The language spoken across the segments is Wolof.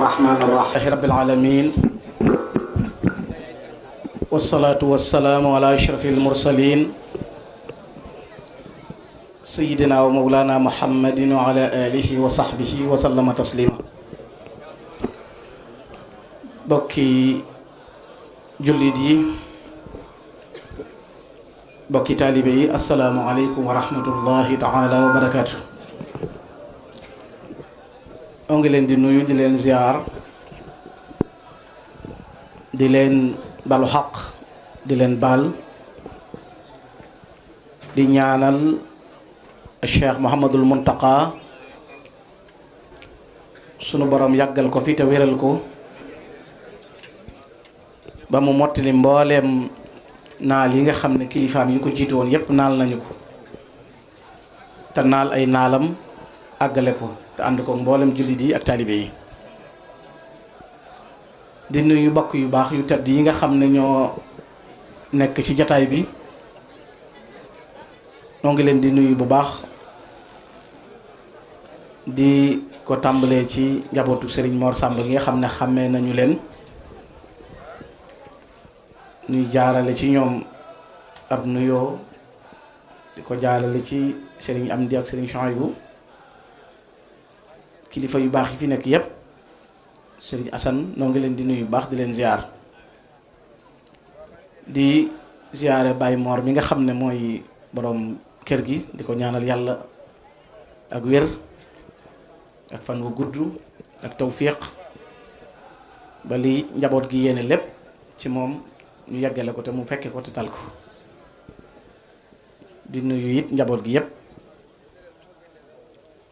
الرحمن الرحيم رب العالمين والصلاة والسلام على أشرف المرسلين سيدنا ومولانا محمد وعلى آله وصحبه وسلم تسليما. bokki jullit yi bokki taalibe yi assalaamu aleykum wa rahmatullahi taala wa barakaatu. o ngi leen di nuyu di leen ziar di leen balu xaq di leen baal di ñaanal Cheikh Mouhamadul Muntaqa sunu borom yàggal ko fi te wéral ko ba mu mottali mbooleem naal yi nga xam ne kilifaam yi ko jiitu woon yépp naal nañu ko te naal ay naalam àggale ko te ànd ko mboolem jullit yi ak taalibe yi. di nuyu bokk yu baax yu tedd yi nga xam ne ñoo nekk ci jataay bi ñoo ngi leen di nuyu bu baax di ko tàmbalee ci njabootu Serigne Mor Samb gi nga xam ne xàmmee nañu leen ñuy jaarale ci ñoom ab nuyoo di ko jaarale ci Serigne Amdi ak Serigne Chouaïbou kilifa yu baax yi fi nekk yépp Serigne Assane noo ngi leen di nuyu bu baax di leen ziar di ziare Baye Mor mi nga xam ne mooy borom kër gi di ko ñaanal yàlla ak wér ak fan wu gudd ak tawfiq ba li njaboot gi yéene lépp ci moom ñu yeggale ko te mu fekke ko te tal ko. di nuyu it njaboot gi yépp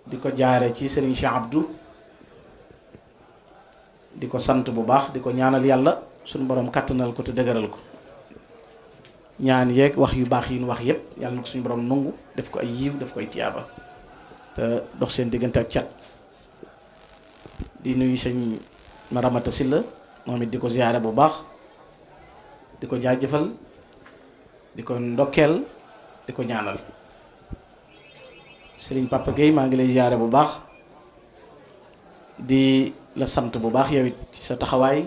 di ko jaare ci Serigne Cheikh Abdou di ko sant bu baax di ko ñaanal yàlla suñu borom kàttanal ko te dëgëral ko ñaan yeeg wax yu baax yi ñu wax yépp yàlla na ko suñu borom nungu def ko ay yiw def ko ay tiyaaba te dox seen diggante ak cat. di nuyu sëñ Maramata Silla moom it di ko ziyaare bu baax di ko jaajëfal di ko ndokkeel di ko ñaanal. Sëriñ Papa Gueye maa ngi lay ziyaare bu baax di la sant bu baax yow it ci sa taxawaay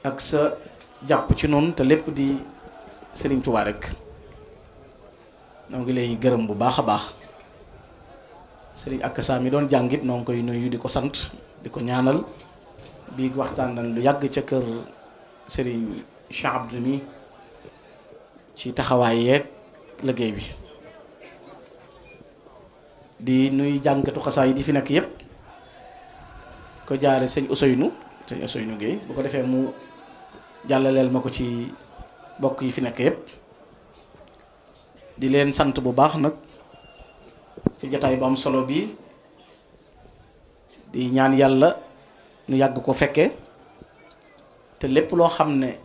ak sa jàpp ci noonu te lépp di Sëriñ Tuubaa rek noo ngi lay gërëm bu baax a baax. Sëriñ Akassa mi doon jàngit noo ngi koy nuyu di ko sant di ko ñaanal bii waxtaan nañ lu yàgg ca kër Sëriñ Cheikh Abdou mi ci taxawaay yeeg liggéey bi. di nuyu jàngkatu xasaa yi di fi nekk yépp ko jaare sëñ Ousseynou Gueye bu ko defee mu jàllaleel ma ko ci bokk yi fi nekk yépp di leen sant bu baax nag ci jataay bu am solo bi di ñaan yàlla nu yàgg ko fekke te lépp loo xam ne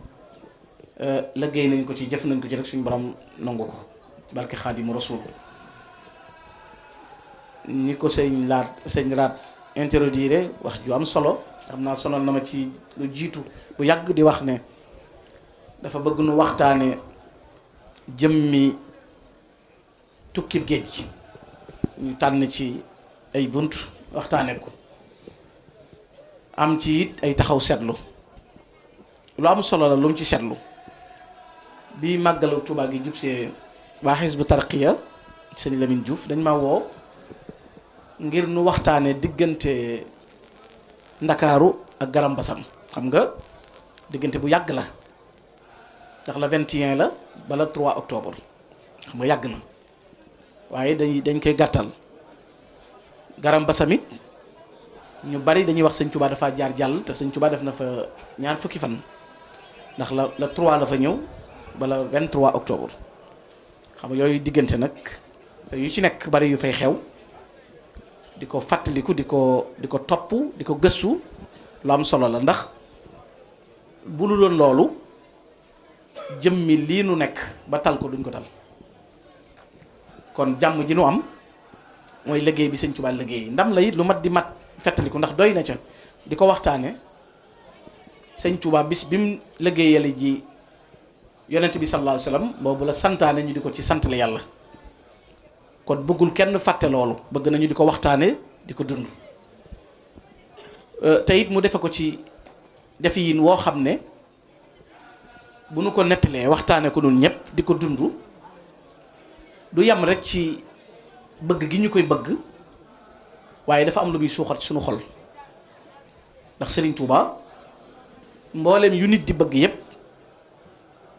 liggéey nañ ko ci jëf nañ ko ci rek suñu borom nangu ko barke Xaadimu Rasuul. ni ko sëñ raat introduire wax ju am solo xam naa sonal na ma ci lu jiitu bu yàgg di wax ne dafa bëgg nu waxtaane jëmmi tukkib géej gi ñu tànn ci ay bunt waxtaane ko am ci it ay taxaw seetlu lu am solo la lu mu ci seetlu bi màggalu Tuubaa gi jubsee waa Hizbu Tarqiya sëñ Lamine Diouf dañ ma woo ngir nu waxtaane diggante Ndakaaru ak Garam Basam xam nga diggante bu yàgg la ndax la 21 la bala 3 octobre xam nga yàgg na waaye dañ koy gàttal. Garam Basam it ñu bari dañuy wax sëñ Tuubaa dafa jaar jàll te sëñ Tuubaa def na fa ñaar fukki fan ndax la 3 la fa ñëw bala 23 octobre xam nga yooyu diggante nag te yu ci nekk bari yu fay xew di ko fàttaliku di ko topp di ko gëstu lu am solo la ndax bu lu doon loolu jëmmi lii nu nekk ba tal ko duñ ko tal kon jàmm ji nu am mooy liggéey bi sëñ Tuubaa liggéey ndam la it lu mat di mat fàttaliku ndax doy na ca di ko waxtaane sëñ Tuubaa bis bi mu liggéeyale ji yonent bi sallallahu alayhi wa sallam boobu la santaane ñu di ko ci santale yàlla kon bëggul kenn fàtte loolu bëgg nañu di ko waxtaane di ko dund te it mu defe ko ci defi yin woo xam ne bu nu ko nettalee waxtaane ko nun ñëpp di ko dund du yam rek ci bëgg gi ñu koy bëgg waaye dafa am lu muy suuxat suñu xol ndax Serigne Touba mboolem yu nit di bëgg yëpp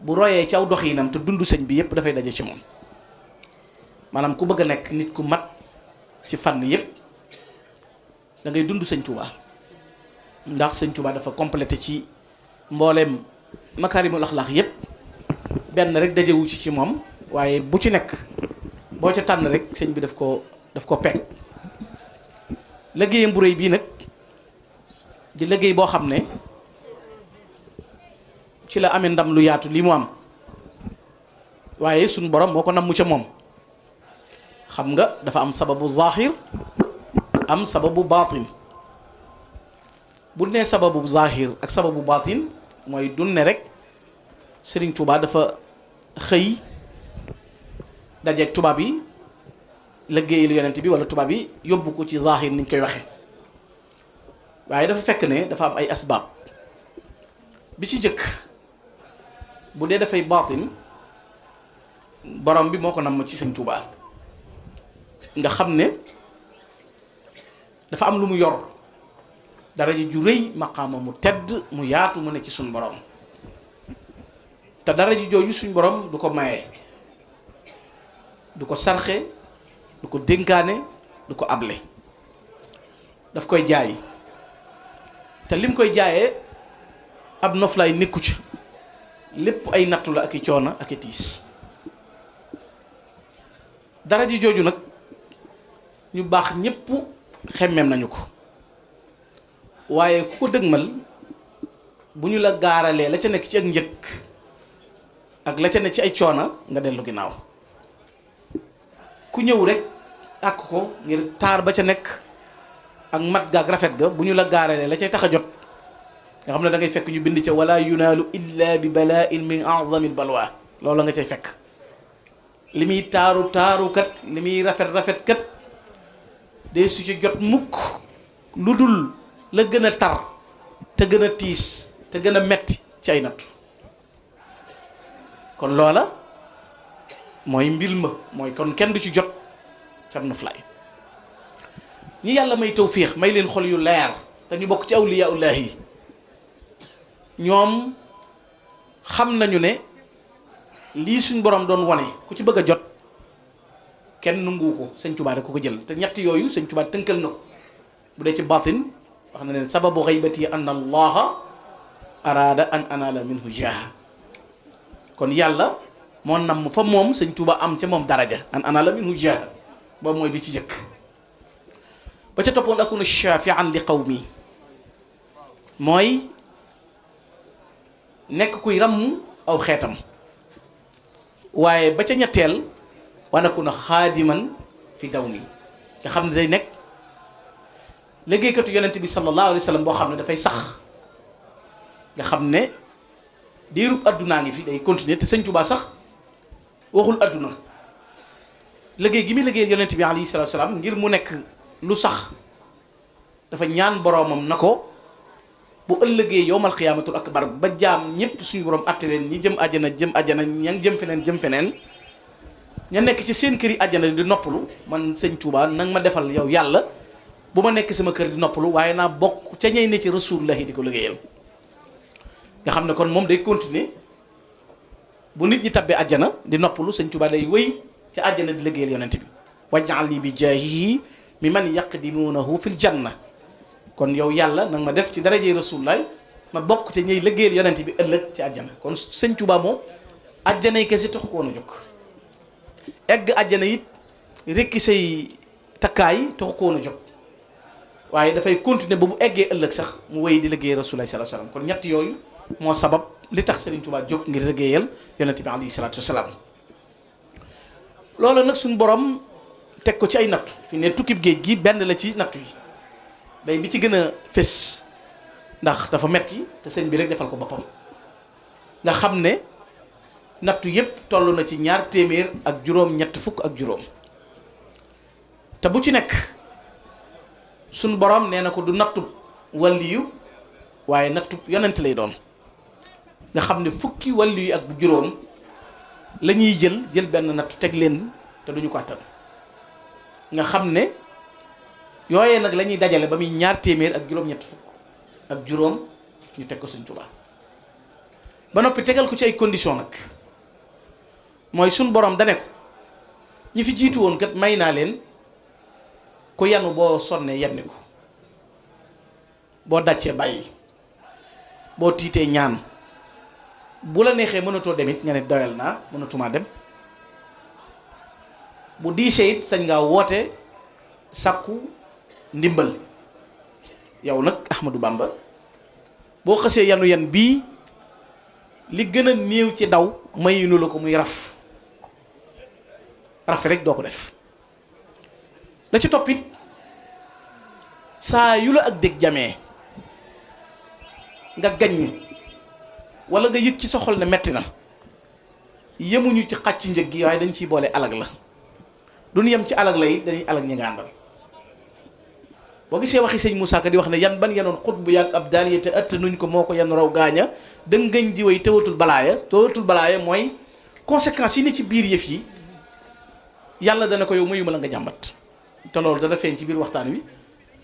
bu royee ci aw doxinam te dund sëñ bi yëpp dafay daje ci moom maanaam ku bëgg a nekk nit ku mat ci fànn yëpp da ngay dund sëñ Touba ndax sëñ Touba dafa complété ci mbooleem makaarimul axlaaq yëpp benn rek dajewu ci moom waaye bu ci nekk boo ca tànn rek sëñ bi daf ko pekk liggéeyam bu réy bii nag di liggéey boo xam ne ci la amee ndam lu yaatu lii mu am waaye suñ borom moo ko namm ca moom xam nga dafa am sababu zahir am sababu baatin bu nee sababu zahir ak sababu baatin mooy dunne rek Serigne Touba dafa xëy dajeeg tubaab yi liggéeyal yonent bi wala tubaab yi yóbbu ko ci zahir niñ koy waxe waaye dafa fekk ne dafa am ay asbaab bi ci jëkk bu dee dafay baatin borom bi moo ko namm ci Serigne Touba nga xam ne dafa am lu mu yor daraja ju rëy maqaama mu tedd mu yaatu mu ne ci suñ borom te daraja jooju suñ borom du ko maye du ko sarxe du ko dénkaane du ko able daf koy jaay te lim koy jaayee ab noflaay nekku ci lépp ay nattu la ak i coono ak i tiis daraja jooju nag ñu baax ñépp xemmeem nañu ko waaye ku ko dëgmal bu ñu la gaaralee la ca nekk ci ak njëkk ak la ca nekk ci ay coona nga dellu ginnaaw ku ñëw rek ak ko ngir taar ba ca nekk ak mat ga ak rafet ga bu ñu la gaaralee la cay tax a jot nga xam ne da ngay fekk ñu bind ca wala yunaalu illa bi bala'in min a'zamil balwa loolu nga cay fekk li muy taaru kat li muy rafet kat de su ci jot mukk lu dul la gën a tar te gën a tiis te gën a metti ci ay nattu kon loola mooy mbir ma mooy kon kenn du ci jot cam na fly ñi yàlla may tawfiix may leen xol yu leer te ñu bokk ci awliyaullahi yi ñoom xam nañu ne lii suñ borom doon wone ku ci bëgg a jot kenn nangu ko sëñ Tuubaa rek ko jël te ñett yooyu sëñ Tuubaa tënkal na ko bu dee ci baatin wax na ne sababu xaybati anna allaha araada an anala minhu jaaha kon yàlla moo nam fa moom sëñ Tuubaa am ca moom daraja an anala minhu jaaha boobu mooy bi ci jëkk ba ca toppoon akuna shafian li qawmi mooy nekk kuy ramm aw xeetam waaye ba ca ñetteel wa nakuna xaadiman fi dawmi nga xam ne day nekk liggéeykatu yonent bi sallallahu alayhi wa sallam boo xam ne dafay sax nga xam ne diirub addunaa ngi fi day continuer te sëñ Tuubaa sax waxul adduna liggéey gi muy liggéey yonent bi alayhi salaatu salaam ngir mu nekk lu sax dafa ñaan boroomam na ko bu ëllëgee yowmal xiyaamatul akbar ba jaam ñépp suñu borom atte leen ñi jëm àjjana ña jëm feneen ña nekk ci seen kër yi àjjana di noppalu man sëñ Tuubaa nag ma defal yow yàlla bu ma nekk sama kër di noppalu waaye naa bokk ca ñey ne ci rasulullahi di ko liggéeyal nga xam ne kon moom day continuer bu nit ñi tabbee àjjana di noppalu sëñ Tuubaa day wéy ca àjjana di liggéeyal yonent bi waj'alni bi jaahihi mi man yaqdimunahu fil janna kon yow yàlla nag ma def ci darajey rasulullahi ma bokk ca ñey liggéeyal yonent bi ëllëg ci àjjana kon sëñ Tuubaa moom àjjana yi kese taxu ko woon a jóg egg àjjana it rekki say takkaay taxu ko woon a jóg waaye dafay continuer ba bu eggee ëllëg sax mu wéy di liggéey rasulullahi sallallahu alayhi wasallam kon ñett yooyu moo sabab li tax Serigne Touba jóg ngir liggéeyal yonent bi alayhi salaatu wasalaam loolu nag suñu borom teg ko ci ay nattu fi ne tukkib géej gi benn la ci nattu yi day bi ci gën a fés ndax dafa metti te sëñ bi rek defal ko boppam nga xam ne nattu yépp toll na ci 200 ak juróom ñett fukk ak juróom te bu ci nekk suñ borom nee na ko du nattu waliyu waaye nattu yonent lay doon nga xam ne fukki waliyu ak bu juróom la ñuy jël benn nattu teg leen te duñu ko attan nga xam ne yooyee nag la ñuy dajale ba muy 2 téeméer ak juróom-ñett fukk ak juróom ñu teg ko Sëñ Tuubaa ba noppi tegal ko ci ay condition nag mooy suñ borom dane ko ñi fi jiitu woon kat may naa leen ku yanu boo sonnee yenni ko boo dàccee bàyyi boo tiitee ñaan bu la neexee mënatoo dem it nga ne doyal naa mënatumaa dem bu diisee it sañ ngaa woote sàkku ndimbal yow nag Ahmadou Bamba boo xasee yanu yan bii li gën a néew ci daw mayinu la ko muy raf rek doo ko def la ci toppit saa yu la ak dégg jamee nga gaññ wala nga yëg ci sa xol ne metti na yemuñu ci xàcc njëg gi waaye dañ ciy boole alag la duñ yem ci alag la it dañuy alag ñi nga àndal boo gisee waxi sëñ Moussa Ka di wax ne yan ban yanoon xut bu yàgg ab daal yi te ëtt nuñ ko moo ko yan raw gaaña dëngañ di way tewatul balaaya mooy conséquences yi ne ci biir yëf yi yàlla dana ko yow mayuma la nga jàmbat te loolu dana feeñ ci biir waxtaan wi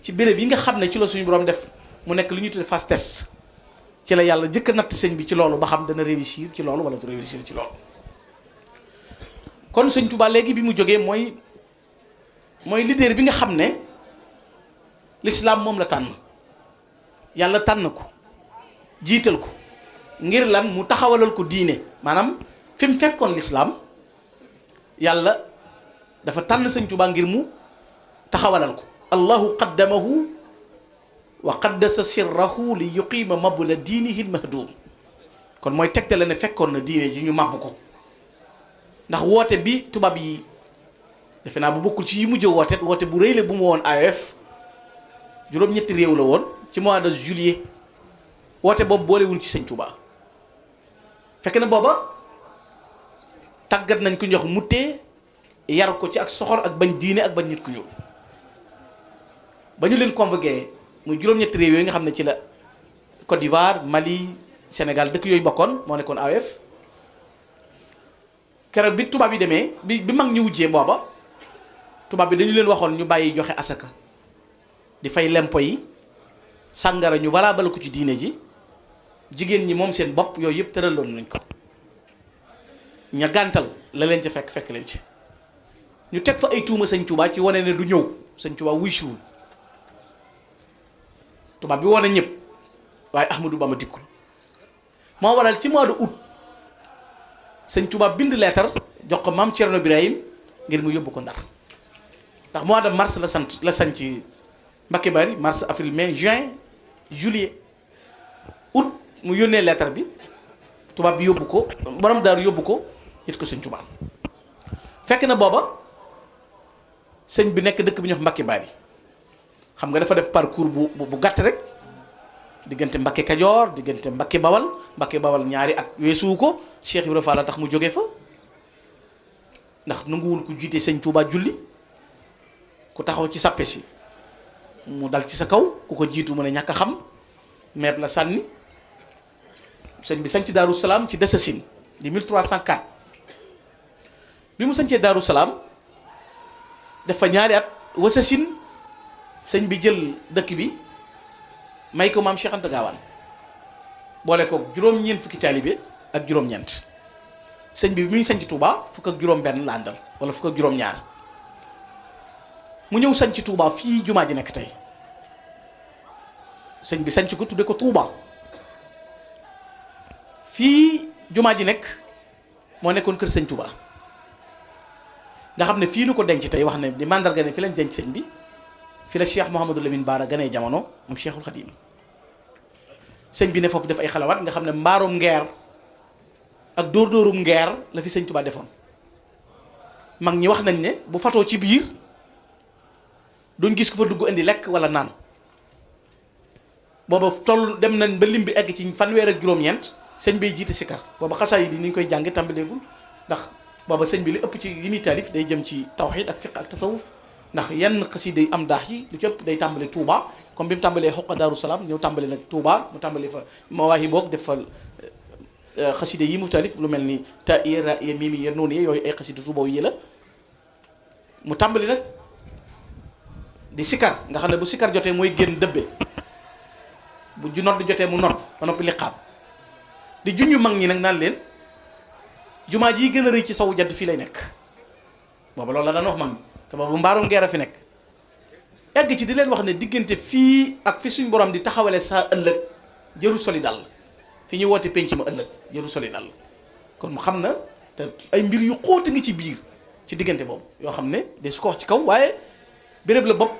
ci béréb yi nga xam ne ci la suñu borom def mu nekk lu ñu tudde phase test ci la yàlla jëkk a natt sëñ bi ci loolu ba xam dana réussir ci loolu wala du réussir ci loolu kon sëñ Tuubaa léegi bi mu jógee mooy leader bi nga xam ne l'islam moom la tànn yàlla tànn ko jiital ko ngir lan mu taxawalal ko diine maanaam fi mu fekkoon l'islam yàlla dafa tànn sëñ Tuubaa ngir mu taxawalal ko allahu qaddamahu wa qaddasa sirrahu li yuqiima mabla diinihi lmahdum kon mooy tegtale ne fekkoon na diine ji ñu màbb ko ndax woote bi tubaab yi defe naa bu bokkul ci yi mujj woote bu rëy la bu mu woon AOF juróom-ñetti réew la woon ci mois de juillet woote boobu boolewuñ ci sëñ Tuubaa fekk na booba tàggat nañ ko ñox muttee yar ko ci ak soxor ak bañ diine ak bañ nit ku ñuul ba ñu leen convoqué muy juróom-ñetti réew yooyu nga xam ne ci la Côte d'Ivoire Mali Sénégal dëkk yooyu bokkoon moo nekkoon AOF keroog bi tubaab yi demee bi mag ñu wujjee booba tubaab bi dañu leen waxoon ñu bàyyi joxe asaka di fay lempo yi sàngara ñu valable ko ci diine ji jigéen ñi moom seen bopp yooyu yëpp tëraloon nañ ko ña gàntal la leen ca fekk leen ci ñu teg fa ay tuuma sëñ Tuubaa ci wane ne du ñëw sëñ Tuubaa wuy siwul tubaab bi wane ñëpp waaye Ahmadou Bamba dikkul moo waral ci mois de août sëñ Tuubaa bind leetar jox ko maam Cerno Birahim ngir mu yóbbu ko Ndar ndax mois de mars la sanc Mbacké Bari mars avril mai juin juillet août mu yónnee leetar bi tubaab bi yóbbu ko borom daaru yóbbu ko yët ko sëñ Tuubaa fekk na booba sëñ bi nekk dëkk bi ñuy wax Mbacké Bari xam nga dafa def parcours bu gàtt rek diggante Mbacké Kajoor diggante Mbacké Bawal ñaari at weesuwu ko Cheikh Ibrahima Fall tax mu jóge fa ndax nanguwul ku jiite sëñ Tuubaa julli ku taxaw ci sàppe si mu dal ci sa kaw ku ko jiitu mën a ñàkk a xam meeb la sànni sëñ bi sañc Daaru Salaam ci Desassine di 1304 bi mu sañcee Daaru Salaam def fa ñaari at Wasassine sëñ bi jël dëkk bi may ko maam Cheikh Anta Gaawaan boole ko juróom-ñeent fukki taalibe ak juróom-ñeent sëñ bi muy sañc Touba fukk ak juróom-benn la àndal wala fukk ak juróom-ñaar mu ñëw sañc Touba fii jumaa ji nekk tey sëñ bi sañc ko tudde ko Touba fii jumaa ji nekk moo nekkoon kër sëñ Touba nga xam ne fii nu ko denc tey wax ne di mandarga ne fi lañ denc sëñ bi fi la Cheikh Mouhamadou Lamine Bara ganee jamono moom Cheikhul Khadim sëñ bi ne foofu def ay xalawaat nga xam ne mbaarum ngeer ak dóor-dóorum ngeer la fi sëñ Touba defoon mag ñi wax nañ ne bu fatoo ci biir duñ gis ko fa dugg indi lekk wala naan booba toll dem nañ ba lim bi egg ci fanweer ak juróom-ñeent sëñ bay jiite sikar booba xasaa yi di ni ñu koy jànge tàmbaleegul ndax booba sëñ bi li ëpp ci yi muy taalif day jëm ci tawxiid ak fiq ak tasawuf ndax yenn xasida yi am daax yi lu ci ëpp day tàmbale Touba comme bi mu tàmbalee xoqa Daaru Salaam ñëw tàmbale nag Touba mu tàmbale fa mawaahi boog def fa xasida yi mu talif lu mel ni ta iya ra iya mimi ya noonu yooyu ay xasida Touba yi la mu tàmbali nag di sikar nga xam ne bu sikar jotee mooy génn dëbbe bu ju nodd jotee mu nodd ba noppi liqaam di junñu mag ñi nag naan leen jumaa ji gën a rëy ci sawu jant fii lay nekk booba loolu la daan wax mag ñi te boobu mbaarum ngeer a fi nekk egg ci di leen wax ne diggante fii ak fi suñ borom di taxawale saa ëllëg jëru soli dal fi ñuy woote penc ma ëllëg jëru soli dal kon mu xam na te ay mbir yu xóota ngi ci biir ci diggante boobu yoo xam ne de su ko wax ci kaw waaye béréb la bopp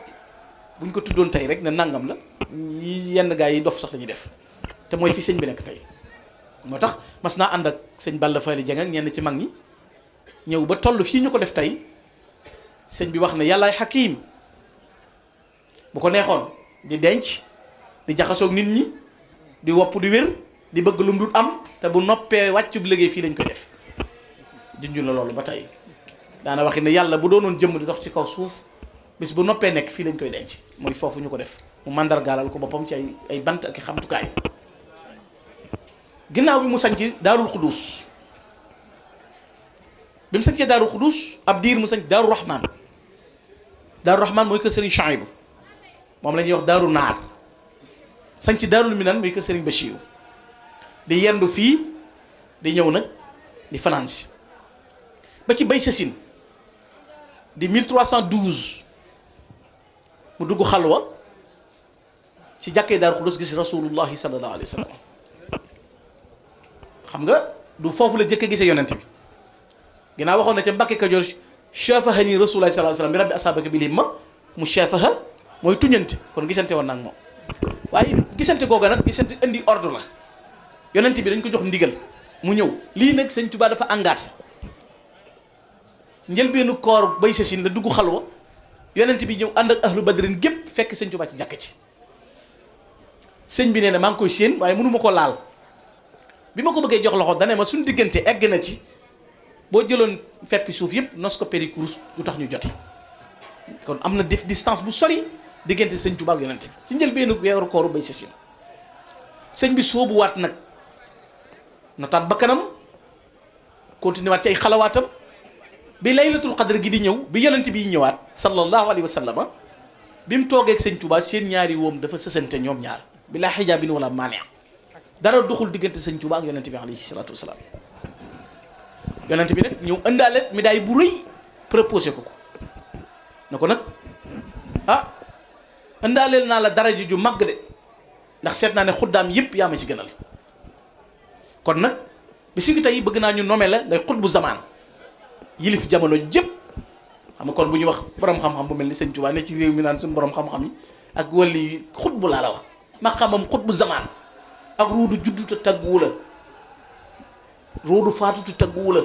buñ ko tuddoon tey rek ne nangam la yenn gaa yi dof sax lañuy def te mooy fi sëñ bi nekk tey moo tax mas naa ànd ak sëñ Balla Fally Dieng ak ñenn ci mag ñi ñëw ba toll fii ñu ko def tey sëñ bi wax ne yàllaay xakiim bu ko neexoon di denc di jaxasoog nit ñi di wopp di wér di bëgg lu mu dul am te bu noppee wàccub liggéey fii lañ koy def junju la loolu ba tey daana waxi ne yàlla bu doonoon jëmm di dox ci kaw suuf bis bu noppee nekk fii lañ koy denc mooy foofu ñu ko def mu màndargaalal ko boppam ci ay bant ak i xamtukaay ginnaaw bi mu sañ ci daarul xudus bi mu sañ ci daarul xudus ab diir mu sañ ci daaru rahman mooy kër Serigne Chouaïbou moom la ñuy wax daaru naar sañ ci daarul minan mooy kër Serigne Bachirou di yendu fii di ñëw nag di fanaan si ba ci bay sasin di 1312 mu dugg xalwa ci jàkkee daaru xudus gis rasulullahi sallallahu alayhi wa sallam xam nga du foofu la jëkk gisee yonent bi ginnaaw waxoon na ca Mbàkke Kajoor shafahani rasulullahi sallallahu alayhi wa sallam bi rabbi asabaka bi limma mu shafaha mooy tuñante kon gisante woon nag moom waaye gisante googa nag gisante indi ordre la yonent bi dañ ko jox ndigal mu ñëw lii nag sëñ Tuubaa dafa engagé njëlbeenu koor bay sasin la dugg xalwa yonent bi ñëw ànd ak ahlu badrin gépp fekk sëñ Tuubaa ci jàkk ci sëñ bi nee na maa ngi koy séen waaye mënu ma ko laal bi ma ko bëggee jox loxo dane ma suñu diggante egg na ci boo jëloon feppi suuf yëpp nos ko péricrous du tax ñu jote kon am na def distance bu sori diggante sëñ Tuubaa ak yonent bi ci njëlbeenu weeru kooru bay sasin sëñ bi soobu waat nag notaat bakkanam continué waat ci ay xalawaatam bi laylatul qadr gi di ñëw bi yonent bi ñëwaat sallallahu alayhi wa sallam bi mu toogee ak sëñ Tuubaa seen ñaari woom dafa sësante ñoom ñaar bi laa xijaabin wala maani dara doxul diggante sëñ Tuubaa ak yonent bi alayhi salaatu wa salaam yonent bi nag ñëw ëndaale médaille bu rëy proposé ko na ko nag ah ëndaaleel naa la daraja ju màgg de ndax seet naa ne xuddaam yëpp yaa ma ci gënal kon nag bi si tey bëgg naa ñu nommer la ngay xut bu zamaan yilif jamono jëpp xam nga kon bu ñu wax borom xam-xam bu mel ni sëñ Tuubaa ne ci réew mi naan suñu borom xam-xam yi ak wàllu yi xut bu laa la wax ma xamam xut bu zamaan ak ruudu juddu te tagguwu la ruudu faatu te tagguwu la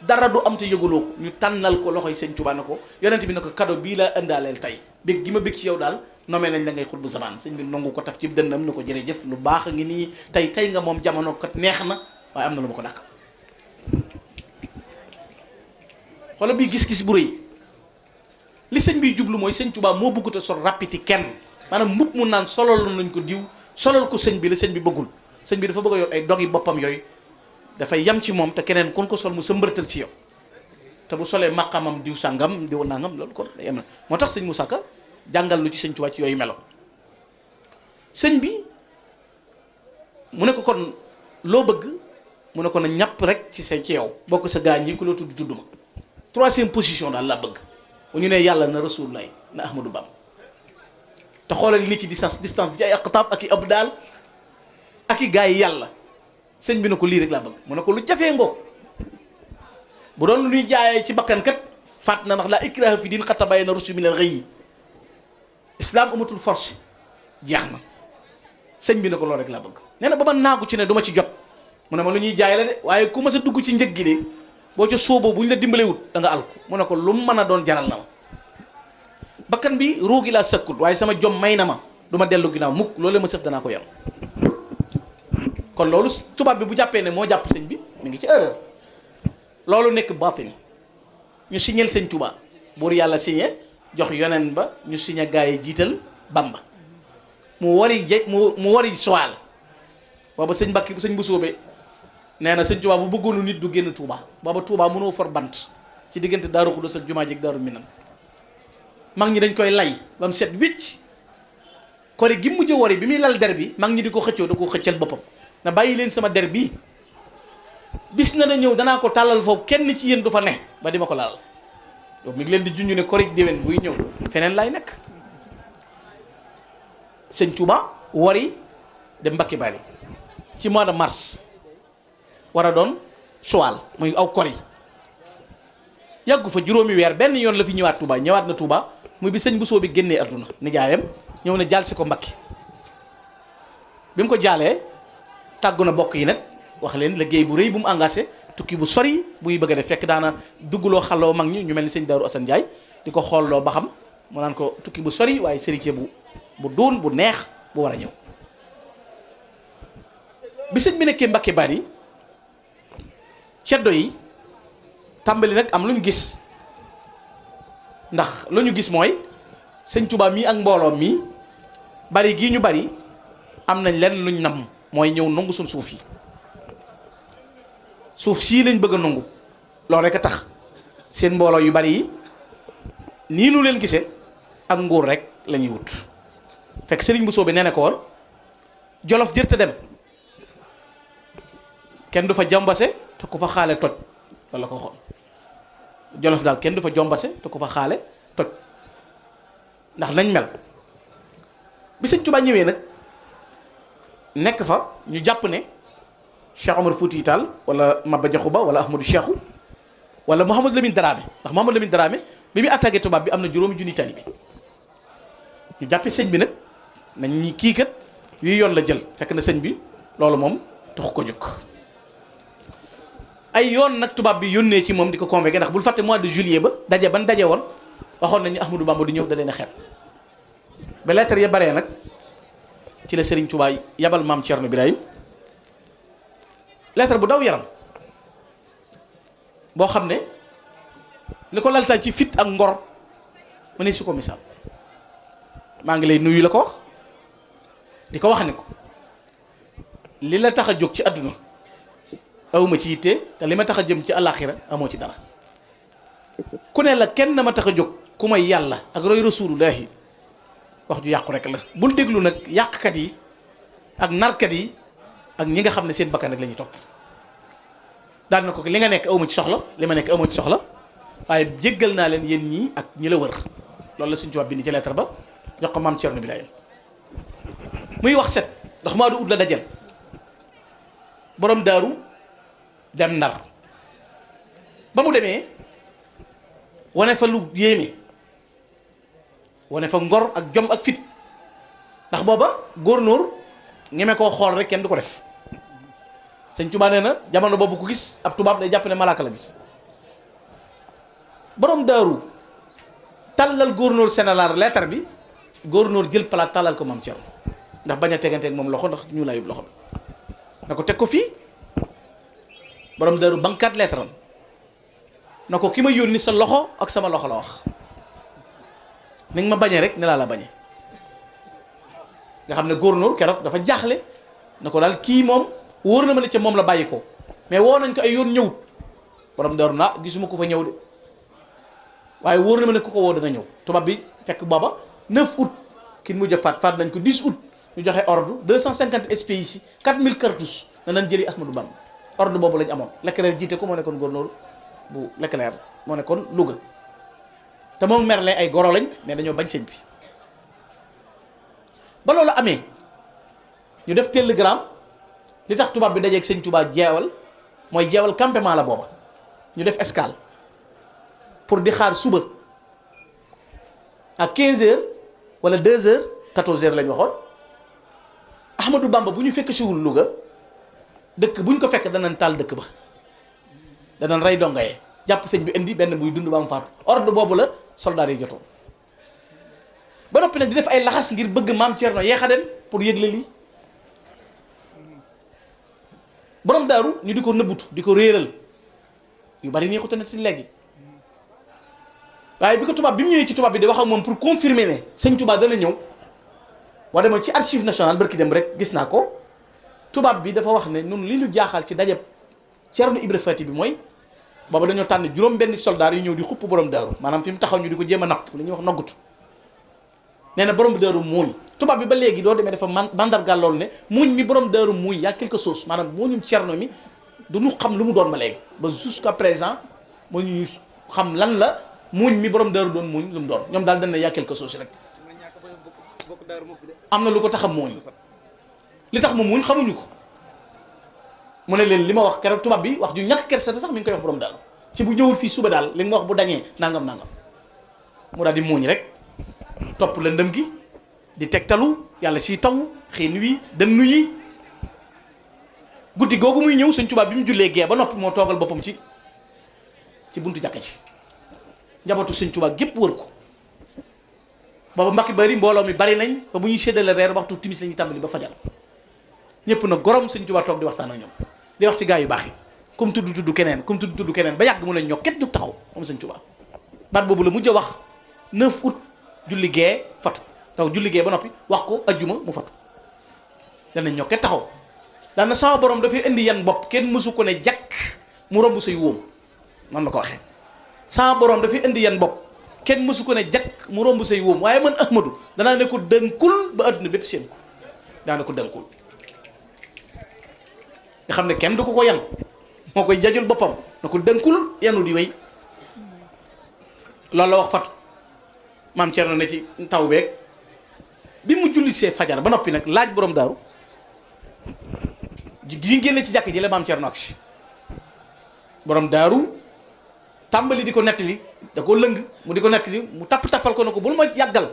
dara du am te yëguloo ko ñu tànnal ko loxoy sëñ Tuubaa na ko yonent bi ne ko cadeau bii laa indaaleel tey bég gi ma bég ci yow daal nommé nañ la ngay xut bu zamaan sëñ bi nangu ko taf ci dënnam na ko jërëjëf lu baax a ngi nii tey nga moom jamono kat neex na waaye am na lu ma ko dàq xoolal bii gis-gis bu rëy li sëñ bi jublu mooy sëñ Tuubaa moo bëggut a sol rappiti kenn maanaam mbub mu naan solal nañ ko diw solal ko sëñ bi la sëñ bi bëggul sëñ bi dafa bëgg a yor ay dogi boppam yooyu dafay yam ci moom te keneen kon ko sol mu sa mbërtal ci yow te bu solee maqamam diw sàngam diw nangam loolu kon yem na moo tax sëñ Moussa Ka jàngal lu ci sëñ Tuubaa ci yooyu melo sëñ bi mu ne ko kon loo bëgg mu ne ko na ñàpp rek ci yow bokk sa gaañ yi ku la tudd ma troisième position daal laa bëgg bu ñu ne yàlla na Rasulullah na Ahmadou Bam te xoolal li ci distance bi ci ay aqtaab ak i abdaal ak i gaa yi yàlla sëñ bi ne ko lii rek laa bëgg mu ne ko lu jafee ngoo bu doon lu ñuy jaayee ci bakkan kat faat na ndax laa ikraha fi diin qad tabayyana rushdu minal ghayy islam amatul force jeex na sëñ bi ne ko loolu rek laa bëgg nee na ba ma naagu ci ne du ma ci jot mu ne ma lu ñuy jaay la de waaye ku ma sa dugg ci njëg gi de boo ca sóoboo bu ñu la dimbalewut da nga alku mu ne ko lu mu mën a doon jaral na ma bakkan bi ruugi laa sëkkut waaye sama jom may na ma du ma dellu ginnaaw mukk loolu ma sëf danaa ko yam kon loolu tubaab bi bu jàppee ne moo jàpp sëñ bi mu ngi ci erreur loolu nekk batin ñu signeel sëñ Tuubaa buur yàlla signé jox yonen ba ñu signé gaa yi jiital Bamba mu wari soal booba sëñ Mbàkke sëñ bu sóobee nee na sëñ Tuubaa bu bëggoonu nit du génn Tuubaa booba Tuubaa mënoo for bant ci diggante Daaru Xudoos ak jumaa ji ak Daaru Minam mag ñi dañ koy lay ba mu set wicc kori gi mujj wari bi muy lal der bi mag ñi di ko xëccoo da ko xëccal boppam na bàyyi leen sama der bii bis na ñëw danaa ko tàllal foofu kenn ci yéen du fa ne ba di ma ko laal yow mi ngi leen di junj ne korig déwén buy ñëw feneen lay nekk sëñ Touba wari dem Mbacke Bari ci mois de mars war a doon suwaal muy aw kori yàggu fa juróomi weer benn yoon la fi ñëwaat Touba ñëwaat na Touba muy bi sëñ Bousso bi génnee adduna nijaayam ñëw na jaal si ko Mbacke bi mu ko jaalee tàggu na bokk yi nag wax leen liggéey bu rëy bu mu engagé tukki bu sori buy bëgg a def fekk daana duggloo xaloo mag ñi ñu mel ni sëñ Daaru Assane Ndiaye di ko xoolloo ba xam mu naan ko tukki bu sori waaye sërite bu doon bu neex bu war a ñëw bi sëñ bi nekkee Mbacke Bari ceddo yi tàmbali nag am lu ñu gis ndax lu ñu gis mooy sëñ Touba mii ak mbooloo mii bari gii ñu bari am nañ lenn luñ nam mooy ñëw nangu suñ suuf yi suuf sii lañ bëgg a nangu loolu rek a tax seen mbooloo yu bari yi nii nu leen gisee ak nguur rek la ñuy wut fekk sëriñ Bousso bi nee na ko woon Jolof jërte dem kenn du fa jombase te ku fa xaale toj loolu la ko waxoon Jolof daal kenn du fa jombase te ku fa xaale toj ndax nañ mel bi sëñ Tuubaa ñëwee nag nekk fa ñu jàpp ne Cheikh Omar Fouti Tall wala Maba Jaxu Ba wala Ahmadou Cheikhou wala Mouhamadou Lamine Dramé ndax Mouhamadou Lamine Dramé bi muy attaqué tubaab bi am na juróomi junni tali bi ñu jàppee sëñ bi nag nañ ñi kii kat yuy yoon la jël fekk na sëñ bi loolu moom taxu ko jóg ay yoon nag tubaab bi yónnee ci moom di ko convoqué ndax bul fàtte mois de juillet ba daje ban daje woon waxoon nañu Ahmadou Bamba du ñëw da leen a xeeb ba lettre ya baree nag ci la Serigne Touba yabal maam Thierno Birahim lettre bu daw yaram boo xam ne li ko laltaay ci fit ak ngor ma ne su ko misaal maa ngi lay nuyu la ko wax di ko wax ne ko li la tax a jóg ci àdduna awma ci yitte te li ma tax a jëm ci àllaaxira amoo ci dara ku ne la kenn ma tax a jóg ku may yàlla ak roy rasulullahi wax ju yàqu rek la bul déglu nag yàqkat yi ak narkat yi ak ñi nga xam ne seen bakkan rek la ñuy topp daan na ko li nga nekk awma ci soxla li ma nekk awma ci soxla waaye jéggal naa leen yéen ñii ak ñi la wër loolu la suñ tubaab bind ci lettre ba jox ko maam Thierno Birahim muy wax set ndax maa du ut la dajal borom daaru dem ndar ba mu demee wane fa lu yéeme wane fa ngor ak jom ak fit ndax booba góornóor ñeme koo xool rek kenn du ko def sëñ Tuubaa nee na jamono boobu ku gis ab tubaab day jàpp ne malaaka la gis borom daaru tàllal góornóor sénélar lettre bi góornóor jël palaat tàllal ko maam Thierno ndax bañ a teganteeg moom loxo ndax ñu layub loxo bi na ko teg ko fii borom daaru bankaat lettre am na ko ki ma yónni sa loxo ak sama loxo la wax ni nga ma bañee rek ne laa la bañee nga xam ne góornóor keroog dafa jaaxle na ko daal kii moom wóor na ma ne ca moom la bàyyi ko mais woo nañ ko ay yoon ñëwut borom daaru naa gisuma ko fa ñëw de waaye wóor na ma ne ku ko woo dana ñëw tubaab bi fekk booba 9 août kin mujj a faat nañ ko 10 août ñu joxe ordre 250 SPI 4000 cartouches na nañ jëli Ahmadou Bamba ordre boobu lañ amoon Leclerc jiite ko moo nekkoon góornóor bu Leclerc moo nekkoon Louga te moom Merlin ay goro lañ mais dañoo bañ sëñ bi ba loolu amee ñu def télégramme li tax tubaab bi dajeeg sëñ Tuubaa jeewal mooy jeewal campement la booba ñu def escale pour di xaar suba à 15h wala 2h 14h lañ waxoon Ahmadou Bamba bu ñu fekk siwul Louga dëkk bu ñu ko fekk danañ taal dëkk ba danañ rey dongaye jàpp sëñ bi indi benn buy dund ba am faatu ordre boobu la soldat yi jotoon ba noppi nag di def ay laxas ngir bëgg maam Thierno yeex a dem pour yëgle lii borom daaru ñu di ko nëbbutu di ko réeral yu bari nii xuta na ci léegi waaye bi ko tubaab bi mu ñëwee ci tubaab bi di wax ak moom pour confirmer ne sëñ Touba dana ñëw wax dama ci archive nationale barki dem rek gis naa ko tubaab bi dafa wax ne nun li ñu jaaxal ci dajeb Ceerno Ibra Faati bi mooy booba dañoo tànn juróom benn soldaar yu ñëw di xupp borom daaru maanaam fi mu taxaw ñu di ko jéem a napp li ñuy wax noggutu nee na borom daaru muuñ tubaab bi ba léegi doo demee dafa mandargal loolu ne muuñ mi borom daaru muuñ yaa quelque chose maanaam muuñum Ceerno mi du ñu xam lu mu doon ba léegi ba jusqu'à présent moo ñu xam lan la muuñ mi borom daaru doon muuñ lu mu doon ñoom daal dañ ne yaa quelque chose rek am na lu ko tax a muuñ li tax mu muuñ xamuñu ko mu ne leen li ma wax keroog tubaab bi wax ju ñàkk kersa sax mi ngi koy wax borom daaru ci bu ñëwul fii suba daal li nga wax bu dañee nangam nangam mu daal di muuñ rek topp lëndëm gi di tegtalu yàlla siy taw xiin wi dënnu yi guddi googu muy ñëw sëñ Tuubaa bi mu jullee gee ba noppi moo toogal boppam ci buntu jàkka ci njabootu sëñ Tuubaa gépp wër ko booba Mbàkke Bari mbooloo mi bari nañ ba bu ñuy séddale reer waxtu timis la ñuy tàmbali ba fajar ñëpp na gorom sëñ Tuubaa toog di waxtaan ak ñoom di wax ci gaa yu baax yi comme tudd keneen comme tudd keneen ba yàgg mu ne ñoo ket jóg taxaw moom sëñ Tuubaa baat boobu la mujj a wax 9 août julli gee fatu taw julli gee ba noppi wax ko ajjuma mu fatu dana ñoo ket taxaw daana sama borom dafay indi yan bopp kenn mësu ko ne jàkk mu romb say wóom man la ko waxee sama borom dafay indi yan bopp kenn mësu ko ne jàkk mu romb say wóom waaye man Ahmadu danaa ne ko dënkul ba adduna bépp seen ko daana ko dënkul nga xam ne kenn du ko yan moo koy jajul boppam na ko dënkul yanu di wéy loolu la wax fatu maam Cerno ne ci taw beeg bi mu julli see fajar ba noppi nag laaj borom daaru gi génne ci jàkk ji la maam Cerno ak si borom daaru tàmbali di ko nettali da ko lëng mu di ko nettali mu tappal ko ne ko bul ma yàggal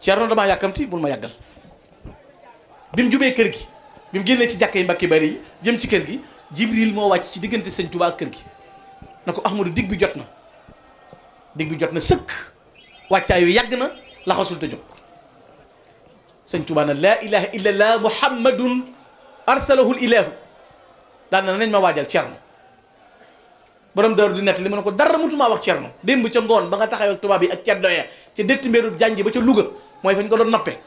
Cerno damaa yàkkamti bul ma yàggal bi mu jubee kër gi bi mu génnee ci jàkk yi Mbàkke Bari yi jëm ci kër gi Jibril moo wàcc ci diggante sëñ Tuubaa ak kër gi na ko Ahmadu dig bi jot na sëkk wàccaay yu yàgg na laxasul te jóg sëñ Tuubaa na laa ilaha illallah muhammadun arsalahul ilahu daan na nañ ma waajal Cerno borom daaru di nett li mu ne ko dara mutumaa wax Cerno démb ca ngoon ba nga taxaw ak tubaab yi ak ceddo ya ca détti mbéeru jànji ba ca Louga mooy fañ ko doon noppe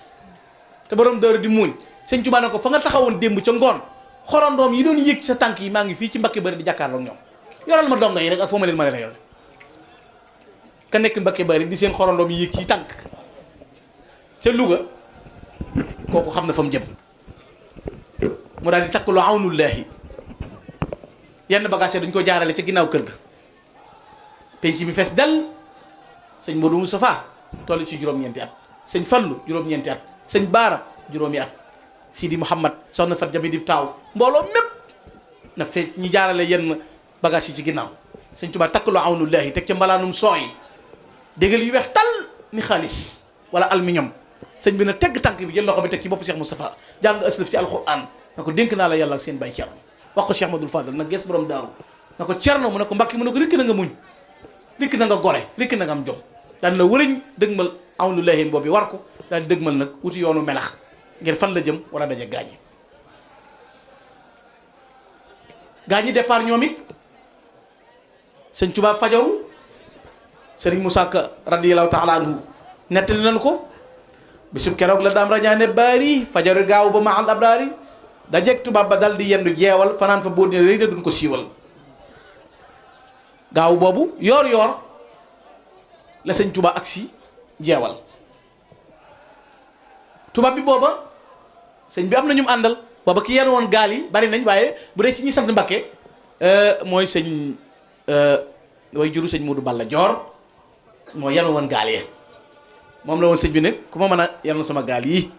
te borom daaru di muuñ sëñ Tuubaa ne ko fa nga taxawoon démb ca ngoon xorondoom yi doon yéeg ci sa tànk yi maa ngi fii ci Mbàkke Bari di jàkkaarloog ñoom yoral ma donga yi rek ak foo ma leen mën a réyal ka nekk Mbàkke Bari di seen xorondoom yi yéeg ci tànk ca Louga kooku xam na fa mu jëm mu daal di takk lu awnullaahi yenn bagage dañ ko jaarale ca ginnaaw kër ga penc mi fees del sëñ Modou Moustapha toll ci juróom-ñeenti at sëñ Fallu juróom-ñeenti at sëñ Baara juróomi at Sidi Mouhamad soxna Fat Jami di taaw mbooloo mépp na fee ñi jaarale yenn bagage yi ci ginnaaw sëñ Tuubaa takk lu awnullaahi teg ca mbalaanum sooy déggal yu weex tal ni xaalis wala aluminium sëñ bi na tegg tànk bi jël loxo bi teg ci bopp Cheikh Moustapha jàng aslëf ci alquran na ko dénk naa la yàlla ak seen bay Cerno wax ko Cheikh Madul Fadal nag gees borom daaru na ko Cerno mu ne ko Mbàkke mu ne ko rikk na nga muñ rikk na nga gore rikk na nga am jom daan la wërëñ dëgmal awnullaahi boobu war ko daal di dëgmal nag wuti yoonu melax ngir fan la jëm war a daje gaañi départ ñoom it sëñ Tuubaa fajaru sëriñ Musaa Ka radiyallaahu taala anhu nettali nañu ko bisub keroog la daam rañaane baari fajaru gaaw ba ma al abraari dajeeg tubaab ba dal di yendu jeewal fanaan fa bóor ne rëy na duñ ko siiwal gaaw boobu yoor la sëñ Tuubaa agsi jeewal tubaab bi booba sëñ bi am na ñu mu àndal booba ki yenn woon gaal yi bari nañ waaye bu dee ci ñi sant Mbàkke mooy sëñ way juru sëñ Moodu Balla Joor moo yenn woon gaal yi moom la woon sëñ bi nag ku ma mën a yenn sama gaal yi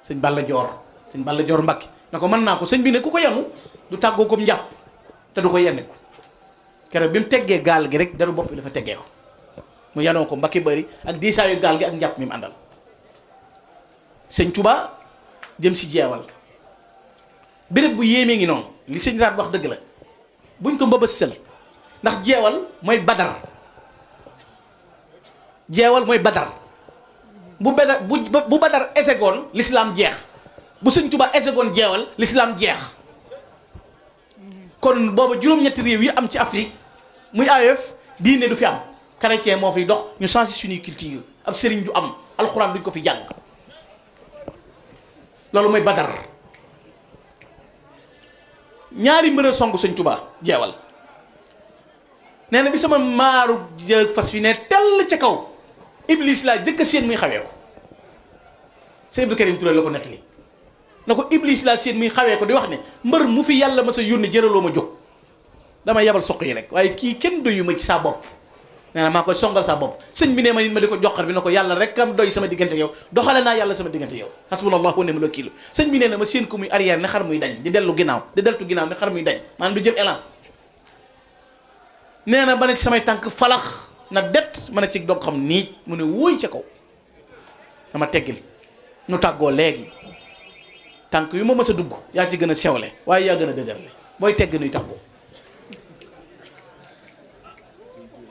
sëñ Balla Joor Mbàkke na ko mën naa ko sëñ bi nag ku ko yenu du tàggoo ko njàpp te du ko yenn ko keroog bi mu teggee gaal gi rek daru bopp bi dafa teggee ko mu yenoo ko Mbàkke Bari ak diisaayu gaal gi ak njàpp mi mu àndal sëñ Tuubaa jëm si jeewal béréb bu yéemee ngi noonu li sëñ raat wax dëgg la buñ ko mbëbës sël ndax jeewal mooy badar bu badar esegoon l'islam jeex bu sëñ Tuubaa esegoon jeewal l'islam jeex kon booba juróom-ñetti réew yi am ci Afrique muy AOF diine du fi am chrétien moo fiy dox ñu changé suñuy culture ab sëriñ du am alxuraan duñ ko fi jàng loolu mooy badar ñaari mbër a song sëñ Tuubaa jeewal nee na bi sama maaru jëg fas fi ne tell ca kaw iblis laa jëkk seen muy xawee ko sëñ Abdou Karim Touré la ko nettali na ko iblis laa seen muy xawee ko di wax ne mbër mu fi yàlla ma sa yónni jëraloo ma jóg dama yabal soq yi rek waaye kii kenn doyu ma ci saa bopp nee na maa koy songal saa bopp sëñ bi ne ma nit ma di ko joxar bi na ko yàlla rek am doy sama diggante yow doxale naa yàlla sama diggante yow hasbunallahu wa ni'mal wakiil sëñ bi nee na ma seen ko muy arrière ne xar muy dañ di dellu ginnaaw di deltu ginnaaw ne xar muy dañ maanaam du jël élan nee na ba ne ci samay tànk falax na det ma ne ci dog xam niij mu ne wóoy ca kaw dama teggil nu tàggoo léegi tànk yu ma mës a dugg yaa ci gën a sewle waaye yaa gën a dëgërle booy tegg nuy tàggoo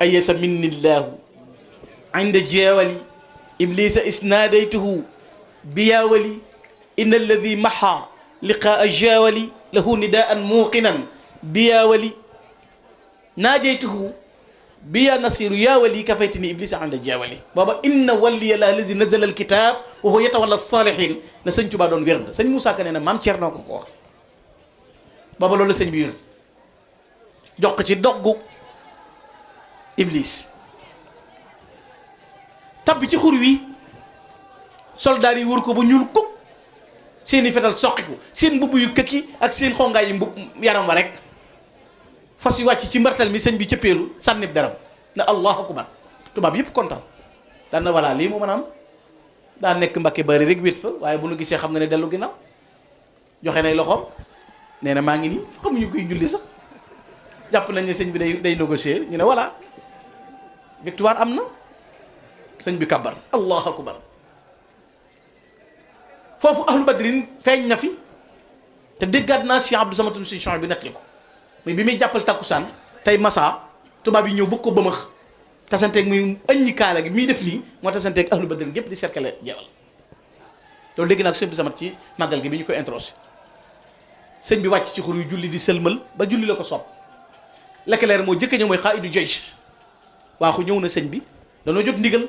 ayesa minnillahu inda jeewali iblisa isnaadaytuhu biyaawali inna alladi maha liqaa jeewali lahu nidaan muuqinan biyaawali naajaytuhu biya nasiru yaawali kafaytini iblisa inda jeewali booba inna waliya la allazi nazala alkitab wa huwa yatawalla salihin la sëñ Tuubaa doon wérd sëñ Moussa Ka nee na maam Cerno ko wax booba loolu la sëñ bi wér jox ko ci doggu iblis tabbi ci xur wi soldaar yi wër ko ba ñuul kuk seeni fetal soqiku seen mbubb yu këkki ak seen xongaay yi mbub yaram wa rek fas yu wàcc ci mbartal mi sëñ bi cëppeelu sànnib daram ne allahu akbar tubaab yëpp kontaan daan na voilà lii mu mën a am daa nekk Mbakke bari rek wét fa waaye bu nu gisee xam nga ne dellu ginnaaw joxe nay loxoom nee na maa ngi nii xamuñu koy julli sax jàpp nañ ne sëñ bi day négocier ñu ne voilà victoire am na sëñ bi kabbar allahu akbar foofu ahlu badrin feeñ na fi te déggaat naa Cheikh Abdou Samad si champs bi nettali ko mais bi muy jàppal takkusaan tey massa tubaab yi ñëw bëgg ko bëmax tasanteeg muy ëññi kaala gi muy def nii moo tasanteeg ahlu badrin gépp di cercle jeewal loolu dégg naa ko sëñ Abdou Samad ci màggal gi bi ñu ko introsé sëñ bi wàcc ci xur yu julli di sëlmal ba julli la ko soob Leclerc moo jëkk ñëw mooy xaaidu jaysh waaxu ñëw na sëñ bi danoo jot ndigal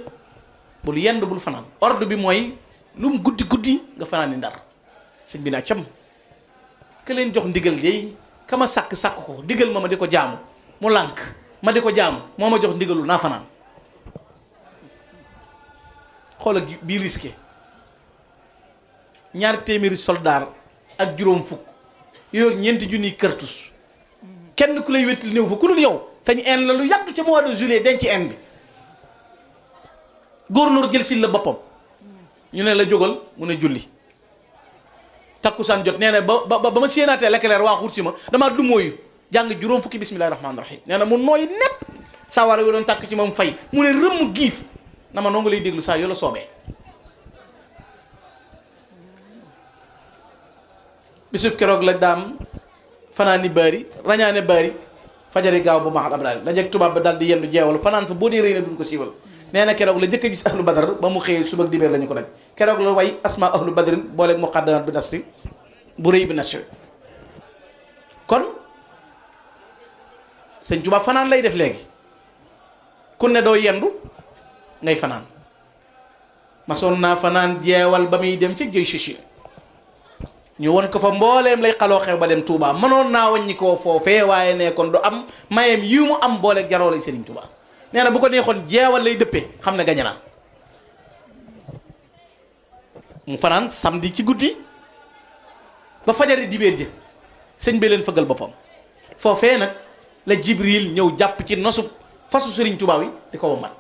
bul yend bul fanaan ordre bi mooy lu mu guddi guddi nga fanaan ni ndar sëñ bi naa cam ke leen jox ndigal day kama sàkk ko digal ma di ko jaamu mu lànk ma di ko jaamu moo ma jox ndigalu naa fanaan xoola bii risqué ñaar téeméeri soldaar ak juróom fukk yooyu ñeenti junniy kërtus kenn ku lay wettil néew fa ku dul yow te ñu en la lu yàgg ca mois de juillet denc en bi gouverneur jël si la boppam ñu ne la jógal mu ne julli takkusaan jot nee na ba ma séenaatee Leclerc waa xut si ma damaa du mooyu jàng juróom fukki bismillahi rahmaani rahim nee na mu nooy nepp saa war a doon tàkk ci moom fay mu ne rëmm giif na ma noo nga lay déglu saa yoo la soobee bisub keroog la daam fanaani baari rañaane baari fajari gaaw bu maaxal abraari la jeg tubaab ba daal di yendu jeewal fanaan fa boo dee rëy na duñ ko siiwal nee na keroog la jëkk a gis ahlu badar ba mu xëyee suba ak dibéer la ñu ko daj keroog la way asma ahlu badrin booleeg muqaddamat bi nasri bu rëy bi nasri kon sëñ Tuubaa fanaan lay def léegi ku ne doo yendu ngay fanaan masoon naa fanaan jeewal ba muy dem ci jëy chichi ñu won ko fa mbooleem lay xaloo xew ba dem Touba mënoon naa wàññi koo foofee waaye ne kon du am mayem yi mu am booleeg jaroo lay Serigne Touba nee na bu ko neexoon jeewal lay dëppee xam ne gañe naa mu fanaan samedi ci guddi ba fajari dibéer ji sëñ bi leen fëggal boppam foofee nag la Jibril ñëw jàpp ci nosu fasu Serigne Touba wi di ko wommat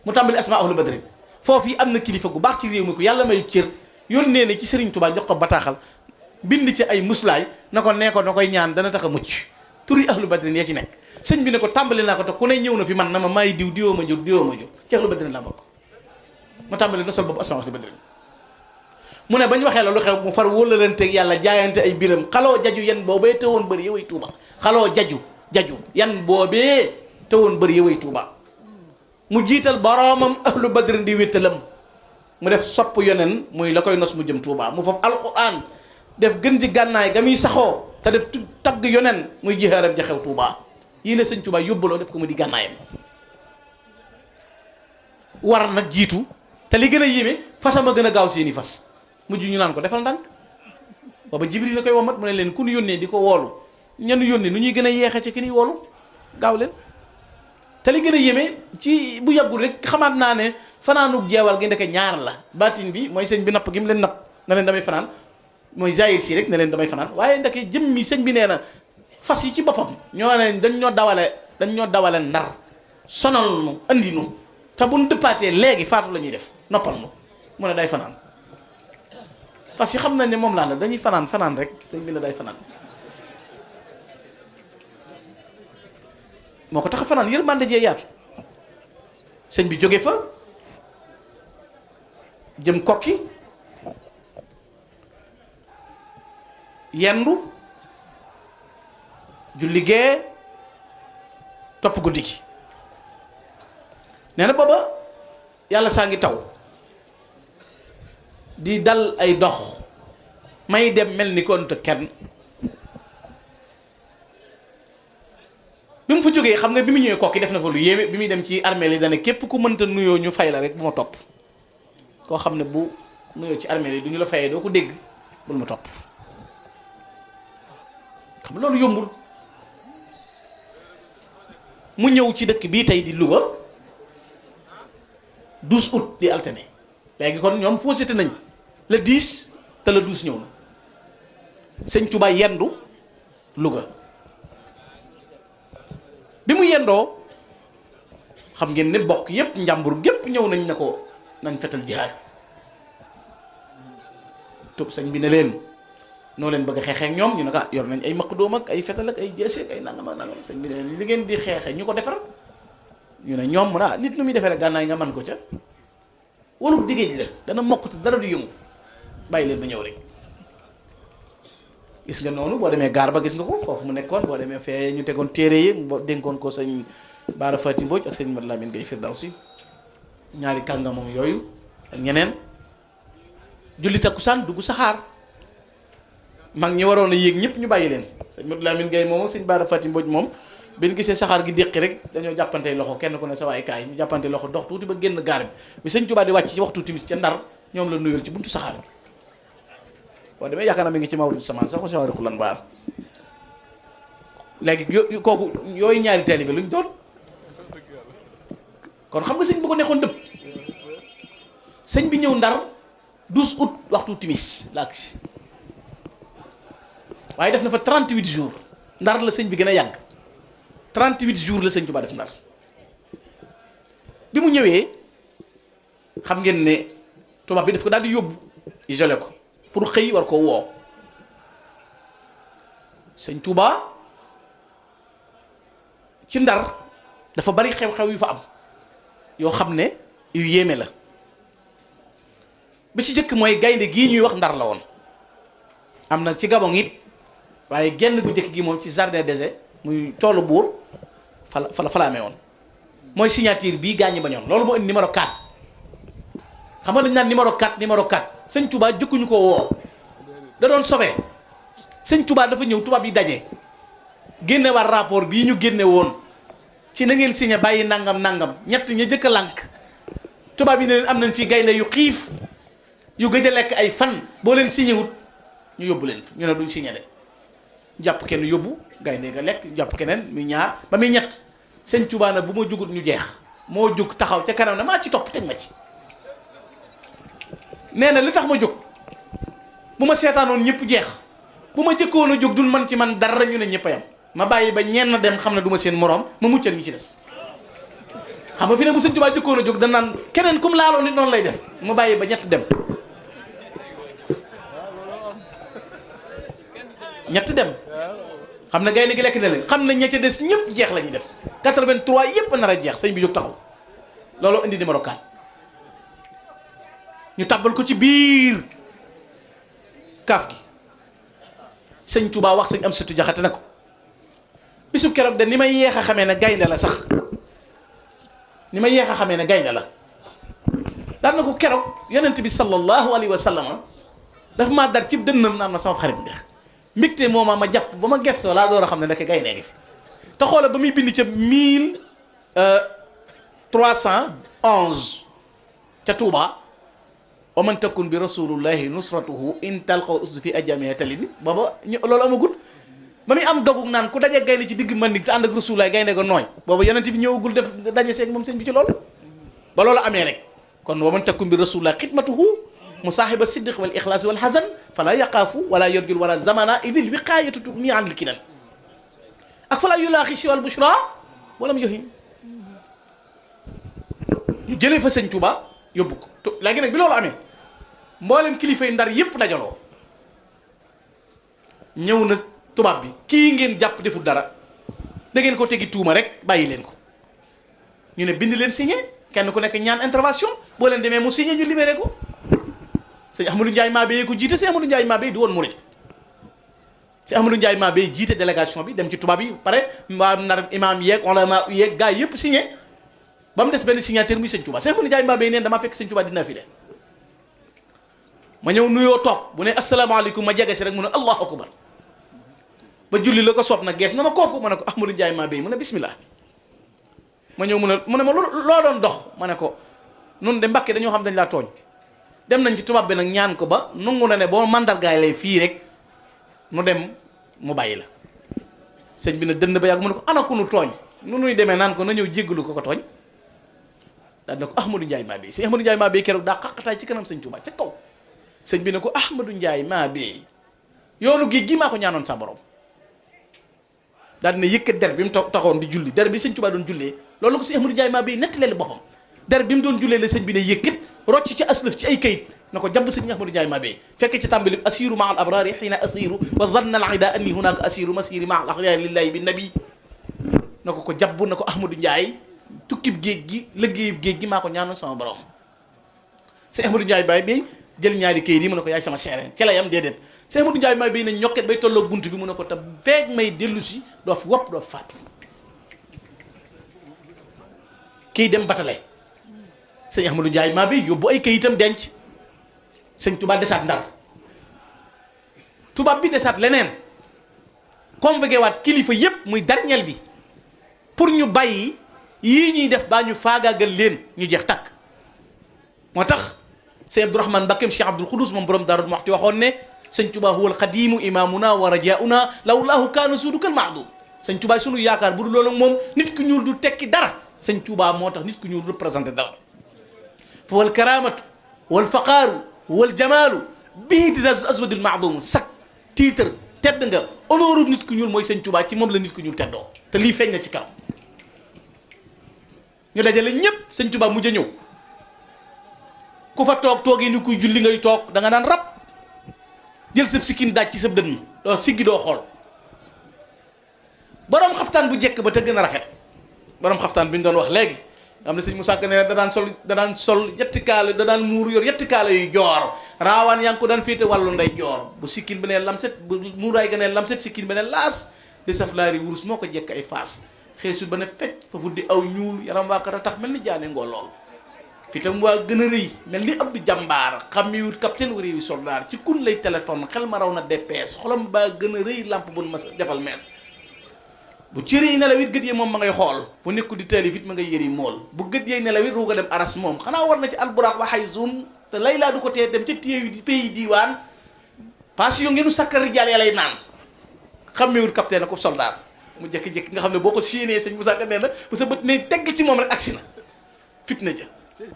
mu tàmbali asma ahlu badrin foofu yi am na kilifa gu baax ci réew mi ko yàlla may cër yónnee ne ci Serigne Touba jox ko bataaxal bind ci ay muslaay na ko nee ko na koy ñaan dana tax a mucc turi ahlu badrin ya ci nekk sëñ bi ne ko tàmbali naa ko te ku ne ñëw na fi man na ma maay diw diwoo ma jóg ci ahlu badrin laa bokk ma tàmbali na sol boobu asma ahlu badrin mu ne bañ waxee la lu xew mu far wóolalanteeg yàlla jaayante ay biram xaloo jaju yan boobee tewoon bëri yoway Tuuba xaloo jaju yan boobee tewoon bëri yoway Tuuba mu jiital boroomam ahlu badrin di wéttalam mu def sopp yonen muy la koy nos mu jëm Tuuba mu foofu alquran def gën ji gànnaay ga muy saxoo te def tagg yonen muy jihaaram ja xew Tuuba yii la sëñ Tuuba yóbbaloo def ko mu di gànnaayam war nag jiitu te li gën a yéeme fasam a gën a gaaw seeni fas mujj ñu naan ko defal ndànk booba Jibril la koy womat mu ne leen ku ñu yónnee di ko woolu ñanu yónnee nu ñuy gën a yeexe ci ki ñuy woolu gaaw leen te li gën a yéeme ci bu yàggul rek xamaat naa ne fanaanug jeewal gi ndeke ñaar la baatin bi mooy sëñ bi napp gi mu leen napp na leen damay fanaan mooy zahir si rek ne leen damay fanaan waaye ndeke jëmmi sëñ bi nee na fas yi ci boppam ñoo ne dañ ñoo dawale ndar sonal nu andi nu te bu nu dëppaatee léegi faatu la ñuy def noppal nu mu ne day fanaan fas yi xam nañ ne moom laa ne dañuy fanaan rek sëñ bi la day fanaan moo ko tax a fanaan yërmande jee yaatu sëñ bi jóge fa jëm kokki yendu julli gee topp guddi gi nee na booba yàlla saa ngi taw di dal ay dox may dem mel ni kon te kenn bi mu fa jógee xam nga bi mu ñëwee kokki def na fa lu yéeme bi muy dem ci armée li dana képp ku mënta nuyoo ñu fay la rek bu ma topp koo xam ne bu nuyoo ci armée li du ñu la fayee doo ko dégg bul ma topp xam nga loolu yombul mu ñëw ci dëkk bii tey di Louga 12 août di alterné léegi kon ñoom fausseté nañ le 10 te le 12 ñëw na sëñ Touba yendu Louga bi mu yendoo xam ngeen ne bokk yépp njàmbur gépp ñëw nañ ne ko nañ fetal jihaad tub sëñ bi ne leen noo leen bëgg a xeexee ak ñoom ñu ne ko yor nañ ay maqdoom ak ay fetal ak ay jeese ak ay nangam ak nangam sëñ bi ne leen li ngeen di xeexee ñu ko defar ñu ne ñoom mu nit nu muy defee rek gànnaay nga man ko ca walu diggéej la dana mokk te dara du yëngu bàyyi leen ba ñëw rek gis nga noonu boo demee gaar ba gis nga ko foofu mu nekkoon boo demee fee ñu tegoon téere yi boo dénkoon ko sëñ Baara Fati Mbodj ak sëñ Mat Lamine Gueye Firdawsi ñaari kàngamam yooyu ak ñeneen julli takkusaan dugg saxaar mag ñi waroon a yéeg ñëpp ñu bàyyi leen sëñ Mat Lamine Gueye moom ak sëñ Baara Fati Mbodj moom bi ñu gisee saxaar gi déqi rek dañoo jàppante loxo kenn ku ne sa waay kaay ñu jàppante loxo dox tuuti ba génn gaar bi sëñ Tuubaa di wàcc ci waxtu timis ca Ndar ñoom la nuyul ci buntu saxaar bi boo demee yaakaar naa mi ngi ci mawlid samaan sax ko sawari xulan baar léegi kooku yooyu ñaari taalibe luñ doon kon xam nga sëñ bu ko nekkoon dëpp sëñ bi ñëw Ndar 12 août waxtu timis la agsi waaye def na fa 38 jours Ndar la sëñ bi gën a yàgg 38 jours la sëñ Tuubaa def Ndar bi mu ñëwee xam ngeen ne tubaab bi daf ko daal di yóbbu isolé ko pour xëy war ko woo sëñ Tuubaa ci Ndar dafa bari xew-xew yu fa am yoo xam ne yu yéeme la bi ci jëkk mooy gaynde gii ñuy wax Ndar la woon am na ci Gabon it waaye genn gu jëkk gi moom ci jardin des muy toolu buur fa la amee woon mooy signature bii gaañi bañoon loolu moo indi numéro 4 xam nga dañ naan numéro 4 sëñ Touba jëkkuñu ko woo da doon sobee sëñ Touba dafa ñëw tubaab yi daje génne war rapport bii ñu génne woon ci na ngeen signé bàyyi nangam ñett ña jëkk a lànk tubaab yi ne leen am nañ fii gaynde yu xiif yu gëj a lekk ay fan boo leen signé wut ñu yóbbu leen fi ñu ne duñ signé de jàpp kenn yóbbu gaynde nga lekk jàpp keneen muy ñaar ba muy ñett sëñ Touba na bu ma jugut ñu jeex moo jug taxaw ca kanam ne maa ci topp teg ma ci nee na li tax ma jóg bu ma seetaanoon ñëpp jeex bu ma jëkkoon a jóg dul man ci man dara ñu ne ñëpp a yam ma bàyyi ba ñenn dem xam ne du ma seen moroom ma muccal ñi ci des xam nga fi ne bu sëñ Tuubaa jëkkoon a jóg da naan keneen kum laaloo nit noonu lay def ma bàyyi ba ñett dem xam ne gaynde gi lekk na leen xam ne ña ca des ñëpp jeex la ñuy def 83 yëpp nar a jeex sëñ bi jóg taxaw loolu indi numéro 4 ñu tàbbal ko ci biir kaaf gi sëñ Touba wax sëñ Amsatu Jaxate na ko bisub keroog de ni may yeex a xamee ne gaynde la sax ni may yeex a xamee ne gaynde la daan na ko keroog yonent bi sallallahu alayhi wa sallam dafa maa dar ci dënnam naan ma sama xarit nga mbégte mooma ma jàpp ba ma gestoo laa door a xam ne ndeke gaynde ngi fi te xoola ba muy bind ca 1311 ca Touba wa man takun bi rasulullahi nusratuhu in talqaw usdu fi ajamiha talini booba loolu amagul ba muy am dogug naan ku daje gaynde ci digg Manding te ànd ak rasulullahi gaynde ga nooy booba yonent bi ñëwagul def daje seeg moom sëñ bi ci loolu ba loolu amee rek kon wa man takun bi rasulillahi xidmatuhu musaahiba siddiq wal ixlaas wal xasan fala yaqaafu wala yorjul wala zamana idil wiqaayatu tugni anil kinan ak fala yulaaxi siwal bushra walam yohin ñu jëlee fa sëñ Touba yóbbu ko léegi nag bi loolu amee mboolem kilifa yi ndar yépp dajaloo ñëw na tubaab bi kii ngeen jàpp deful dara da ngeen ko tegi tuuma rek bàyyi leen ko ñu ne bind leen signé kenn ku nekk ñaan intervention boo leen demee mu signé ñu libéré ko sëñ Ahmadou Ndiaye Mabé ko jiite sëñ Ahmadou Ndiaye Mabé di woon murid sëñ Ahmadou Ndiaye Mabé jiite délégation bi dem ci tubaab yi pare waa nar imam yeeg ulama yeeg gars yëpp signé ba mu des benn signature muy sëñ Touba sëñ Ahmadou Ndiaye Mabé neen dama fekk sëñ Touba dina fi de ma ñëw nuyoo toog bu ne asalaamaaleykum ma jege si rek mu ne allahu akbar ba julli la ko soob na gees na ma kooku ma ne ko Ahmadou Ndiaye Mabé mu ne bismillah ma ñëw mu ne ma loo doon dox ma ne ko nun de Mbàkke dañoo xam dañ laa tooñ dem nañ ci tubaab bi nag ñaan ko ba nungu na ne boo mandargaay lay fii rek nu dem mu bàyyi la sëñ bi ne dënd ba yàgg mu ne ko ana ku nu tooñ nu nuy demee naan ko na ñëw jéggalu ko tooñ daal ne ko Ahmadou Ndiaye Mabé sëñ Ahmadou Ndiaye Mabé keroog daa xaqataay ci kanam sëñ Touba ca kaw sëñ bi ne ko Ahmadou Ndiaye Mabé yoonu géej gi maa ko ñaanoon sa borom daal dina yëkkat der bi mu taxoon di julli der bi sëñ Touba doon jullee loolu ko sëñ Ahmadou Ndiaye Mabé nettalee boppam der bi mu doon jullee la sëñ bi ne yëkkat rocc ci aslëf ci ay kayit na ko jàpp sëñ Ahmadou Ndiaye Mabé fekk ci tàmbali asiru maa al abrari xiina asiru wa zanna al ida anni hunaka asiru masiri maa al axyaari lillahi bi nabi na ko jàpp na ko Ahmadou Ndiaye tukkib géej gi liggéeyub géej gi maa ko ñaanoon sama borom sëñ Ahmadou Ndiaye Mabé jël ñaari kayit yi mu ne ko yaay sama seere ci la yam déedéet sëñ Ahmadou Ndiaye Mabé ne ñokket bay tolloo bunt bi mu ne ko te feeg may dellu si doo fi wopp doo faatu kii dem batale sëñ Ahmadou Ndiaye Mabé yóbbu ay kayitam denc sëñ Touba desaat Ndar tubaab bi desaat leneen convoqué waat kilifa yépp muy dernier bi pour ñu bàyyi yii ñuy def baa ñu faagaagal leen ñu jeex takk moo tax sëñ Abdourahmane Mbakkeem Cheikh Abdoul Khoudous moom borom Daaru Muxti waxoon ne sëñ Touba huwal xadimu imamuna wa rajauna lawlaahu kaana suudukal maadum sëñ Touba sunu yaakaar bu dul loolu moom nit ku ñuul du tekki dara sëñ Touba moo tax nit ku ñuul représenté dara fa wal karamatu wal faqaaru wal jamaalu bii tisasu aswadil maadum sak titre tedd nga honneur nit ku ñuul mooy sëñ Touba ci moom la nit ku ñuul teddoo te lii feeñ na ci kanam ñu dajale ñépp sëñ Touba mujj a ñëw ku fa toog yi ni kuy julli ngay toog da nga naan rab jël sab sikkin daaj ci sab dënn doo siggi doo xool boroom xaftaan bu jekk ba te gën a rafet boroom xaftaan bi ñu doon wax léegi nga xam ne sëñ Moussa Ka ne da daan sol yetti kaala da daan muuru yor yetti kaala yu joor raawaan yaa ngi ko daan féete wàllu nday joor bu sikkin bi ne lamset bu muuraay ga ne lamset sikkin bi ne laas di saf laari wurus moo ko jekk ay faas xeesul ba ne fecc fa fuddi aw ñuul yaram waa ko tax mel ni jaane ngoo lool fitam waa gën a rëy mel ni Abdou Jàmbaar xammiwut capitaine wa réewi soldaar ci kun lay téléphone xel ma raw na DPS xolam baa gën a rëy lamp bun ma defal mees bu cëri yi nelawit gët yee moom ma ngay xool bu nekku di taalif it ma ngay yëri mool bu gët yee nelawit ruuga dem aras moom xanaa war na ci alburaaq waxay zoom te lay laa du ko tee dem ca téewi di pays diiwaan passion ngeenu sakkar rijaal ya lay naan xammiwut capitaine ko soldaar mu jékki-jékki nga xam ne boo ko séenee sëñ Moussa Ka nee na bu sa bët ne tegg ci moom rek agsi na fitna ja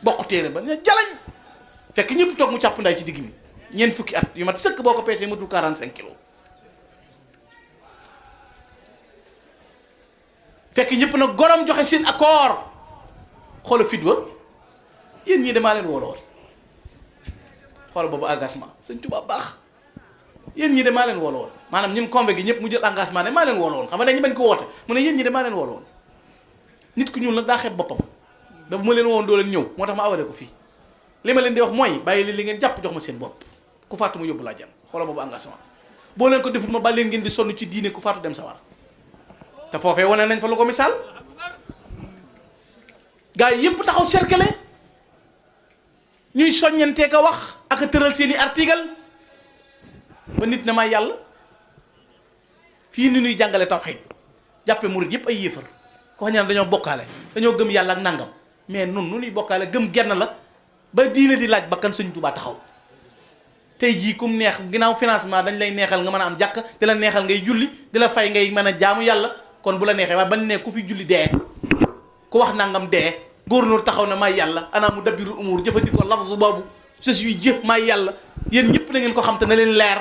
bokk téere ba ne jalañ fekk ñëpp toog mu càpp ndaay ci digg bi ñeent fukki at yu mat sëkk boo ko peesee matul 45 kilos fekk ñëpp nag gorom joxe seen accord xoola fit wa yéen ñii damaa leen wooloon xoola boobu engagement sëñ Tuubaa baax yéen ñii damaa leen wooloon maanaam ñun convé gi ñëpp mu jël engagement ne maa leen wooloon xam nga dañu bañ ko woote mu ne yéen ñii damaa leen wooloon nit ku ñuul nag daa xeeb boppam da bu ma leen woon doo leen ñëw moo tax ma awale ko fii li ma leen di wax mooy bàyyi leen li ngeen jàpp jox ma seen bopp ku faatu ma yóbbu laa jëm xoola boobu engagement boo leen ko defut ma bàyyi leen ngeen di sonn ci diine ku faatu dem sawar te foofee wane nañ fa lu ko misaal gars yi yëpp taxaw cercle ñuy soññantee ko wax ak a tëral seeni article ba nit na may yàlla fii ni ñuy jàngale tawhid jàppe murid yëpp ay yéefar ko xam ne dañoo bokkaale dañoo gëm yàlla ak nangam mais nun nu ñuy bokkaale gëm genn la ba diine di laaj bakkan sëñ Tuubaa taxaw tey jii kum neex ginnaaw financement dañ lay neexal nga mën a am jàkk di la neexal ngay julli di la fay ngay mën a jaamu yàlla kon bu la neexee waaye bañ ne ku fi julli dee ku wax nangam dee góornóor taxaw na maay yàlla ana mu dabbirul umur jëfandikoo lafzu boobu je suis Dieu maay yàlla yéen ñëpp na ngeen ko xam te na leen leer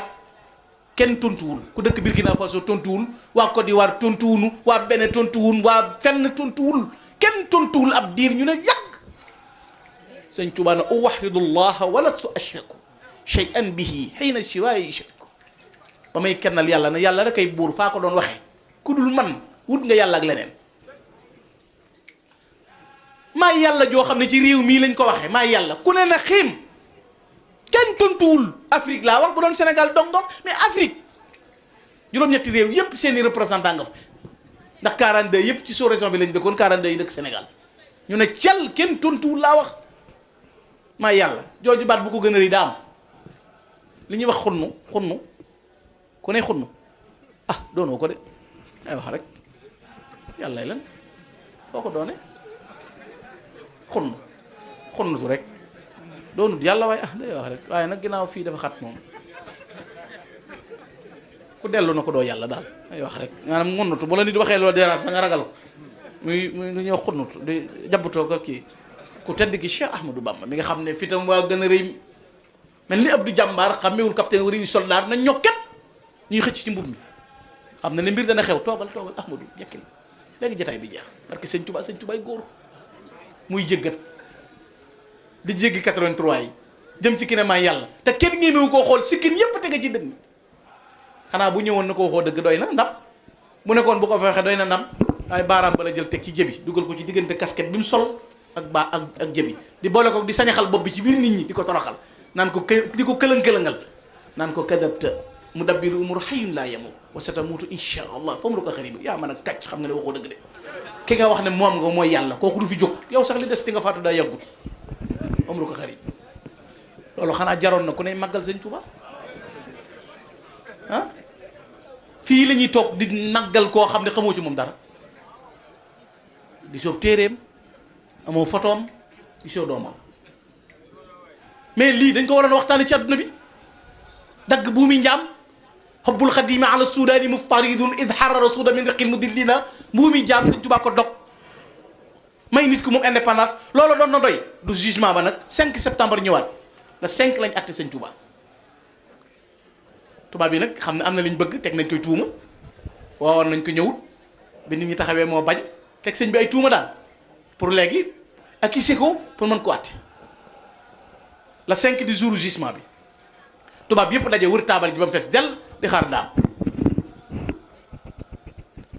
kenn tontuwul ku dëkk Burkina Faso tontuwul waa Côte d'Ivoire tontuwunu waa Bénin tontuwul waa fenn tontuwul kenn tontuwul ab diir ñu ne yàgg sëñ Tuubaa na uwahidullaha walastu ashriku shay'an bihi hiina siwaayi yushriku ba may kennal yàlla na yàlla rek ay buur faa ko doon waxee ku dul man wut nga yàlla ak leneen maay yàlla joo xam ne ci réew mii lañ ko waxee maay yàlla ku ne na xiim kenn tontuwul Afrique laa wax bu doon Sénégal dong mais Afrique juróom-ñetti réew yépp seeni représentant nga fa ndax 42 yépp ci sous-région bi lañ dëkkoon 42 yi dëkk Sénégal ñu ne cal kenn tontuwul laa wax maay yàlla jooju baat bu ko gën a rëy daa am li ñuy wax xunnu ku ne xunnu ah doonoo ko de ay wax rek yàlla lan foo ko doone xunnu su rek doonut yàlla waaye ah day wax rek waaye nag ginnaaw fii dafa xat moom ku dellu na ko doo yàlla daal ay wax rek maanaam xunnutu bu la nit waxee loolu dérange sa nga ragal ko muy lu ñuy wax xunnutu di jabbutoo ko kii ku tedd ki Cheikh Ahmadou Bamba mi nga xam ne fitam waa gën a rëy mel ni Abdou Jàmbaar xamewul capitaine wari yu soldat na ñokket ñuy xëcc ci mbub mi xam na ne mbir dana xew toogal Ahmadou jekkil léegi jotaay bi jeex parce que sëñ Tuubaa góor muy jéggat di jéggi 83 yi jëm ci ki ne maay yàlla te kenn ñemewu koo xool sikkin yépp tege ci dënn xanaa bu ñëwoon na ko waxoo dëgg doy na ndam bu nekkoon bu ko fexe doy na ndam waaye baaraam ba la jël teg ci jëbi dugal ko ci diggante casquette bi mu sol ak ak jëbi di boole ko di sañaxal bopp bi ci biir nit ñi di ko toroxal naan ko di ko këlëng-këlëngal naan ko kadabta mudabbiru umur hayyun laa yamuut wa satamuutu insha allah fa umruka qariib yaa mën a kàcc xam nga ne waxoo dëgg de ki nga wax ne moom nga mooy yàlla kooku du fi jóg yow sax li des ti nga faatu daa yàggut umruka qariib loolu xanaa jaroon na ku ne màggal sëñ Tuubaa ah fii la ñuy toog di màggal koo xam ne xamoo ci moom dara gisoo téeréem amoo photoom gisoo doomam mais lii dañ ko waroon waxtaane ci àdduna bi dagg buumi njaam xobbul xadimi ala sudaani muftaridun id xarara suuda min riqil mudillina buumi njaam sëñ Tuubaa ko dog may nit ku moom indépendance loolu doon na doy du jugement ba nag 5 septembre ñëwaat le 5 lañ atte sëñ Tuubaa tubaab yi nag xam ne am na liñ bëgg teg nañ koy tuuma waawoon nañ ko ñëwut bi nit ñi taxawee moo bañ teg sëñ bi ay tuuma daal pour léegi acquisser ko pour mën ko àtte le 5 du jour jugement bi tubaab yëpp daje wër taabal ji ba mu fees dell di xaar daam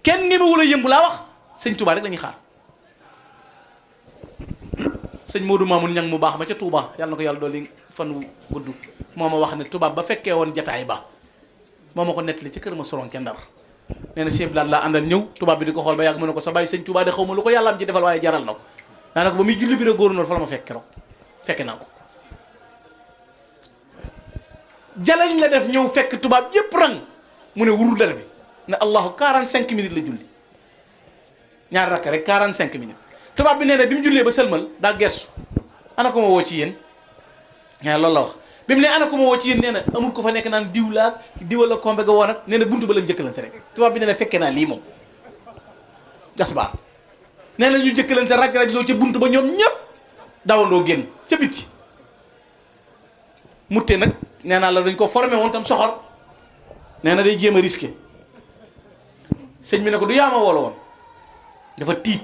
kenn ñemewul a yëngu laa wax sëñ Tuubaa rek la ñuy xaar sëñ Modou Mamoun Ñang mu baax ma ca Touba yàlla na ko yàlla dolli fan wu gudd moo ma wax ne tubaab ba fekkee woon jataay ba moo ma ko nettali ci kër ma soroon ca Ndar nee na sieb laat laa àndal ñëw tubaab bi di ko xool ba yàgg mu ne ko sa bàyyi sëñ Tuubaa de xaw ma lu ko yàlla am ci defal waaye jaral na ko daanaka ba muy julli bi rek góor fa la ma fekk keroog fekke naa ko jalañ la def ñëw fekk tubaab yépp rang mu ne wuru dara bi ne allahu 45 minutes la julli ñaar rakk rek 45 minutes tubaab bi nee na bi mu jullee ba sëlmal daa gestu ana ko ma woo ci yéen ñaa loolu la wax bi mu ne ana ko ma woo ci yéen nee na amul ko fa nekk naan diw laa diwal la kombe ga woon ak nee na buntu ba la njëkkalante rek tubaab bi nee na fekkee naa lii moom gas baa nee na ñu jëkkalante raj loo ca buntu ba ñoom ñëpp dawandoo génn ca bitti mutte nag nee naa la dañ ko formé woon tam soxor nee na day jéem a risqué sëñ bi ne ko du yaama woolo woon dafa tiit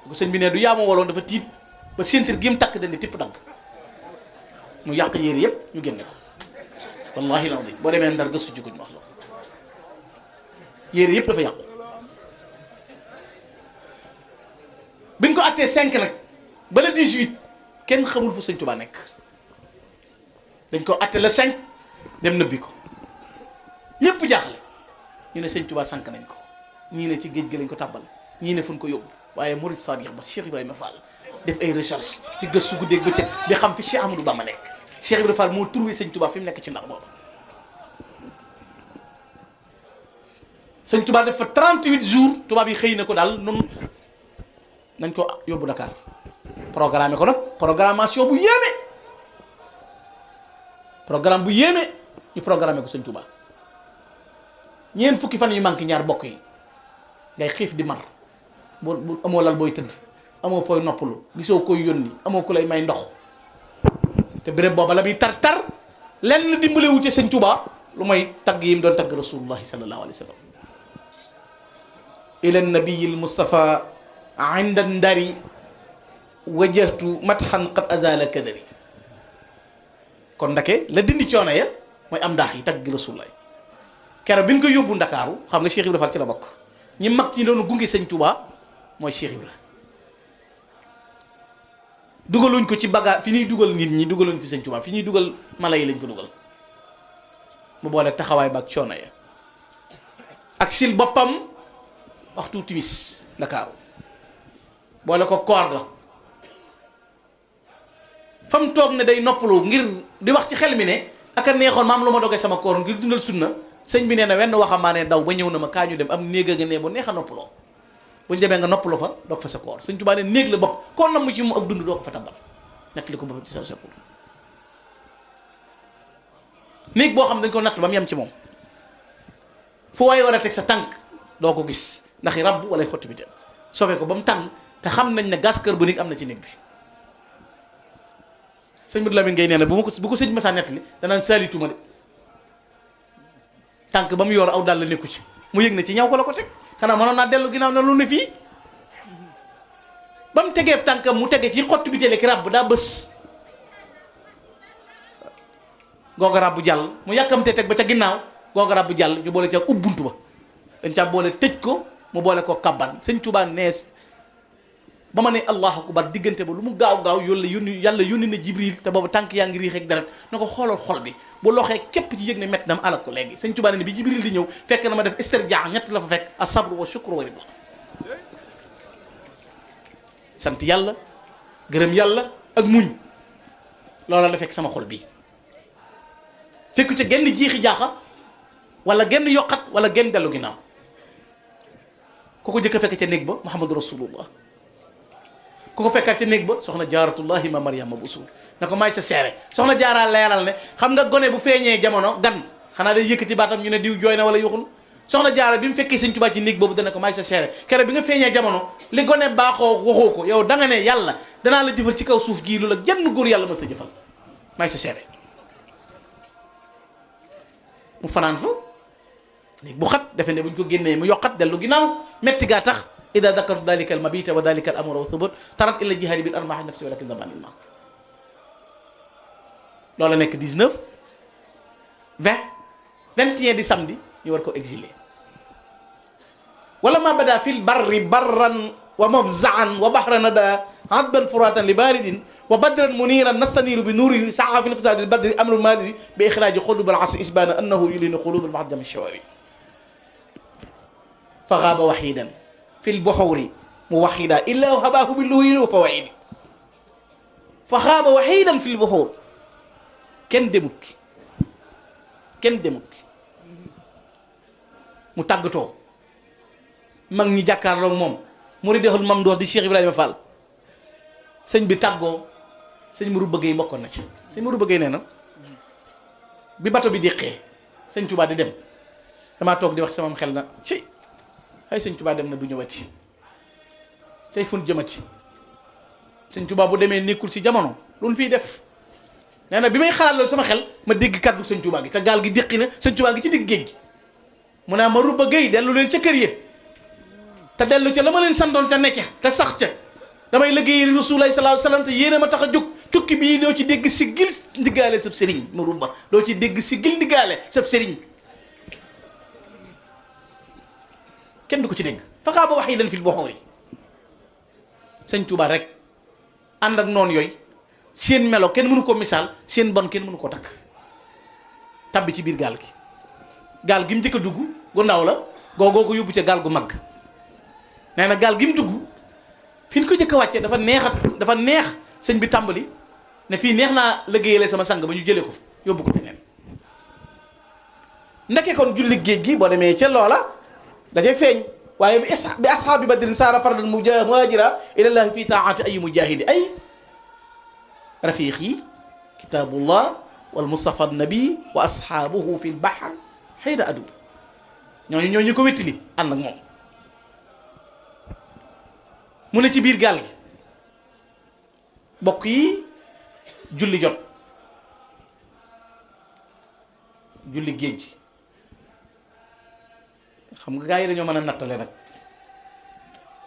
ko sëñ bi ne du yaama woolo woon dafa tiit ba sentir gi mu takk dañ di tipp dagg mu yàq yére yëpp ñu génne ko wallahi lazim boo demee Ndar gëstu ci ko ñu wax la yére yëpp dafa yàqu biñ ko attee 5 nag ba le 18 kenn xamul fu sëñ Tuubaa nekk dañ ko atte le 5 dem nëbbi ko ñëpp jaaxle ñu ne sëñ Tuubaa sànk nañ ko ñii ne ci géej gi lañ ko tàbbal ñii ne fu ñu ko yóbbu waaye Murid Sadiq ba Cheikh Ibrahima Fall def ay recherche di gëstu guddeeg bëccëg di xam fi Cheikh Amadou Bamba nekk Cheikh Ibrahima Fall moo trouvé sëñ Tuubaa fi mu nekk ci Ndar boobu sëñ Tuubaa def fa 38 jours tubaab yi xëy na ko daal noonu nañ ko yóbbu Dakar programmé ko nag programmation bu yéeme programme bu yéeme ñu programmé ko sëñ Touba ñeen fukki fan yu manqué ñaar bokk yi ngay xiif di mar bu amoo lal booy tëdd amoo fooy noppalu gisoo koy yónni amoo ku lay may ndox te béréb booba la muy tar lenn dimbale wu ci sëñ Touba lu mooy tagg yi mu doon tagg rasulullahi sallallahu alayhi wa sallam ila nabiyil mustafa inda ndari wajjahtu matxan qad azala kadari kon ndake la dindi coono ya mooy am daax yi tagg rasulullahi keroog bi ñu ko yóbbu ndakaaru xam nga Cheikh Ibra Fall ci la bokk ñi mag ñi doon gunge sëñ Touba mooy Cheikh Ibra dugaluñ ko ci baga fi ñuy dugal nit ñi dugaluñ fi sëñ Touba fi ñuy dugal mala yi lañ ko dugal mu boole taxawaay ba ak coono ya ak sil boppam waxtu timis ndakaaru boole ko koor ga fa mu toog ne day noppalu ngir di wax ci xel mi ne ak a neexoon maam lu ma dogee sama koor ngir dundal sunna sëñ bi nee na wenn waxambaane daw ba ñëw na ma kaa ñu dem am néeg a nga ne bu neex a noppaloo bu ñu demee nga noppaloo fa doog fa sa koor sëñ Tuubaa ne néeg la bopp koo namm ci mu ak dund doo ko fa tabal nekk li ko boppam ci sa secours néeg boo xam dañ ko natt ba mu yem ci moom fu waaye war a teg sa tànk doo ko gis ndax i rabb wala xotti bi te soobee ko ba mu tàng te xam nañ ne gas kër bu néeg am na ci néeg bi sëñ Modou Lamine Gueye nee na bu ko sëñ Massa nettali danaan saalituma de tànk ba mu yor aw dal la nekku ci mu yëg na ci ñaw ko la ko teg xanaa mënoon naa dellu ginnaaw na lu ne fii ba mu tegee tànkam mu tege ci xottu bi tele ki ràbb daa bës googa ràbbu jàll mu yàkkamte teg ba ca ginnaaw googa ràbbu jàll ñu boole ca ubbuntu ba dañ ca boole tëj ko mu boole ko kabban sëñ Tuubaa nees ba ma ne allahu akbar diggante ba lu mu gaaw yàlla yónni na Jibril te boobu tànk yaa ngi riix ak deret na ko xoolal xol bi bu loxee képp ci yëg ne métti dama alak ko léegi sëñ Tuubaa ne bi Jibril di ñëw fekk na ma def istirjaa ñett la fa fekk as-sabr wa shukr wa ridha sant yàlla gërëm yàlla ak muñ loola la fekk sama xol bii fekku ca genn jiixi jaaxa wala genn yokkat wala genn dellu ginnaaw ku ko jëkk a fekk ca néeg ba Muhammadu Rasulullah ku ko fekkaat ca néeg ba soxna jaaratullahi ma Mariama Busu na ko may sa seere soxna jaaraa leeral ne xam nga gone bu feeñee jamono gan xanaa day yëkkati baatam ñu ne diw jooy na wala yuxul soxna jaara bi mu fekkee sëñ Tuubaa ci néeg boobu dana ko may sa seere kere bi nga feeñee jamono li gone baaxoo waxoo ko yow da nga ne yàlla danaa la jëfal ci kaw suuf gii lu la jenn góor yàlla ma sa jëfal may sa seere mu fanaan fa néeg bu xat defe ne buñ ko génnee mu yokkat dellu ginnaaw metti gaa tax ida dakartu dalika al mabita wa dalika al amra wa thubut tarat illa jihadi bil armahi nafsi walakin damanil ma loola nekk 19 20 21 di samedi ñu war ko exilé wala ma bada fil barri barran wa mafzaan wa bahra nada adban furatan li baridin wa badran muniran nastaniru bi nuurihi saa fi nafsadi al badri amru madri bi ixraji xulub al asr isbana annahu yulinu xulub al mahdam shawari fa gaaba waxidan fi lbuxuuri muwaxida illa habaahu billuhili wa fawaidi fa xaaba waxidan fi lbuxuur kenn demut mu tàggatoo mag ñi jàkkaarloog moom muridul mamduux di Cheikh Ibrahima Fall sëñ bi tàggoo sëñ Mourou Bëggey bokkoon na ci sëñ Mourou Bëggey nee na bi bato bi déqee sëñ Tuubaa di dem damaa toog di wax samam xel na ci ay sëñ Tuubaa dem na du ñëwati tey fun jëmati sëñ Tuubaa bu demee nekkul ci jamono lu ñu fiy def nee na bi may xalaat loolu sama xel ma dégg kaddu sëñ Tuubaa gi te gaal gi déqi na sëñ Tuubaa gi ci digg géej gi mu ne ma rubba géey dellu leen ca kër ya te dellu ca la ma leen sandoon te nekk te sax ca damay liggéey Rasulullaahi sallallaahu alayhi wa sallam te yéene ma tax a jóg tukki bii doo ci dégg si gil ndiggaale sab sëriñ ma rubba doo ci dégg si gil ndiggaale sab sëriñ kenn du ko ci dégg fa xaaba waxiidan fil buxuuri sëñ Tuubaa rek ànd ak noonu yooyu seen melo kenn mënu ko misaal seen bon kenn mënu ko takk tabbi ci biir gaal gi mu njëkk a dugg gu ndaw la googoo ko yóbbu ca gaal gu mag nee na gaal gi mu dugg fi ñu ko njëkk a wàccee dafa neex sëñ bi tàmbali ne fii neex naa liggéeyale sama sang ba ñu jëlee ko fa yóbbu ko feneen ndeke kon julli géej gi boo demee ca loola dafay feeñ waaye bi ashaabi badrin saara fardan muhaajira ilallahi fi taati ay mujahidi ay rafiq yi kitabullah wal mustafa nabi wa ashaabuhu fi lbahr xëyda adu ñooñu ñu ko wéttali ànd ak moom mu ne ci biir gaal gi bokk yi julli jot julli géej gi xam nga gaa yi dañoo mën a nattale nag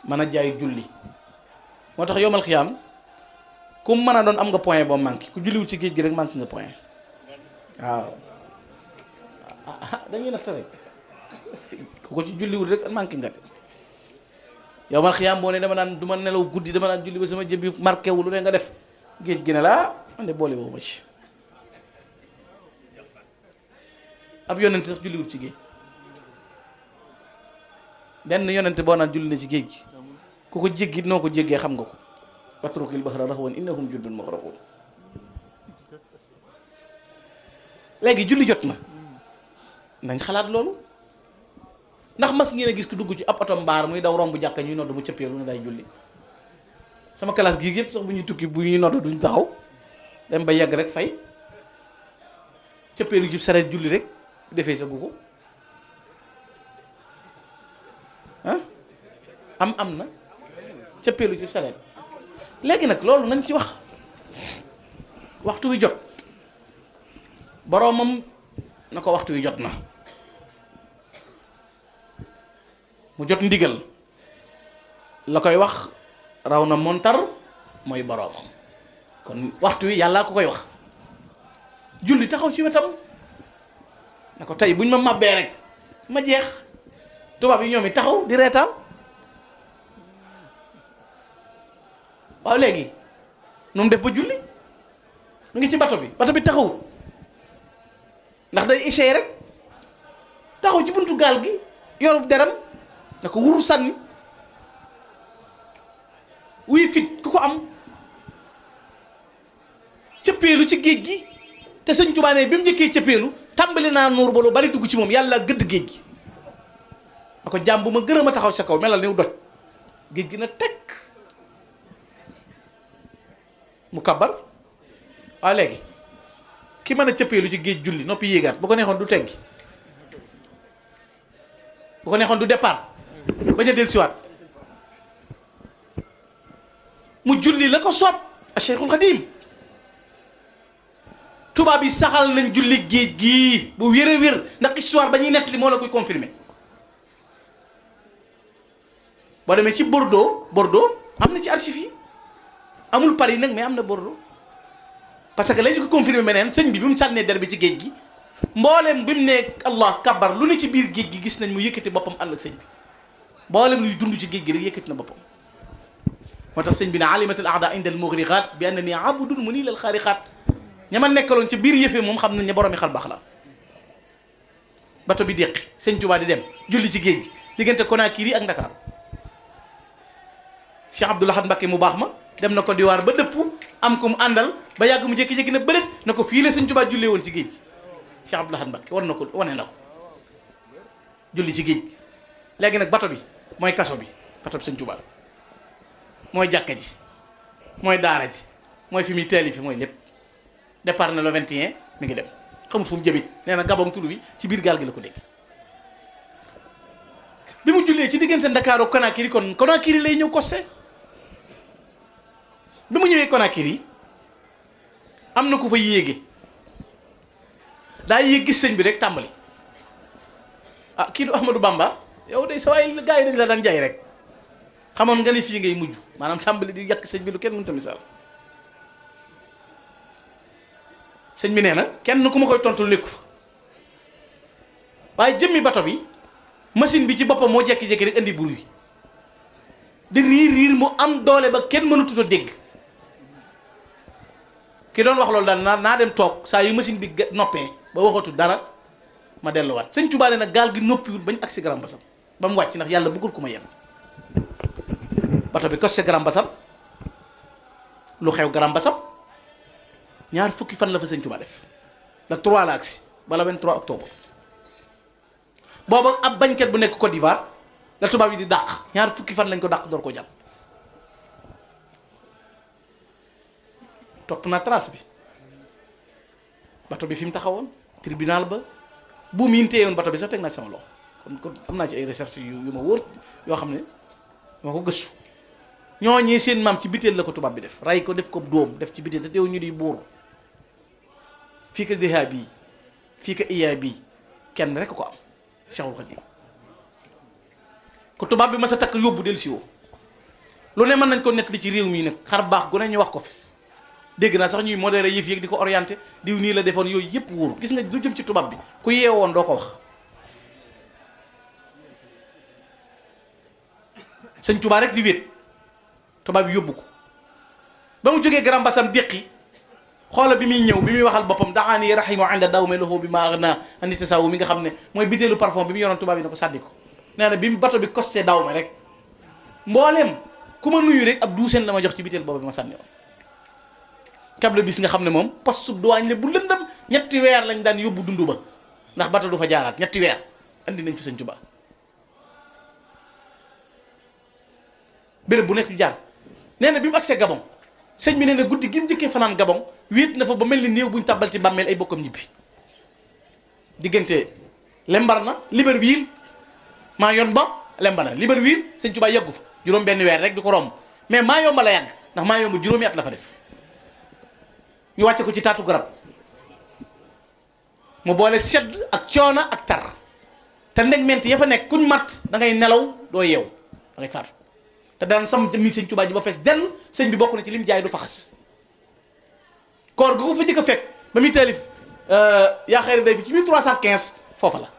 mën a jaay julli moo tax yowmal xiyaam ku mën a doon am nga point boo manqué ku julliwul ci géej gi rek manqué nga point waaw dañuy nattale ku ko ci julliwul rek manqué nga de yowmal xiyaam boo ne dama naan du ma nelaw guddi dama naan julli ba sama jëb bi marqué wu lu ne nga def géej gi ne laa man de boole woo ma ci ab yonent sax julliwul ci géej benn yonent boo naan julli na ci géej gi ku ko jéggi noo ko jéggee xam nga ko watrukil bahra rahwan innahum jundun mughraqun léegi julli jot na nañ xalaat loolu ndax mas ngeen a gis ku dugg ci ab oto mbaar muy daw romb jàkka ñuy nodd mu cëppeelu ne day julli sama classe gii yëpp sax bu ñuy tukki bu ñuy nodd duñ taxaw dem ba yegg rek fay cëppeelu ci sareet julli rek defee sa gu ko ah am na cëppeelu ci sareet léegi nag loolu nañ ci wax waxtu wi jot boroomam na ko waxtu wi jot na mu jot ndigal la koy wax raw na montar mooy boroomam kon waxtu wi yàllaa ko koy wax julli taxaw ci wetam na ko tey buñ ma màbbee rek ma jeex tubaab yi ñoom i taxaw di reetaan waaw léegi nu mu def ba julli mu ngi ci bato bi taxawul ndax day échec rek taxaw ci buntu gaal gi yorub deram na ko wuru sànni wuy fit ku ko am cëppeelu ci géej gi te sëñ Tuubaa ne bi mu njëkkee cëppeelu tàmbali naa nuur ba lu bari dugg ci moom yàlla gëdd géej gi na ko jàmm bu ma gërëm a taxaw sa kaw melal niw doj géej gi na tekk mu kabar waaw léegi ki mën a cëppeelu ci géej julli noppi yéegaat bu ko neexoon du teggi bu ko neexoon du départ bañ a dellusiwaat mu julli la ko soob a Cheikhul Khadim tubaab yi saxal nañ julli géej gii bu wér a wér ndax histoire ba ñuy nettali moo la koy confirmer boo demee ci Bordeaux am na ci archive yi amul Paris nag mais am na Bordeaux parce que lañu ko confirmer meneen sëñ bi mu sànnee der bi ci géej gi mboolem bi mu ne allah kabar lu ne ci biir géej gi gis nañ mu yëkkati boppam ànd ak sëñ bi mboolem luy dund ci géej gi rek yëkkati na boppam moo tax sëñ bi ne alimatul aada inda al mughriqat bi annani abudun munil al xaariqat ña ma nekkaloon ci biir yëfee moom xam nañ ne boroomi xal baax la bato bi déqi sëñ Tuubaa di dem julli ci géej gi diggante Conakry ak Ndakaaru Cheikh Abdoul Ahad Mbacké mu baax ma dem na ko diwaar ba dëpp am ko mu àndal ba yàgg mu jékki-jékki ne bëreet na ko fii la sëñ Tuubaa jullee woon ci géej gi Cheikh Abdoul Ahad Mbacké war na ko wane na ko julli ci géej gi léegi nag bato bi mooy kaso bi bato bi sëñ Tuubaa mooy jàkka ji mooy daara ji mooy fi muy teeli fi mooy lépp départ na le 21 mi ngi dem xamul fu mu jëmit nee na Gabon turu bi ci biir gaal gi la ko dégg bi mu jullee ci diggante Ndakaaru Conakry kon Conakry lay ñëw Cossé bi mu ñëwee Conakry am na ku fa yéege daa yéeg gis sëñ bi rek tàmbali ah kii du Ahmadou Bamba yow de sa waay gars yi dañ la daan jaay rek xamoon nga ne fii ngay mujj maanaam tàmbali di yàq sëñ bi lu kenn mënta misaal sëñ bi nee na kenn ku ma koy tontu nekku fa waaye jëmmi bato bi machine bi ci boppam moo jekki-jekki rek indi bruit di riir mu am doole ba kenn mënatut a dégg ki doon wax loolu daal naa dem toog saa yu machine bi noppee ba waxatu dara ma delluwaat sëñ Tuubaa nee na gaal gi noppiwul bañ agsi Grand Bassam ba mu wàcc ndax yàlla bëggul ku ma yem bato bi kos Grand Bassam lu xew Grand Bassam ñaar fukki fan la fa sëñ Tuubaa def la 3 la agsi bala 23 octobre booba ab bañkat bu nekk Côte d'Ivoire la tubaab yi di dàq ñaar fukki fan lañ ko dàq door ko jàpp topp naa trace bi bato bi fi mu taxawoon tribunal ba bu miin téyewoon bato bi sax teg naa ci sama loxo kon am naa ci ay recherche yu ma wóor yoo xam ne dama ko gëstu ñooñee seen maam ci biteel la ko tubaab bi def ray ko def ko dóom def ci biteel te teew ñu di buur fii ko déha bii fii ko iya bii kenn rek ko am Cheikhul Khadim ko tubaab bi ma sa takk yóbbu del si woo lu ne mën nañ ko nett li ci réew mi nag xar baax gu ne ñu wax ko fi dégg naa sax ñuy modéré yëf yi di ko orienté diw nii la defoon yooyu yëpp wóoru gis nga lu jëm ci tubaab bi ku yeewoon doo ko wax sëñ Tuubaa rek di wéet tubaab bi yóbbu ko ba mu jógee Grand Bassam déqi xoola bi muy ñëw bi muy waxal boppam daxaani rahimu inda dawme lahu bi ma agna ani tasawu mi nga xam ne mooy biteelu parfum bi mu yoroon tubaab yi ne ko sàddi ko nee na bi mu bato bi costé dawme rek mbooleem ku ma nuyu rek ab duuseen la ma jox ci biteel boobu bi ma sànni woon kable bis nga xam ne moom poste douane la bu lëndam ñetti weer lañ daan yóbbu dundu ba ndax bato du fa jaaraat ñetti weer andi nañ fi sëñ Tuubaa béréb bu nekk ñu jaar nee na bi mu agsee Gabon sëñ bi nee na guddi gi mu njëkkee fanaan Gabon wéet na fa ba mel ni néew buñ tàbbal ci bàmmeel ay bokkam ñibbi diggante Lembarna Libreville Mayomba Lembarna Libreville sëñ Tuubaa yàggu fa juróom benn weer rek di ko romb mais Mayomba la yàgg ndax Mayomba juróomi at la fa def ñu wàcce ko ci taatu garab mu boole sedd ak coono ak tar te ndeg ment ya fa nekk kuñ mat da ngay nelaw doo yeew da ngay faatu te daan sam jëmmi sëñ Tuubaa ji ba fees dell sëñ bi bokk na ci lim jaay du faxas koor gu ko fa jëkk a fekk ba muy taalif yaa xayri day fi ci 1315 foofa la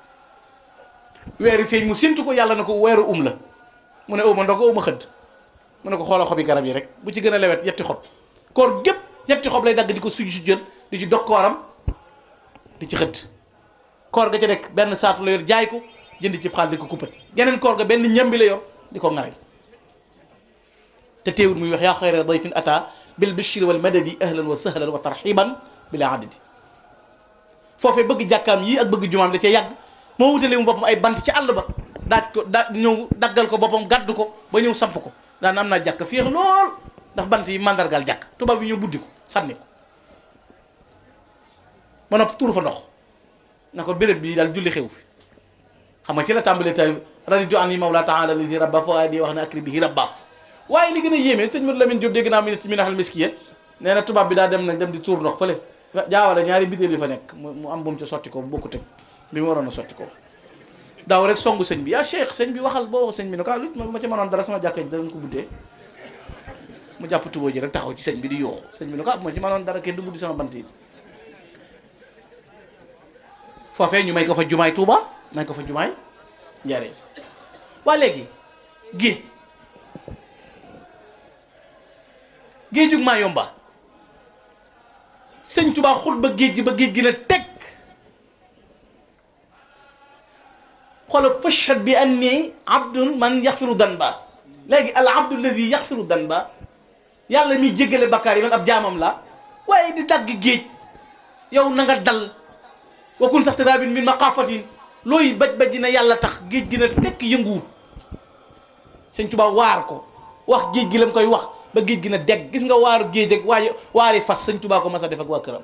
weer yi feeñ mu séntu ko yàlla na ko weeru la mu ne aw ma ndox aw ma xëdd mu ne ko xoolal xobi garab yi rek bu ci gën a lewet yetti xob koor gépp ñetti xob lay dagg di ko sujjal di ci dog kooram di ci xëdd koor ga ca nekk benn saatu la yor jaay ko jënd ci xaalis di ko kuppati geneen koor ga benn ñambi la yor di ko ngarañ te teewul muy wax yaa xayra dayfin ata bil bishri wal madadi ahlan wa sahlan wa tarxiban bila adadi foofee bëgg jàkkaam yi ak bëgg jumaam da cee yàgg moo wutale mu boppam ay bant ci àll ba daaj ko ñëw daggal ko boppam gàddu ko ba ñëw samp ko daan am naa jàkk féex lool ndax bant yi mandargal jàkk tubaab yi ñëw buddi ko sànni ko ba noppi tuuru fa ndox na ko béréb bi daal julli xew fi xam nga ci la tàmbalee tay raditu an yi mawla taala lidi rabba foo ay di wax ne akri bihi rabba waaye li gën a yéeme sëñ Modou Lamine Diop dégg naa mi naxal miskiya nee na tubaab bi daa dem nag dem di tuur ndox fële jaawale ñaari bitéel yi fa nekk mu am bu mu ca sotti ko bu bokkut ak bi mu waroon a sotti ko daaw rek songu sëñ bi yaa cheikh sëñ bi waxal boo wax sëñ bi ne ko lu ma ci mënoon dara sama jàkka ji danañ ko buddee mu jàpp tuboo ji rek taxaw ci sëñ bi di yooxu sëñ bi ne ko bu ma ci mënoon dara kenn du buddi sama bant yi foofee ñu may ko fa jumaay Tuuba may ko fa jumaay Njaaréem waa léegi géejug Mayomba sëñ Tuubaa xut ba géej gi la teg xoolal fashhad bi anni abdun man yaxfiru danba léegi al abdu alladi yaxfiru danba yàlla miy jéggale bakkaar yi man ab jaamam la waaye di dagg géej yow na nga dal wakun sax tiraabin min maqaafatin looy baj na yàlla tax géej gi na tekk yënguwut sëñ Tuubaa waar ko wax géej gi la mu koy wax ba géej gi na degg gis nga waaru géej ak waari fas sëñ Tuubaa ko mas a def ak waa këram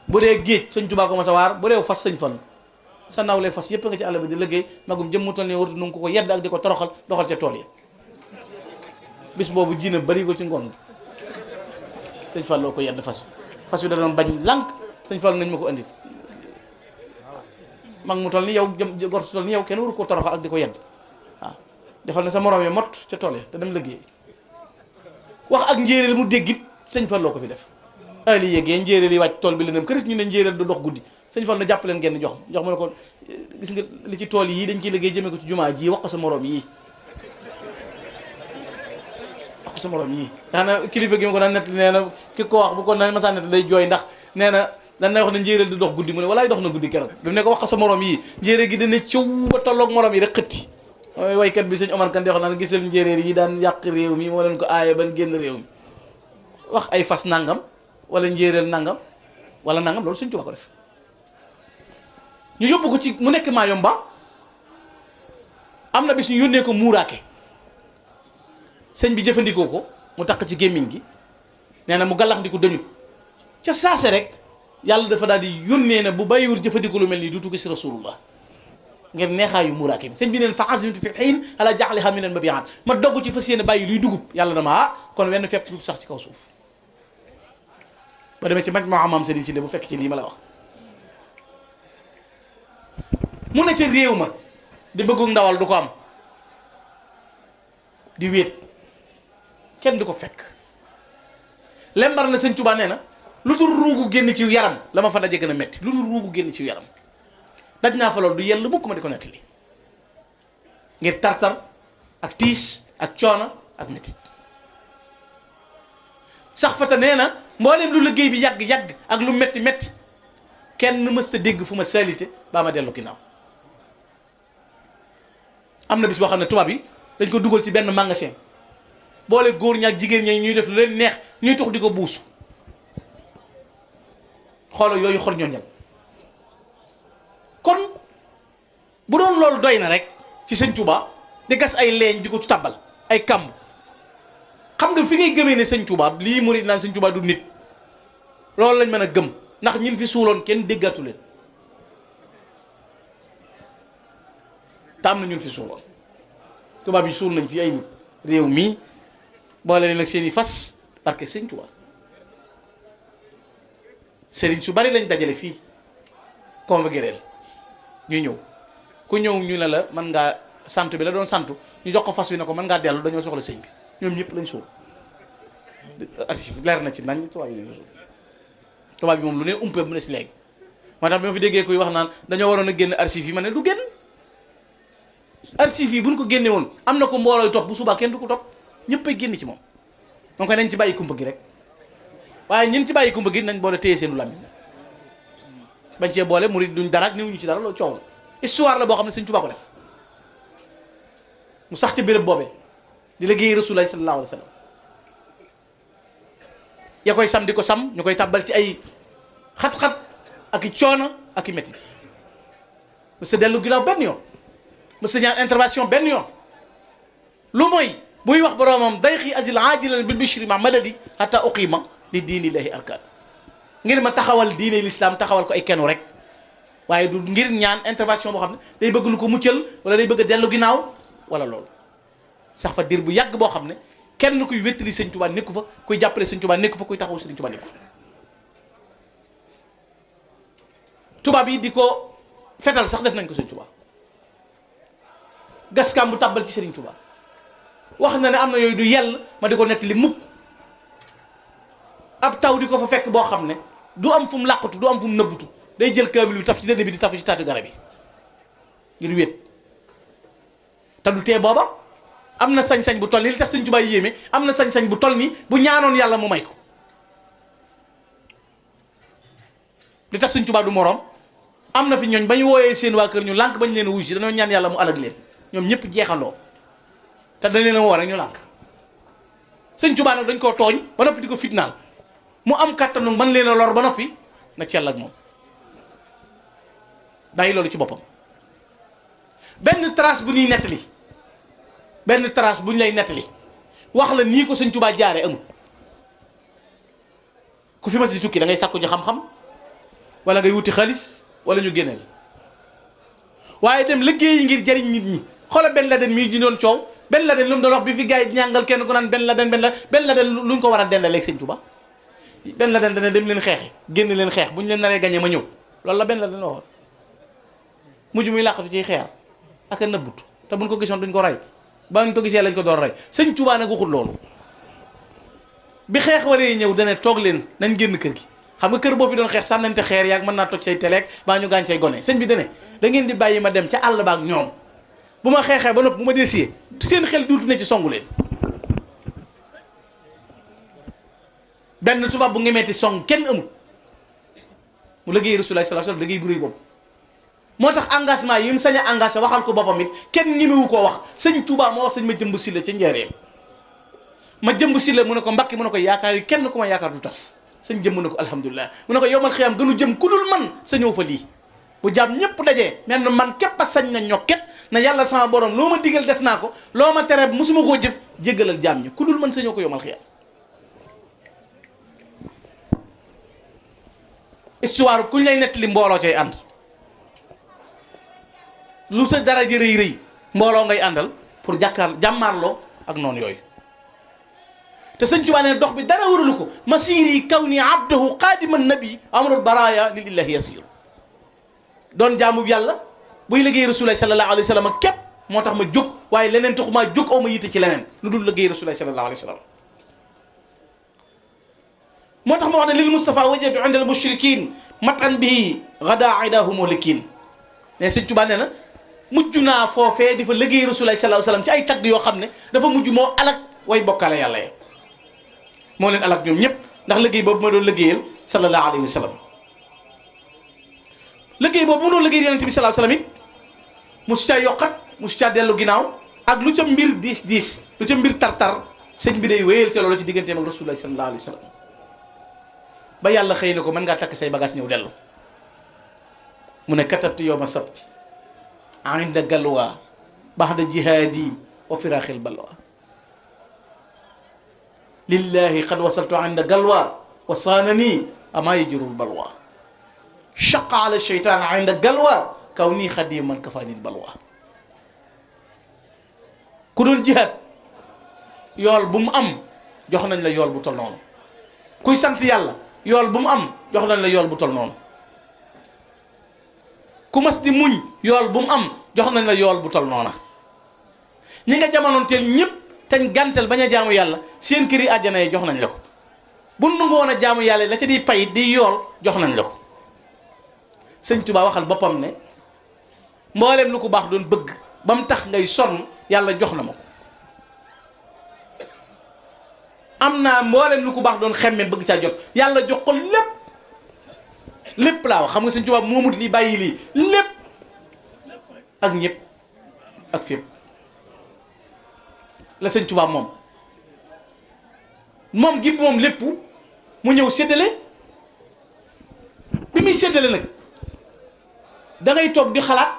bu dee géej sëñ Tuubaa ko mas a waar bu dee fas sëñ fan sa nawle fas yëpp nga ci àll bi di liggéey magum jëm mu toll nii waratu nu ko yedd ak di ko toroxal doxal ca tool yi bis boobu ji na bari ko ci ngoon sëñ Fall loo ko yedd fas wi da doon bañ lànk sëñ Fall nañ ma ko andi mag mu toll ni yow jëm gor su toll ni yow kenn waru ko toroxal ak di ko yedd waaw defal na sa morom yi mot ca tool yi te dem liggéey wax ak njéeréel mu déggit sëñ Fall loo ko fi def ali yéegee njéeréel yi wàcc tool bi leneen këris ñu ne njéeréel du dox guddi sëñ Fall na jàpp leen genn jox mu ne ko gis nga li ci tool yii dañ ciy liggéey jëmee ko ci jumaa ji wax ko sa morom yii wax ko sa morom yii daana kilifa gi ma ko daan nett nee na ki ko wax bu ko na masaa nett day jooy ndax nee na dan na wax ne njéeréel du dox guddi mu ne walaay dox na guddi keroog bi mu ne ko wax ko sa morom yii njéeréel gi dana cëw ba tolloog morom yi rek xëtti mooy waykat bi sëñ Omar Kan di wax naan gisal njéeréer yi daan yàq réew mi moo leen ko aaye ban génn réew mi wax ay fas nangam wala njéeréel nangam wala nangam loolu sëñ Tuubaa ko def ñu yóbbu ko ci mu nekk Mayomba am na bis ñu yónnee ko muuraake sëñ bi jëfandikoo ko mu takk ci gémmiñ gi nee na mu gàllax ndi ko dañut ca saase rek yàlla dafa daal di yónnee na bu bàyyiwul jëfandikoo lu mel nii duutu gis rasulullah ngir neexaayu muraake bi sëñ bi neen fa azimtu fi xiin ala jaxliha min al mabiat ma dogg ci fas yéene bàyyi luy dugub yàlla dama kon wenn fepp du sax ci kaw suuf ba demee ci maj moo amam sëriñ si bu fekk ci lii ma la wax mu ne ca réew ma di bëggu ndawal du ko am di wéet kenn du ko fekk lembar na sëñ Tuubaa nee na lu dul ruugu génn ci yaram la ma fa daje gën a metti lu dul ruugu génn ci yaram daj naa fa loolu du yell mukk ma di ko nettali ngir tartar ak tiis ak coono ak mettit sax fata nee na mboolem lu liggéey bi yàgg-yàgg ak lu metti metti kenn mësta dégg fu ma salité baa ma dellu ginnaaw am na bis boo xam ne tubaab yi dañ ko dugal ci benn magasin boole góor ñaak jigéen ñi ñuy def lu leen neex ñuy tux di ko buusu xoolal yooyu xor ñooñam kon bu doon loolu doy na rek ci sëñ Touba di gas ay leeñ di ko ci tabbal ay kamb xam nga fi ngay gëmee ne sëñ Touba lii murid naan sëñ Touba du nit loolu lañ mën a gëm ndax ñin fi suuloon kenn déggatu leen tam na ñun fi suuloon tubaab yi suul nañ fi ay nit réew mii boole leen ak seen i fas parce que sëñ Touba sëriñ su bari lañ dajale fii convoqué leen ñu ñëw ku ñëw ñu ne la mën ngaa sant bi la doon santu ñu jox ko fas wi ne ko mën ngaa dellu dañoo soxla sëñ bi ñoom ñëpp lañ suul archive leer na ci nañ tubaab yi lañ suul tubaab bi moom lu ne umpee mu ne si léegi moo tax bi ma fi déggee kuy wax naan dañoo waroon a génn archive yi ma ne du génn archive yi buñ ko génne woon am na ko mboolooy topp bu subaa kenn du ko topp ñëpp ay génn ci moom donc nañ ci bàyyi kumpa gi rek waaye ñun ci bàyyi kumpa gi nañ boole téye seenu làmmiñ bañ cee boole murid duñ dara ak néewuñu ci dara loolu coow la histoire la boo xam ne Sëñ Tuubaa ko def mu sax ci béréb boobee di liggéey Rasulullaah sallallaahu alayhi wa sallam ya koy sam di ko sam ñu koy tàbbal ci ay xat-xat ak i coono ak i métti mu sa dellu ginnaaw benn yoon mu sa ñaan intervention benn yoon lu mooy buy wax boroomam day xii asil ajilan bil bishri ma madadi hatta uqima li diinillahi arkaan ngir ma taxawal diine l'islam taxawal ko ay kenu rek waaye du ngir ñaan intervention boo xam ne day bëgg lu ko muccal wala day bëgg a dellu ginnaaw wala loolu sax fa dir bu yàgg boo xam ne kenn kuy wéttali sëñ Tuubaa nekku fa kuy jàppale sëñ Tuubaa nekku fa kuy taxaw sëñ Tuubaa nekku fa tubaab yi di ko fetal sax def nañ ko sëñ Tuubaa gaskaam bu tàbbal ci sëriñ Tuubaa wax na ne am na yooyu du yell ma di ko nettali mukk ab taw di ko fa fekk boo xam ne du am fu mu làqatu du am fu mu nëbbutu day jël kaamil bi taf ci dënn bi di tafu ci taatu garab yi ngir wéet te du tee booba am na sañ-sañ bu toll nii li tax sëñ Tuubaa yéeme am na sañ-sañ bu toll nii bu ñaanoon yàlla mu may ko li tax sëñ Tuubaa du moroom am na fi ñooñ ba ñu wooyee seen waa kër ñu lànk bañ leen a wuy si dañoo ñaan yàlla mu alag leen ñoom ñëpp jeexandoo te dañ leen a woo rek ñu lànk sëñ Tuubaa nag dañ koo tooñ ba noppi di ko fitnaal mu am kàttanu mën leen a lor ba noppi na cell ak moom bàyyi loolu ci boppam benn trace bu ñuy nettali benn trace bu ñu lay nettali wax la nii ko sëñ Tuubaa jaaree amul ku fi mas di tukki da ngay sàkku ñu xam-xam wala ngay wuti xaalis wala ñu génneel waaye dem liggéey ngir jariñ nit ñi xoola Ben Laden mii di doon coow Ben Laden lu mu doon wax bi fi gars yi ñàngal kenn ku naan Ben Laden luñ ko war a dendaleeg sëñ Tuubaa Ben Laden dana dem leen xeexi génn leen xeex bu ñu leen naree gañe ma ñëw loolu la Ben Laden la waxoon mujj muy làqatu ciy xeer ak a nëbbutu te buñ ko gisoon duñ ko rey ba ñu ko gisee lañ ko doon rey sëñ Tuubaa nag waxul loolu bi xeex waree ñëw dana toog leen nañ génn kër gi xam nga kër boo fi doon xeex sànnante xeer yaag mën naa toj say teleeg baa ñu gaañ say gone sëñ bi dane da ngeen di bàyyi ma dem ca àll baak ñoom bu ma xeexee ba nopp bu ma desee seen xel duutu ne ci songu leen benn tubaab bu ngemeeti song kenn amul mu liggéey Rasulullah sallallahu alayhi wasallam liggéey bu rëy boobu moo tax engagement yi mu sañ a engagé waxal ko boppam it kenn ñemewu koo wax sëñ Touba moo wax sëñ ma jëmb silla ca njaareem ma jëmb silla mu ne ko mbakki mu ne ko yaakaar yi kenn ku ma yaakaar du tas sëñ jëmb ne ko alhamdulilah mu ne ko yowmal xiyaam gënu jëm ku dul man sa ñëw fa lii bu jàmm ñépp dajee mel na man képp a sañ na ñokket na yàlla sama borom loo ma digal def naa ko loo ma tere musuma koo jëf jéggalal jàmm ñi ku dul man sa ñëw ko yowmal xiyaam histoire kuñ lay nettali mbooloo cay ànd lu sa dara ji rëy rëy mbooloo ngay àndal pour jàmmaarloo ak noonu yooyu te sëñ Tuubaa ne dox bi dara waralu ko masiri kaw ni abdahu qaadiman nabi amrul baraya lillahi yasir doon jaamu yàlla buy liggéey rasulullahi sallallahu alayhi wa sallam képp moo tax ma jóg waaye leneen taxumaa jóg aw ma yitte ci leneen lu dul liggéey rasulullahi sallallahu alayhi wa sallam moo tax ma wax ne lil Mustafa wajadu inda al mushrikin matan bihi gada idahu muhlikin ne sëñ Tuubaa nee na mujj naa foofee di fa liggéey rasulullahi sallallahu alayhi wa sallam ci ay tagg yoo xam ne dafa mujj moo alak way bokkaale yàlla ye moo leen alak ñoom ñëpp ndax liggéey boobu ma doon liggéeyal sallallahu alayhi wa sallam liggéey boobu ma doon liggéeyal yonent bi sallallahu alayhi wa sallam it musu caa yokkat musu caa dellu ginnaaw ak lu ca mbir diis lu ca mbir tar-tar sëñ bi day wéyal ca loolu ci digganteem ak rasulullahi sallallahu alayhi wa sallam ba yàlla xëy na ko mën ngaa takk say bagage ñëw dellu mu ne katabti yawma sabti inda galwa baxda jihaadi wa firaaxil balwa lillahi qad wasaltu inda galwa wa saanani ama yajurul balwa shaqa ala sheytaan inda galwa kaw nii xadiman kafaanil balwa ku doon jihaad yool bu mu am jox nañ la yool bu tol noonu kuy sant yàlla yool bu mu am jox nañ la yool bu tol noonu ku mas di muñ yool bu mu am jox nañ la yool bu tol noona ñi nga jamonoonteel ñëpp teñ gàntal bañ a jaamu yàlla seen këri àjjana yi jox nañ la ko bu nangu woon a jaamu yàlla la ca di pay di yool jox nañ la ko sëñ Tuubaa waxal boppam ne mbooleem lu ko baax doon bëgg ba mu tax ngay sonn yàlla jox na ma ko am naa mbooleem lu ko baax doon xemme bëgg caa jot yàlla jox ko lépp laa wax xam nga sëñ Tuubaa moomut lii bàyyi lii lépp ak ñëpp ak fépp la sëñ Tuubaa moom gi moom lépp mu ñëw séddale bi muy séddale nag da ngay toog di xalaat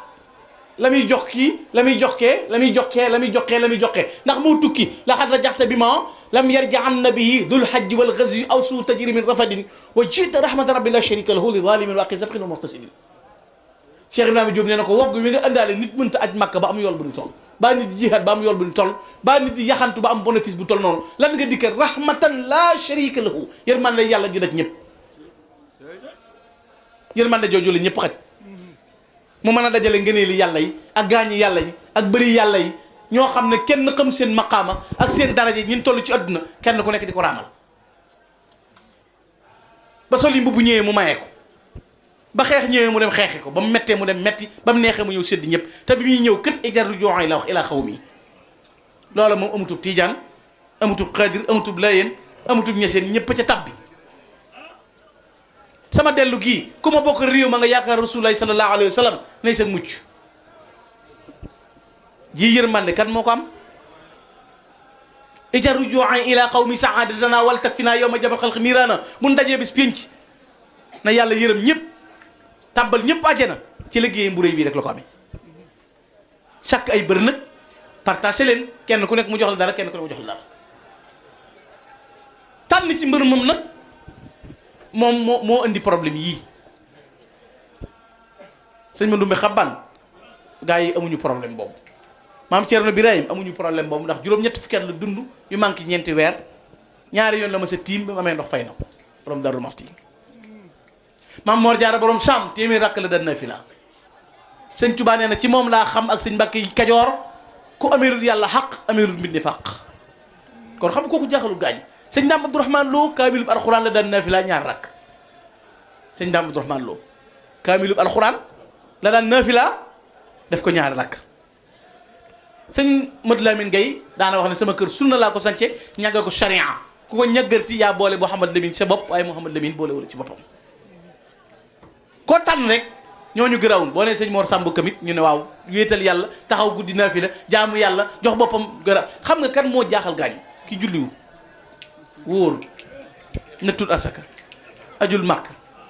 la muy jox kii la muy jox kee la muy jox kee la muy jox kee la muy jox kee ndax moo tukki la xat rajaxta bi ma lam yarja an nabii dul hajji wal ghazwi aw suu tajri min rafadin wa jita rahmata rabbi la sharika lahu li zalimin waqi sabqin wa muhtasidin Cheikh Ibrahima Diop nee na ko wogg wi nga ëndaale nit mënta aj Makka ba am yool bu ñu toll baa nit di jihaad ba am yool bu ñu toll baa nit di yaxantu ba am bénéfice bu toll noonu lan nga dikkal rahmatan la sharika lahu yërmande yàlla ju daj ñëpp yërmande jooju la ñëpp xaj mu mën a dajale ngëneeli yàlla yi ak gaañi yàlla yi ak bëri yàlla yi ñoo xam ne kenn xam seen maqaama ak seen daraja ñin toll ci àdduna kenn ku nekk di ko raamal ba sol yi mbubb ñëwee mu mayee ko ba xeex ñëwee mu dem xeexi ko ba mu mettee mu dem metti ba mu neexee mu ñëw sédd ñëpp te bi muy ñëw kët ijaru joxoy la wax ilaa xaw mi loola moom amutub tiijaan amutub xaadir amutub layeen amutub ñeseen ñëpp ca tabbi sama dellu gii ku ma bokk réew ma nga yaakaar rasulullahi sallallahu alayhi wa sallam nay sa mucc ji yërmande kan moo ko am ijaru joxoy ilaa xaw mi saadatana wal tak fi naa yow ma jabal xalq niiraana mun dajee bis pénc na yàlla yërëm ñëpp tàbbal ñëpp àjjana ci liggéey bu réy bii rek la ko amee chaque ay bër nag partagé leen kenn ku nekk mu jox la dara kenn ku nekk mu jox la dara tànn ci mbër moom nag moom moo indi problème yii sëñ Mandoumbe Xaban gaa yi amuñu problème boobu maam Thierno Birahim amuñu problème boobu ndax juróom-ñetti fukki at la dund yu manqué ñeenti weer ñaari yoon la ma sa tiim ba mu amee ndox fay na ko borom Darou Mouhty maam Mor Jaara borom Saam téeméer rakk la dan na fi la sëñ Tuubaa nee na ci moom laa xam ak sëñ Mbàkke Kajoor ku ameerul yàlla xaq ameerul mbindi fàq kon xam kooku jaaxalul gaañ sëñ Daam Abdourahmane Lo kaamilub alxuraan la dan na fi la ñaar rakk sëñ Daam Abdourahmane Lo kaamilub alxuraan la daan na fi la def ko ñaari rakk sëñ Modou Lamine Gueye daana wax ne sama kër sunna laa ko sance ñàgga ko charia ku ko ñàggarti yaa boole Mouhamad Lamine sa bopp waaye Mouhamad Lamine boole wala ci boppam koo tànn rek ñooñu gërawul boo nee sëñ Mor Samb kamit ñu ne waaw wéetal yàlla taxaw guddi naa fi la jaamu yàlla jox boppam gëra xam nga kan moo jaaxal gaañ ki julliwul wóor na tut asaka ajul màkk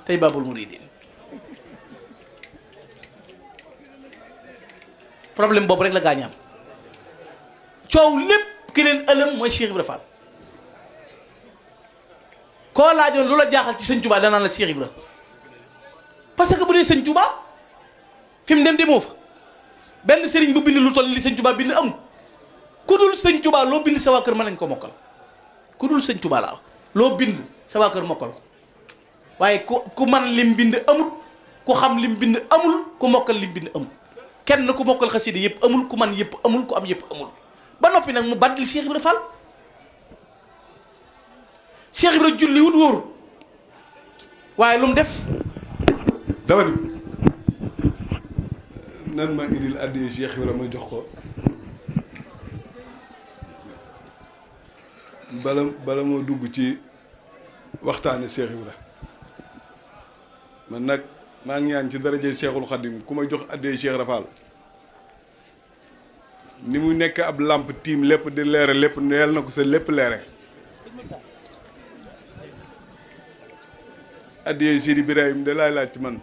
tey babul muridin problème boobu rek la gaañ am coow lépp ki leen ëlëm mooy Cheikh Ibra Fall koo laajoon lu la jaaxal ci sëñ Tuubaa danaan la Cheikh Ibra parce que bu dee sëñ Touba fi mu dem demoo fa benn sëriñ bu bind lu toll li sëñ Touba bind amul ku dul sëñ Touba loo bind sa waa kër mën nañ ko mokkal ku dul sëñ Touba laa loo bind sa waa kër mokkal ko waaye ku man lim bind amul ku xam lim bind amul ku mokkal lim bind amul kenn ku mokkal xasida yëpp amul ku man yëpp amul ku am yëpp amul ba noppi nag mu baddil Cheikh Ibra Fall Cheikh Ibra julli wut wóorut waaye lu mu def dama ni nan ma indil addi Cheikh Ibra ma jox ko bala moo dugg ci waxtaane Cheikh Ibra man nag maa ngi ñaan ci daraje Cheikhul Khadim ku ma jox addee Cheikh Ibra Fall ni mu nekk ab làmp tiim lépp di leere lépp neel na ko sa lépp leere addee Sidi Ibrahim de laay laaj ci man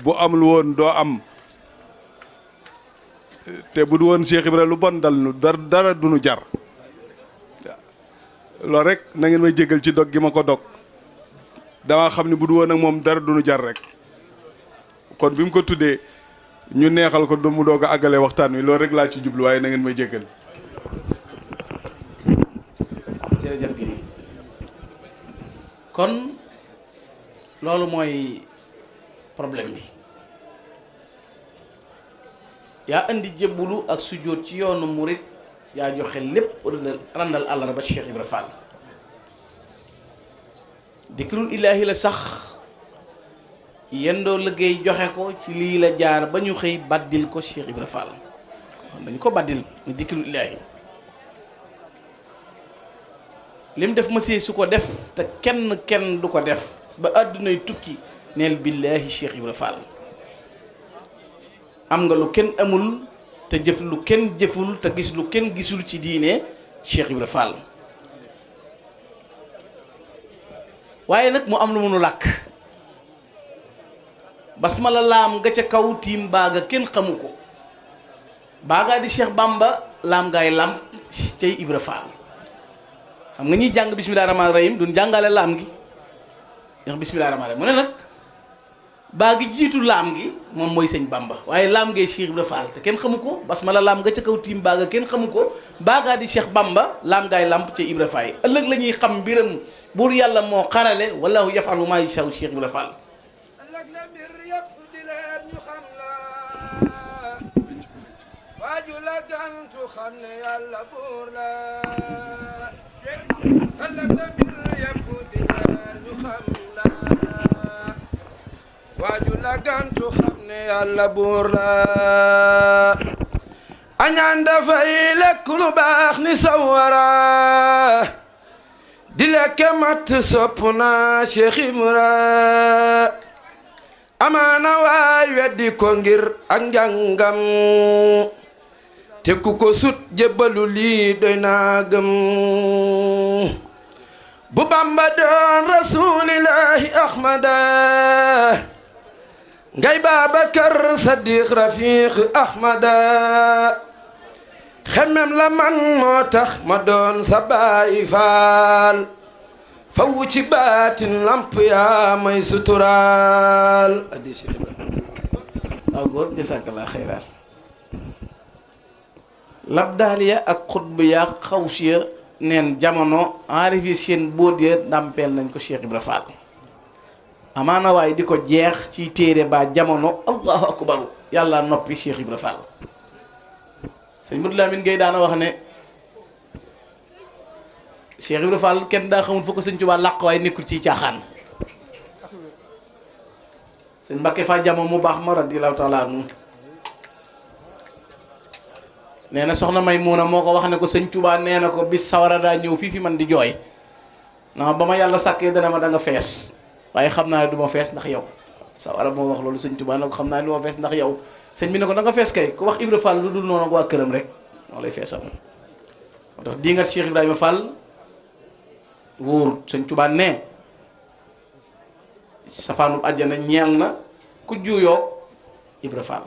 bu amul woon doo am te bu du woon Cheikh Ibra lu bon dal nu dara du nu jar loolu rek na ngeen may jégal ci dog gi ma ko dog dama xam ne bu du woon ak moom dara du nu jar rek kon bi mu ko tuddee ñu neexal ko du mu doog a àggale waxtaan wi loolu rek laa ci jublu waaye na ngeen may jégal. jërëjëf gi kon loolu mooy problème bi yaa indi jébbulu ak sujjóot ci yoonu murit yaa joxe lépp randal àllarba Cheikh Ibra Fall dikrul ilaahi la sax yendoo liggéey joxe ko ci lii la jaar ba ñu xëy baddil ko Cheikh Ibra Fall dañu ko baddil ni dikrul ilaahi lim def ma su ko def te kenn du ko def ba àddunay tukki neel billaahi Cheikh Ibra Fall am nga lu kenn amul te jëf lu kenn jëful te gis lu kenn gisul ci diine Cheikh Ibra Fall waaye nag mu am lu mënu làkk basmala laam nga ca kaw tiim baaga kenn xamu ko baagaa di Cheikh Bamba laam ngaay lamp cay Ibra Fall xam nga ñuy jàng bismillaahi rahmaani rahiim duñ jàngale laam gi ndax bismillaahi rahmaani rahiim mu ne nag baa gi jiitu laam gi moom mooy sëñ Bamba waaye laam ngay Cheikh Ibra Fall te kenn xamu ko basmala laam nga ca kaw tiim baaga kenn xamu ko baagaa di Cheikh Bamba laam ngaay lamp ca Ibra Fall ëllëg la ñuy xam mbiram buur yàlla moo xarale wallahu yafalu maa yashaa Cheikh Ibra Fall ëllëg la mbir yëpp di leen ñu xam la waaju la gantu xam ne yàlla buur la ëllëg la mbir yëpp di leen ñu xam la waaju la gantu xam ne yàlla buur la añaan dafay lekk lu baax ni sawara di lekk mat sopp na Cheikh Ibra amaana waay weddi ko ngir ak njàngam te ku ko sut jébbalu lii doy naa gëm bu Bamba doon rasulillahi ahmada ngay Babakar Sadiq Rafiq ahmada xemem la man moo tax ma doon sa baay faal fawu ci baatin lamp yaa may suturaal addisi waaw góor jazakallah xayran labdaaliya ak xutb ya xawsiya neen jamono enrivi seen bóot ya ndàmpeel nañ ko Cheikh Ibra Fall amaana waaye di ko jeex ci téere ba jamono allahu akbaru yàlla noppi Cheikh Ibra Fall sëñ Modou Lamine Gueye daana wax ne Cheikh Ibra Fall kenn daa xamul foo ko sëñ Tuubaa làq waaye nekkul ci caaxaan sëñ Mbàkke fa jamo mu baax ma radiyallaahu taala anhu nee na soxna Maymuna moo ko wax ne ko sëñ Touba nee na ko bis sawara daa ñëw fii fi man di jooy na ba ma yàlla sàkkee dana ma da nga fees waaye xam naa ne du ma fees ndax yow sawara moo wax loolu sëñ Touba ne ko xam naa ne du ma fees ndax yow sëñ bi ne ko da nga fees kay ku wax Ibra Fall lu dul noonu ak waa këram rek moo lay feesal moo tax di nga Cheikh Ibrahima Fall wóor sëñ Touba ne safaanub àjjana ñeel na ku juuyoo Ibra Fall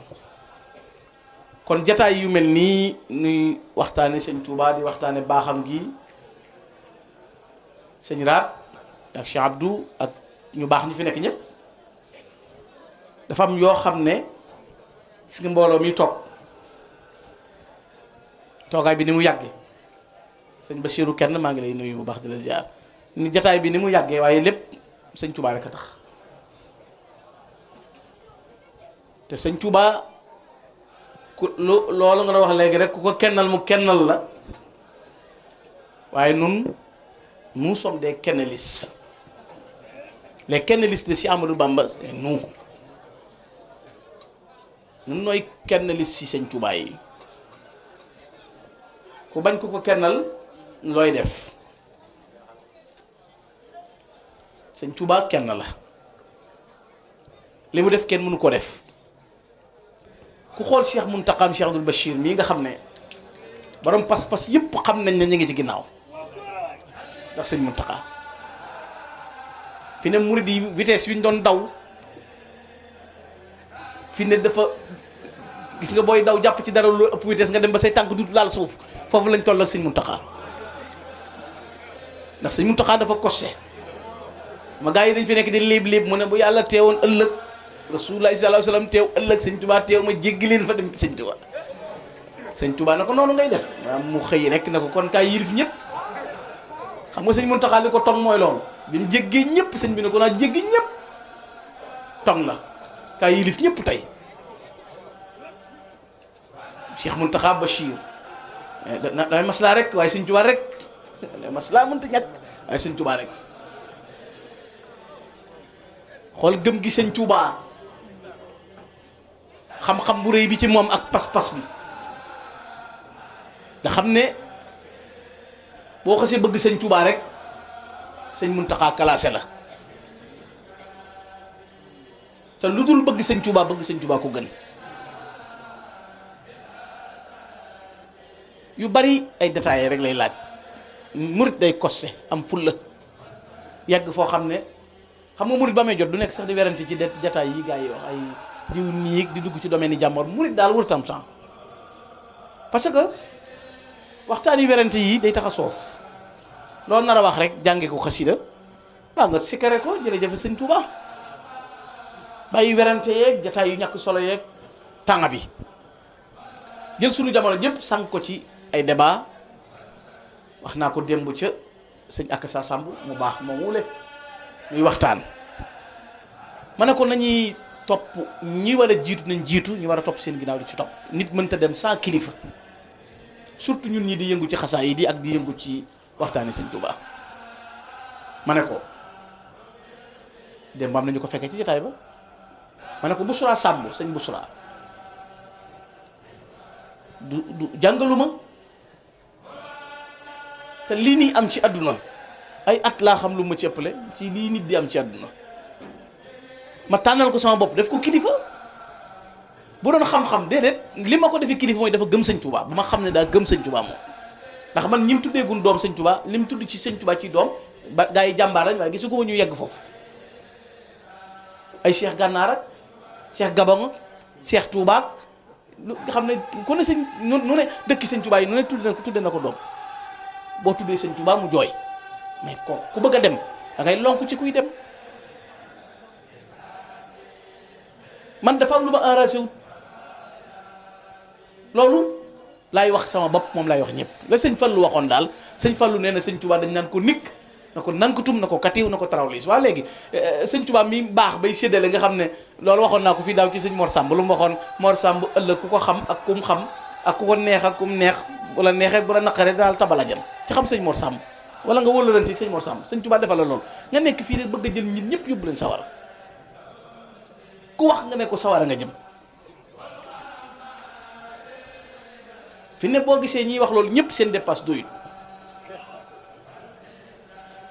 kon jataay yu mel nii nuy waxtaane sëñ Touba di waxtaane baaxam gi sëñ Raat ak Cheikh Abdou ak ñu baax ñi fi nekk ñëpp dafa am yoo xam ne gis nga mbooloo mi toog toogaay bi ni mu yàggee sëñ Bachirou kenn maa ngi lay nuyu bu baax di la ziar ni jataay bi ni mu yàggee waaye lépp sëñ Touba rek a tax te sëñ Touba ku loolu nga wax léegi rek ku ko kennal mu kennal la waaye nous sommes des kennelistes les kennelistes de Cheikh Amadou Bamba c'est nous nooy kennelistes ci sëñ Touba yi ku bañ ku ko kennal looy def sëñ Touba kenn la li mu def kenn mënu ko def ku xool Cheikh Mountakha Cheikh Abdoul Bachir mii nga xam ne borom pas-pas yëpp xam nañ ne ñu ngi ci ginnaaw ndax sëñ Mountakha fi ne murid yi vitesse wi ñu doon daw fi ne dafa gis nga booy daw jàpp ci dara lu ëpp vitesse nga dem ba say tànk dut laal suuf foofu lañ toll ak sëñ Mountakha ndax sëñ Mountakha dafa costé ma gaa yi dañ fi nekk di léeb-léeb mu ne bu yàlla teewoon ëllëg rasulullah sallallahu alayhi wasallam teew ëllëg sëñ Touba teew ma jéggi leen fa dem sëñ Touba sëñ Touba na ko noonu ngay def waaw mu xëy rek na ko kon kaay yilif ñëpp xam nga sëñ Mountakha li ko tong mooy loolu bi mu jéggee ñëpp sëñ bi ne ko naa jéggi ñëpp tong la kaay yilif ñëpp tey Cheikh Mountakha Bachir damay maslaa rek waaye sëñ Touba rek damay maslaa mënta ñàkk waaye sëñ Touba rek xool gëm gi sëñ Touba xam-xam bu rëy bi ci moom ak pas-pas bi nga xam ne boo xasee bëgg sëñ Touba rek sëñ Mountakha classé la te lu dul bëgg sëñ Touba ko gën yu bari ay détails rek lay laaj murit day kosse am fulla yàgg foo xam ne xam nga murit ba may jot du nekk sax di werante ci détails yi gars yi wax ay diw nii di dugg ci domaine yi jàmbor murit daal wërtam temps parce que waxtaan yi werante yi day tax a soof loolu nar a wax rek jànge ko xasida baa nga sikkare ko jërëjëf sëñ Touba bàyyi werante yeeg jataay yu ñàkk solo yeeg tànga bi jël sunu jamono ñëpp sànq ko ci ay débat wax naa ko démb ca sëñ ak sa Samb mu baax moom wule muy waxtaan ma ne ko nañuy topp ñi war a jiitu nañ jiitu ñu war a topp seen ginnaaw di ci topp nit mënta dem sans kilifa surtout ñun ñi di yëngu ci xasaa yi di ak di yëngu ci waxtaani sëñ Touba ma ne ko démb am nañu ko fekkee ci jotaay ba ma ne ko Bouchra Samb sëñ Bouchra du jàngaluma te lii nii am ci àdduna ay at laa xam lu ma ci ëppale ci lii nit di am ci àdduna ma tànnal ko sama bopp def ko kilifa bu doon xam-xam déedéet li ma ko defee kilifa mooy dafa gëm sëñ Touba bu ma xam ne daa gëm sëñ Touba moom ndax man ñi mu tuddee gun doom sëñ Touba li mu tudd ci sëñ Touba ci doom ba gaa yi jàmbaar lañ waaye gisu ko ma ñu yegg foofu ay Cheikh Gànnaar ak Cheikh Gabon Cheikh Touba lu nga xam ne ku ne sëñ nu ne dëkki sëñ Touba yi nu ne tudde na ko doom boo tuddee sëñ Touba mu jooy mais ku bëgg a dem da ngay lonk ci kuy dem man dafa am lu ma enragé wut loolu laay wax sama bopp moom laay wax ñëpp la sëñ Fallu waxoon daal sëñ Fallu nee na sëñ Touba dañ naan ko nikk na ko nankutum na ko katiw na ko tarawlis waa léegi sëñ Touba mi baax bay séddale nga xam ne loolu waxoon naa ko fii daaw ci sëñ Mor Samb lu mu waxoon Mor Samb ëllëg ku ko xam ak ku mu xam ak ku ko neex ak ku mu neex bu la neexee bu la naqaree daal tabala jëm ci xam sëñ Mor Samb wala nga wóolarante sëñ Mor Samb sëñ Touba defal la loolu nga nekk fii rek bëgg a jël nit ñëpp yóbbu leen sawara ku wax nga ne ko sawara nga jëm fi ne boo gisee ñiy wax loolu ñëpp seen dépasse doyut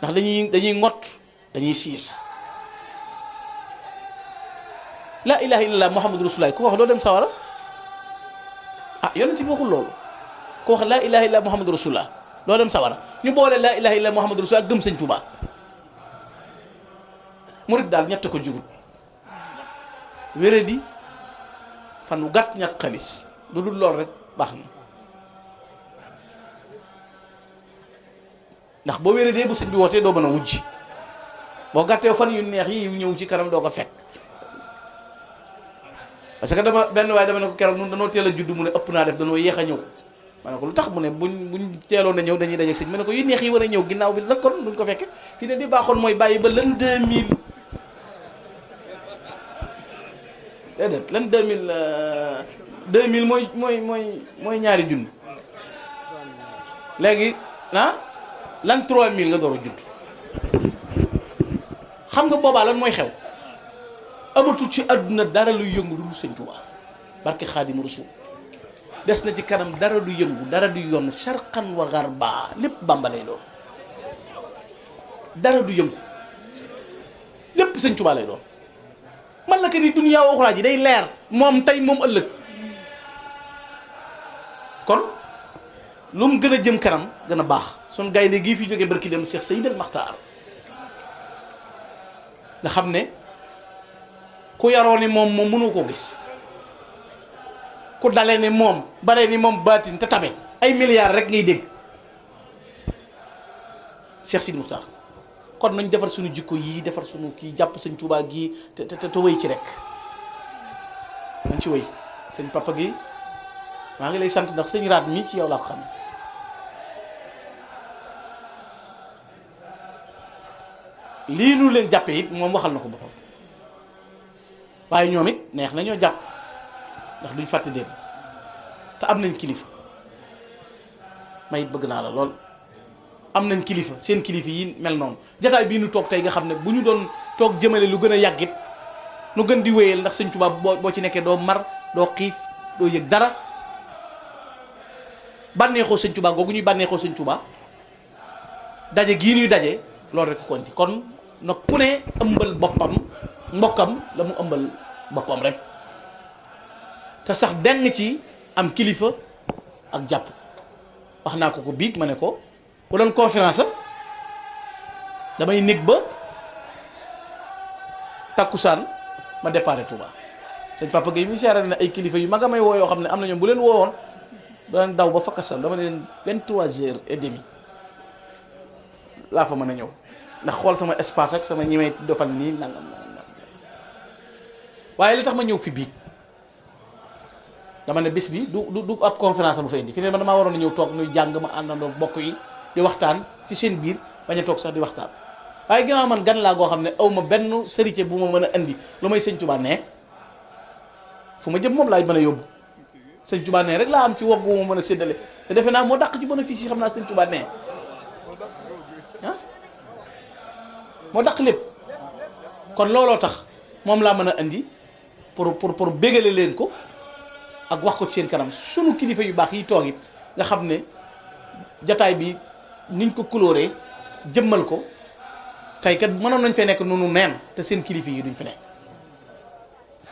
ndax dañuy ngott dañuy siis. laa ilaha illallah muhammadu rasulullah ku wax doo dem sawara ah yonent bi waxul loolu ku wax laa ilaha illallah muhammadu rasulullah doo dem sawara ñu boole laa ilaha illallah muhammadu rasulullah ak gëm sëñ Tuubaa murid daal ñett ko jugut wéradi fan wu gàtt ñàkk xaalis lu dul lool rek baax na ndax boo wéradee bu sëñ bi wootee doo mën a wujj boo gàttee fan yu neex yi ñëw ci kanam doo ko fekk parce que dama benn waaye dama ne ko keroog nun danoo teel a judd mu ne ëpp naa def danoo yéex a ñëw ma ne ko lu tax mu ne buñ teeloon a ñëw dañuy dajeeg sëñ ma ne ko yu neex yi war a ñëw ginnaaw bi nag kon duñ ko fekke fii ne di baaxoon mooy bàyyi ba lan 2000 déedéet lan 2000 mooy ñaari junni léegi lan 3000 nga door a judd xam nga boobaa lan mooy xew amatul ci àdduna dara lu yëngu lu dul sëñ Tuubaa barke Xaadimu Rasuul des na ci kanam dara du yëngu dara du yoon sharqan wa garba lépp Bàmba lay doon dara du yëngu lépp sëñ Tuubaa lay doon man la que ni duniyaa wa uxraa ji day leer moom tey moom ëllëg kon lu mu gën a jëm kanam gën a baax sun gaynde gii fi jógee barki dem Cheikh Seydil Maxtaar nga xam ne ku yaroo ni moom mënu koo gis ku dalee ni moom bare ni moom baatin te tabe ay milliards rek ngay dégg Cheikh Seydil Maxtaar kon nañ defar suñu jikko yii defar suñu kii jàpp sëñ Tuubaa gii te wéy ci rek nañ ci wéy sëñ papa gi maa ngi lay sant ndax sëñ raat mi ci yow laa ko xam lii nu leen jàppee it moom waxal na ko boppam waaye ñoom it neex na ñoo jàpp ndax duñ fàtte démb te am nañ kilifa may it bëgg naa la lool am nañ kilifa seen kilifa yi mel noonu jataay bii nu toog tey nga xam ne bu ñu doon toog jëmale lu gën a yàggit nu gën di wéyal ndax sëñ Tuubaa boo ci nekkee doo mar doo xiif doo yëg dara bànneexoo sëñ Tuubaa googu ñuy bànneexoo sëñ Tuubaa daje gii ñuy daje loolu rek ko indi kon nag ku ne ëmbal boppam mbokkam la mu ëmbal boppam rek te sax deng ci am kilifa ak jàpp wax naa ko biig ma ne ko bu doon conférence damay nekk ba takkusaan ma déparé Touba sëñ Papa Gueye mi siyaare na ay kilifa yu mag a may woo yoo xam ne am na ñoom bu leen woowoon danañ daw ba fakkasam dama leen 23h30 laa fa mën a ñëw ndax xool sama espace ak sama ñi may defal nii nangam waaye li tax ma ñëw fi biig dama ne bis bi du ab conférence ma fa indi fi ne ma damaa waroon a ñëw toog nuy jàng ma àndandoo bokk yi di waxtaan ci seen biir bañ a toog sax di waxtaan waaye ginnaaw man gan laa goo xam ne aw ma benn sërite bu ma mën a indi lu may sëñ Tuubaa ne fu ma jëm moom laay mën a yóbbu sëñ Tuubaa ne rek laa am ci wogg wu ma mën a séddale te defe naa moo dàq ci bénéfice yi xam naa sëñ Tuubaa ne moo dàq lépp kon looloo tax moom laa mën a indi pour bégale leen ko ak wax ko ci seen kanam sunu kilifa yu baax yi toog it nga xam ne jataay bi niñ ko coloré jëmmal ko tey kat mënoon nañ fee nekk noonu neen te seen kilifa yi duñ fi nekk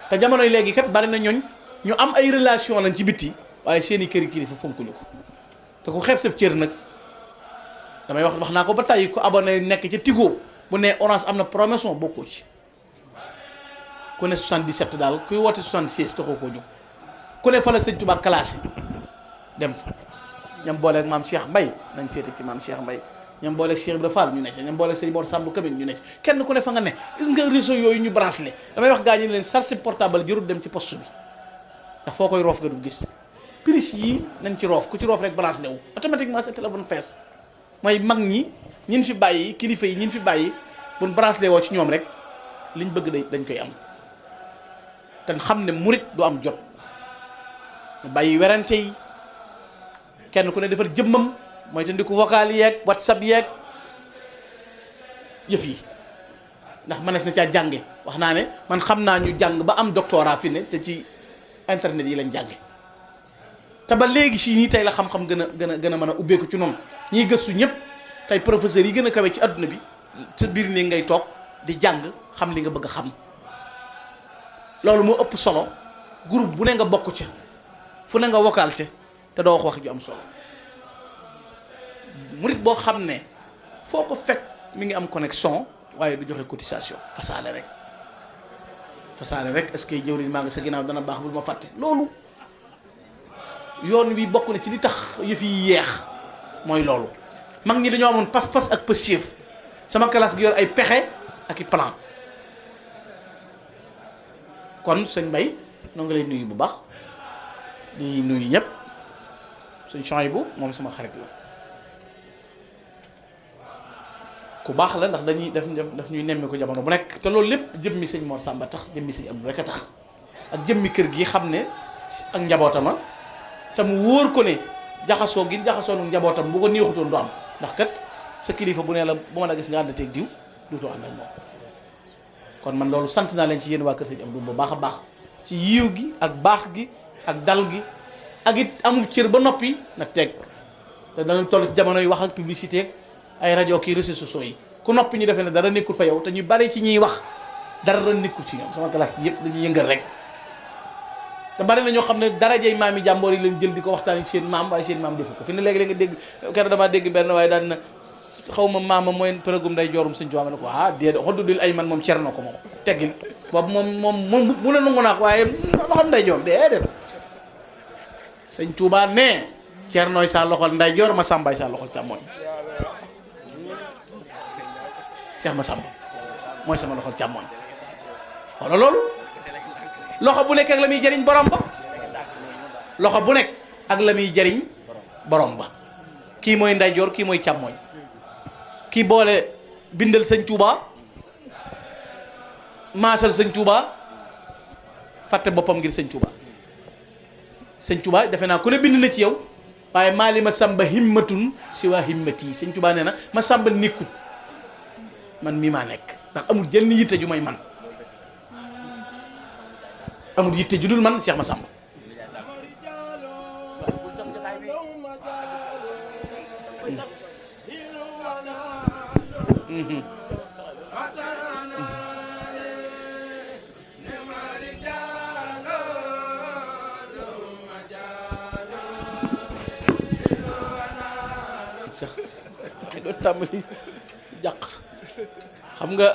te jamonoy léegi kat bari na ñooñ ñu am ay relation lañ ci bitti waaye seeni këri kilifa fonkuñu ko te ku xeeb sab cër nag damay wax naa ko ba tey ko abonné nekk ci Tigo bu ne Orange am na promotion bokkoo ci ku ne 77 daal kuy woote 76 taxoo koo jóg ku ne fa la sëñ Tuubaa classé dem fa ñam booleeg maam Cheikh Mbaye nañ féete ci maam Cheikh Mbaye ñam booleeg Cheikh Ibra Fall ñu ne ci ñam booleeg sëñ Mor Samb Kamil ñu ne ci kenn ku ne fa nga ne gis nga réseau yooyu ñu branché damay wax gaa ñi ne leen charge portable jërul dem ci poste bi ndax foo koy roof nga du gis prise yii nañ ci roof ku ci roof rek branché wu automatiquement sa téléphone fees mooy mag ñi ñin fi bàyyi kilifa yi ñin fi bàyyi buñ branché woo ci ñoom rek liñ bëgg dañ koy am te xam ne murit du am jot bàyyi werante yi kenn ku ne defar jëmmam mooy te ndi ko vocal yeeg whatsapp yeeg yëf yi ndax mënees na caa jànge wax naa ne man xam naa ñu jàng ba am doctorat fi ne te ci internet yi lañ jànge te ba léegi si nii tey la xam-xam gën a mën a ubbeeku ci noonu ñiy gëstu ñëpp tey professeurs yi gën a kawe ci adduna bi sa biir néeg ngay toog di jàng xam li nga bëgg a xam loolu moo ëpp solo groupe bu ne nga bokk ca fu ne nga vocal ca te doo wax ju am solo murit boo xam ne foo ko fekk mi ngi am connexion waaye du joxe cotisation fasaale rek est-ce que jëwriñ maa ngi sa ginnaaw dana baax bul ma fàtte loolu yoon wi bokk na ci li tax yëf yi yeex mooy loolu mag ñi dañoo amoon pas-pas ak pësief sama classe gi yor ay pexe ak i plan kon sëñ Mbay noo ngi lay nuyu bu baax di nuyu ñëpp sëñ Chouaïbou moom sama xarit la ku baax la ndax dañuy daf ñuy nemme ko jamono bu nekk te loolu lépp jëmmi sëñ Mor Samba tax jëmmi sëñ Abdou rek a tax ak jëmmi kër gi xam ne ak njabootama te mu wóor ko ne jaxasoo gi jaxasoo nu njabootam bu ko neexutoon du am ndax kat sa kilifa bu ne la bu ma la gis nga ànd teeg diw duutoo ànd ak moom kon man loolu sant naa leen ci yéen waa kër sëñ Abdou bu baax a baax ci yiw gi ak baax gi ak dal gi ak it amul cër ba noppi nag teg te danañ toll ci jamono yi wax ak publicité ay rajo kii réseaux sociaux yi ku noppi ñu defee ne dara nekkul fa yow te ñu bari ci ñuy wax dara nekkul ci ñoom sama classe bi yëpp dañuy yëngal rek te bari na ñoo xam ne darajey maam yi jàmboor yi leen jël di ko waxtaan ci seen maam waaye seen maam defu ko fi ne léegi nga dégg keroog damaa dégg benn waaye daan na xaw ma maama mooy përëgum nday joorum sëñ Tuubaa ne ko déedéet xoddudil ay man moom cer na ko moom teggil boobu moom bu ne nangu naa ko waaye loxol nday joor déedéet sëñ Tuubaa ne cer nooy saa loxol nday joor ma sàmbaay saa loxol càmmooñ Cheikh ma sàmb mooy sama loxol càmmooñ xoolal loolu loxo bu nekk ak la muy jëriñ borom ba loxo bu nekk ak la muy jëriñ borom ba kii mooy ndeyjoor kii mooy càmmooñ kii boole bindal sëñ Touba maasal sëñ Touba fàtte boppam ngir sëñ Touba defe naa ku ne bind na ci yow waaye maali ma sàmba himmatun si waa himmati sëñ Touba nee na ma sàmba nekkut man mii maa nekk ndax amul jenn yitte ju may man amul yitte ju dul man Cheikh Massamba sax doon tàmbali jàq xam nga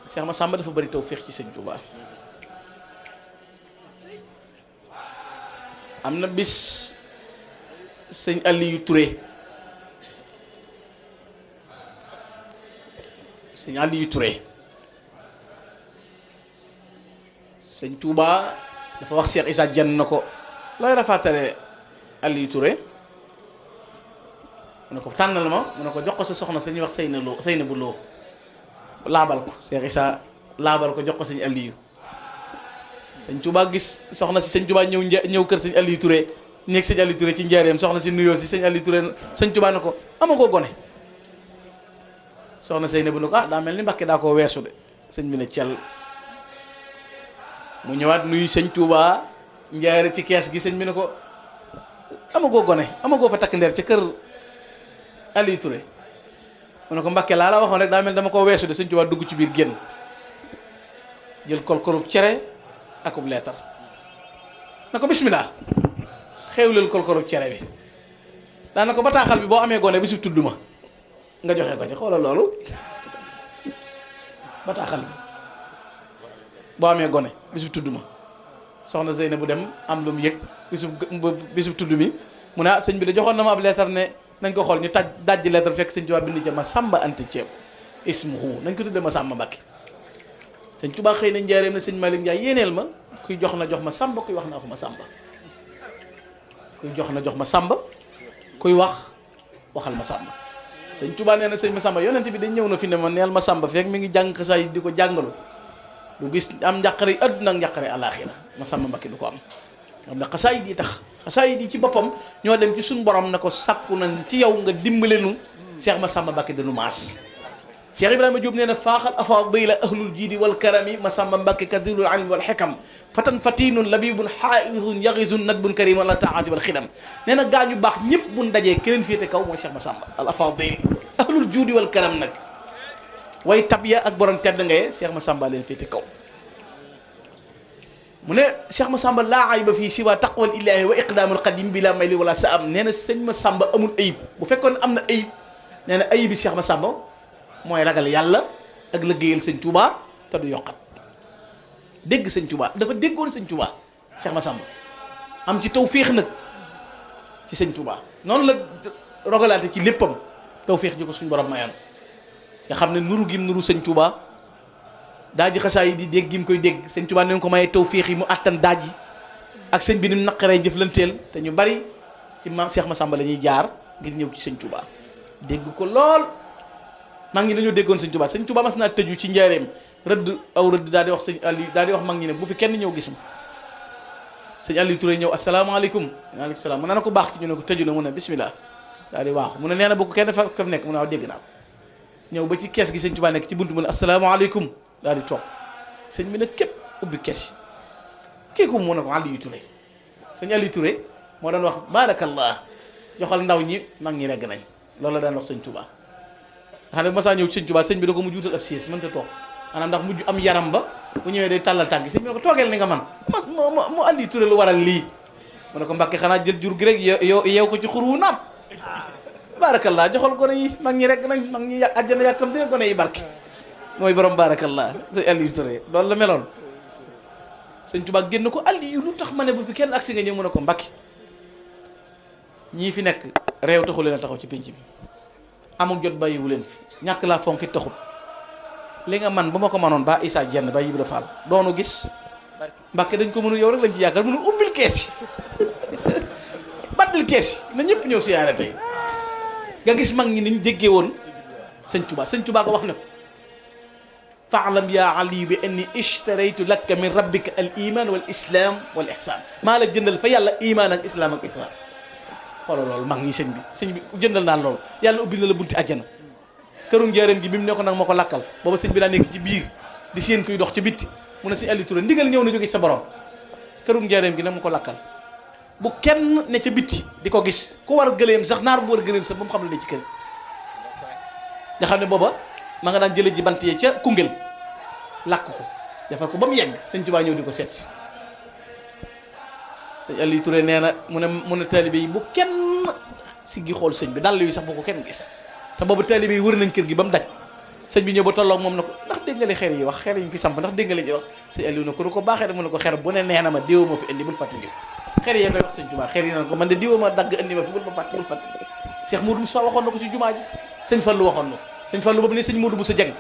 Cheikh Massamba dafa bari tawfeex ci sëñ Touba am na bis sëñ Aliou Touré sëñ Touba dafa wax Cheikh Issa Dieng na ko looy rafaatale Aliou Touré mu ne ko tànnal ma mu ne ko jox ko sa soxna sañuy wax Seynabou Lo laabal ko Cheikh Issa laabal ko jox ko sëñ Aliou sëñ Touba gis soxna si sëñ Touba ñëw kër sëñ Aliou Touré nekk sëñ Aliou Touré ci njaareem soxna si nuyoo si sëñ Aliou Touré sëñ Touba ne ko amagoo gone soxna Seynabou ne ko daa mel ni Mbàkke daa koo weesu de sëñ bi ne cel mu ñëwaat nuyu sëñ Touba njaare ci kees gi sëñ bi ne ko amagoo gone amagoo fa takk ndeer ca kër Aliou Touré mu ne ko Mbàkke laa la waxoon rek daa mel dama koo weesu de sëñ Touba dugg ci biir génn jël kolkorub cere akub leetar na ko bismillah xewleel kolkorub cere bi daana ko bataaxal bi boo amee gone bi su tudd ma nga joxe ko ci xoolal loolu bataaxal bi boo amee gone bisu tudd ma soxna Zeyna bu dem am lu mu yëg bisu tudd mi mu ne sëñ bi da joxoon na ma ab leetar ne nañ ko xool ñu dajji leetar fekk sëñ Tuubaa bind ca Massamba Anta Ceeb ismuhu nañ ko tudde Massamba Mbàkke sëñ Tuubaa xëy na njaareem na sëñ Malick Ndiaye yéeneel ma kuy jox na jox ma Samba kuy wax na wax ma Samba kuy jox na jox ma Samba kuy waxal ma Samba sëñ Tuubaa nee na sëñ ma Samba yonent bi dañ ñëw na fi ne ma neel ma Samba fekk mi ngi jàng xasaay di ko jàngalu du gis am njàqare yi àdduna ak njàqare àlaaxira ma Samba Mbàkke du ko am xam ne xasaay yi tax xasaay yi ci boppam ñoo dem ci suñu borom na ko sakku nañ ci yow nga dimbale nu Cheikh Massamba Mbàkke dañu maas Cheikh Ibrahima Diop nee na faaxal afaadila ahlul jiidi wal karami Masamba Mbàkke kathirul ilmi wal xikam fatan fatinun labibun xaaisun yaxizun nadbun karim wala taati wal xidam nee na gaañu baax ñëpp buñ dajee keneen féete kaw mooy Cheikh Masamba al afaadil ahlul juudi wal karam nag way tab ya ak borom tedd ngaye Cheikh Masamba leen féete kaw mu ne Cheikh Masamba laa ayba fii siwa taqwal illaahi wa iqdaamul qadim bila mayli wala sa am nee na sëñ Masamba amul ayib bu fekkoon am na ayib nee na ayibi Cheikh Masamba mooy ragal yàlla ak liggéeyal sëñ Touba te du yokkat dégg sëñ Touba dafa déggoon sëñ Touba Cheikh Massamba am ci tawféex nag ci sëñ Touba noonu la rogalaate ci léppam tawféex ji ko suñu borom mayoon nga xam ne nuru gim nuru sëñ Touba daa ji xasaa yi di dégg gim koy dégg sëñ Touba nañ ko mayee tawféex yi mu attan daaj yi ak sëñ bi ni mu naqaree jëflanteel te ñu bari ci maam Cheikh Massamba la ñuy jaar ngir ñëw ci sëñ Touba dégg ko lool. mag ñi dañoo déggoon sëñ Touba sëñ Touba mas naa tëju ci njaareem rëdd aw rëdd daal di wax sëñ Aliou daal di wax mag ñi ne bu fi kenn ñëw gis ma sëñ Aliou Touré ñëw asalaamaaleykum waaleykum salaam mu ne na ko baax ci ñu ne ko tëju na mu ne bismillah daal di waaxu mu ne nee na bu ko kenn fa nekk mu ne waaw dégg naa ko ñëw ba ci kees gi sëñ Touba nekk ci buntu mu ne asalaamaaleykum daal di toog sëñ bi nag képp ubbi kees yi kii ko mu ne ko Aliou Touré sëñ Aliou Touré moo daan wax baarakallah joxal ndaw ñi mag ñi regg nañ loolu la daan wax sëñ Touba xam ne masaa ñëw ci sëñ Touba sëñ bi da ko mu juutal ab siis mënta toog maanaam ndax mujj am yaram ba bu ñëwee day tàllal tànk sëñ bi ne ko toogeel ni nga man mu andi Touré lu waral lii mu ne ko Mbàkke xanaa jël jur gi rek yeew ko ci xur wu naat barakallah joxal gone yi mag ñi rek nañ mag ñi àjjana yàkkam te gone yi barke mooy borom barakallah sëñ Aliou Touré loolu la meloon sëñ Touba génn ko Aliou lu tax ma ne bu fi kenn agsi nga ñëw mu ne ko Mbàkke ñii fi nekk réew taxu leen a taxaw ci pénc bi amul jot bàyyiwu leen fi ñàkk laa fonk it taxut li nga man ba ma ko manoon ba Issa Dieng ba Ibra Fall doonu gis Mbàkke dañ ko mënu yow rek lañ ci yaakaar mënu ubbil kees yi baddil kees yi na ñëpp ñëw siyaare tey nga gis mag ñi niñ déggee woon sëñ Touba ko wax ne ko faalam ya ali bi anni ishtaraytu laka min rabbika al iman wal islam wal ihsan maa la jëndal fa yàlla iman ak islam ak ihsan xoolal loolu mag ñi sëñ bi jëndal naan loolu yàlla ubbil na la bunti àjjana kërum njaareem gi bi mu ne ko nag ma ko lakkal booba sëñ bi daa nekk ci biir di seen kuy dox ci bitti mu ne sëñ Aliou Touré ndigal ñëw na jóge sa borom kërum njaareem gi nag ma ko lakkal bu kenn ne ca bitti di ko gis ku war gëleem sax naar bu war gëleem sax ba mu xam ne ne ci kër nga xam ne booba ma nga daan jële ji bant yee ca Koungheul lakk ko defal ko ba mu yegg sëñ Touba ñëw di ko seet si sëñ Aliou Touré nee na mu ne taalibe yi bu kenn siggi xool sëñ bi dàll yi sax bu ko kenn gis te boobu taalibe yi wër nañ kër gi ba mu daj sëñ bi ñëw ba tolloog moom na ko ndax dégg nga li xeer yi wax xeer yi ñu fi samp ndax dégg nga li ñuy wax sëñ Aliou na ko du ko baaxee da mu ne ko xeer bu ne nee na ma diwoo ma fi indi bul fàtte diw xeer yee koy wax sëñ Touba xeer yi naan ko man de diwoo ma dagg indi ma fi bul fàtte Cheikh Modou Moussa waxoon na ko ci jumaa ji sëñ Fallou waxoon na ko sëñ Fallou boobu ne sëñ Modou Moussa Dieng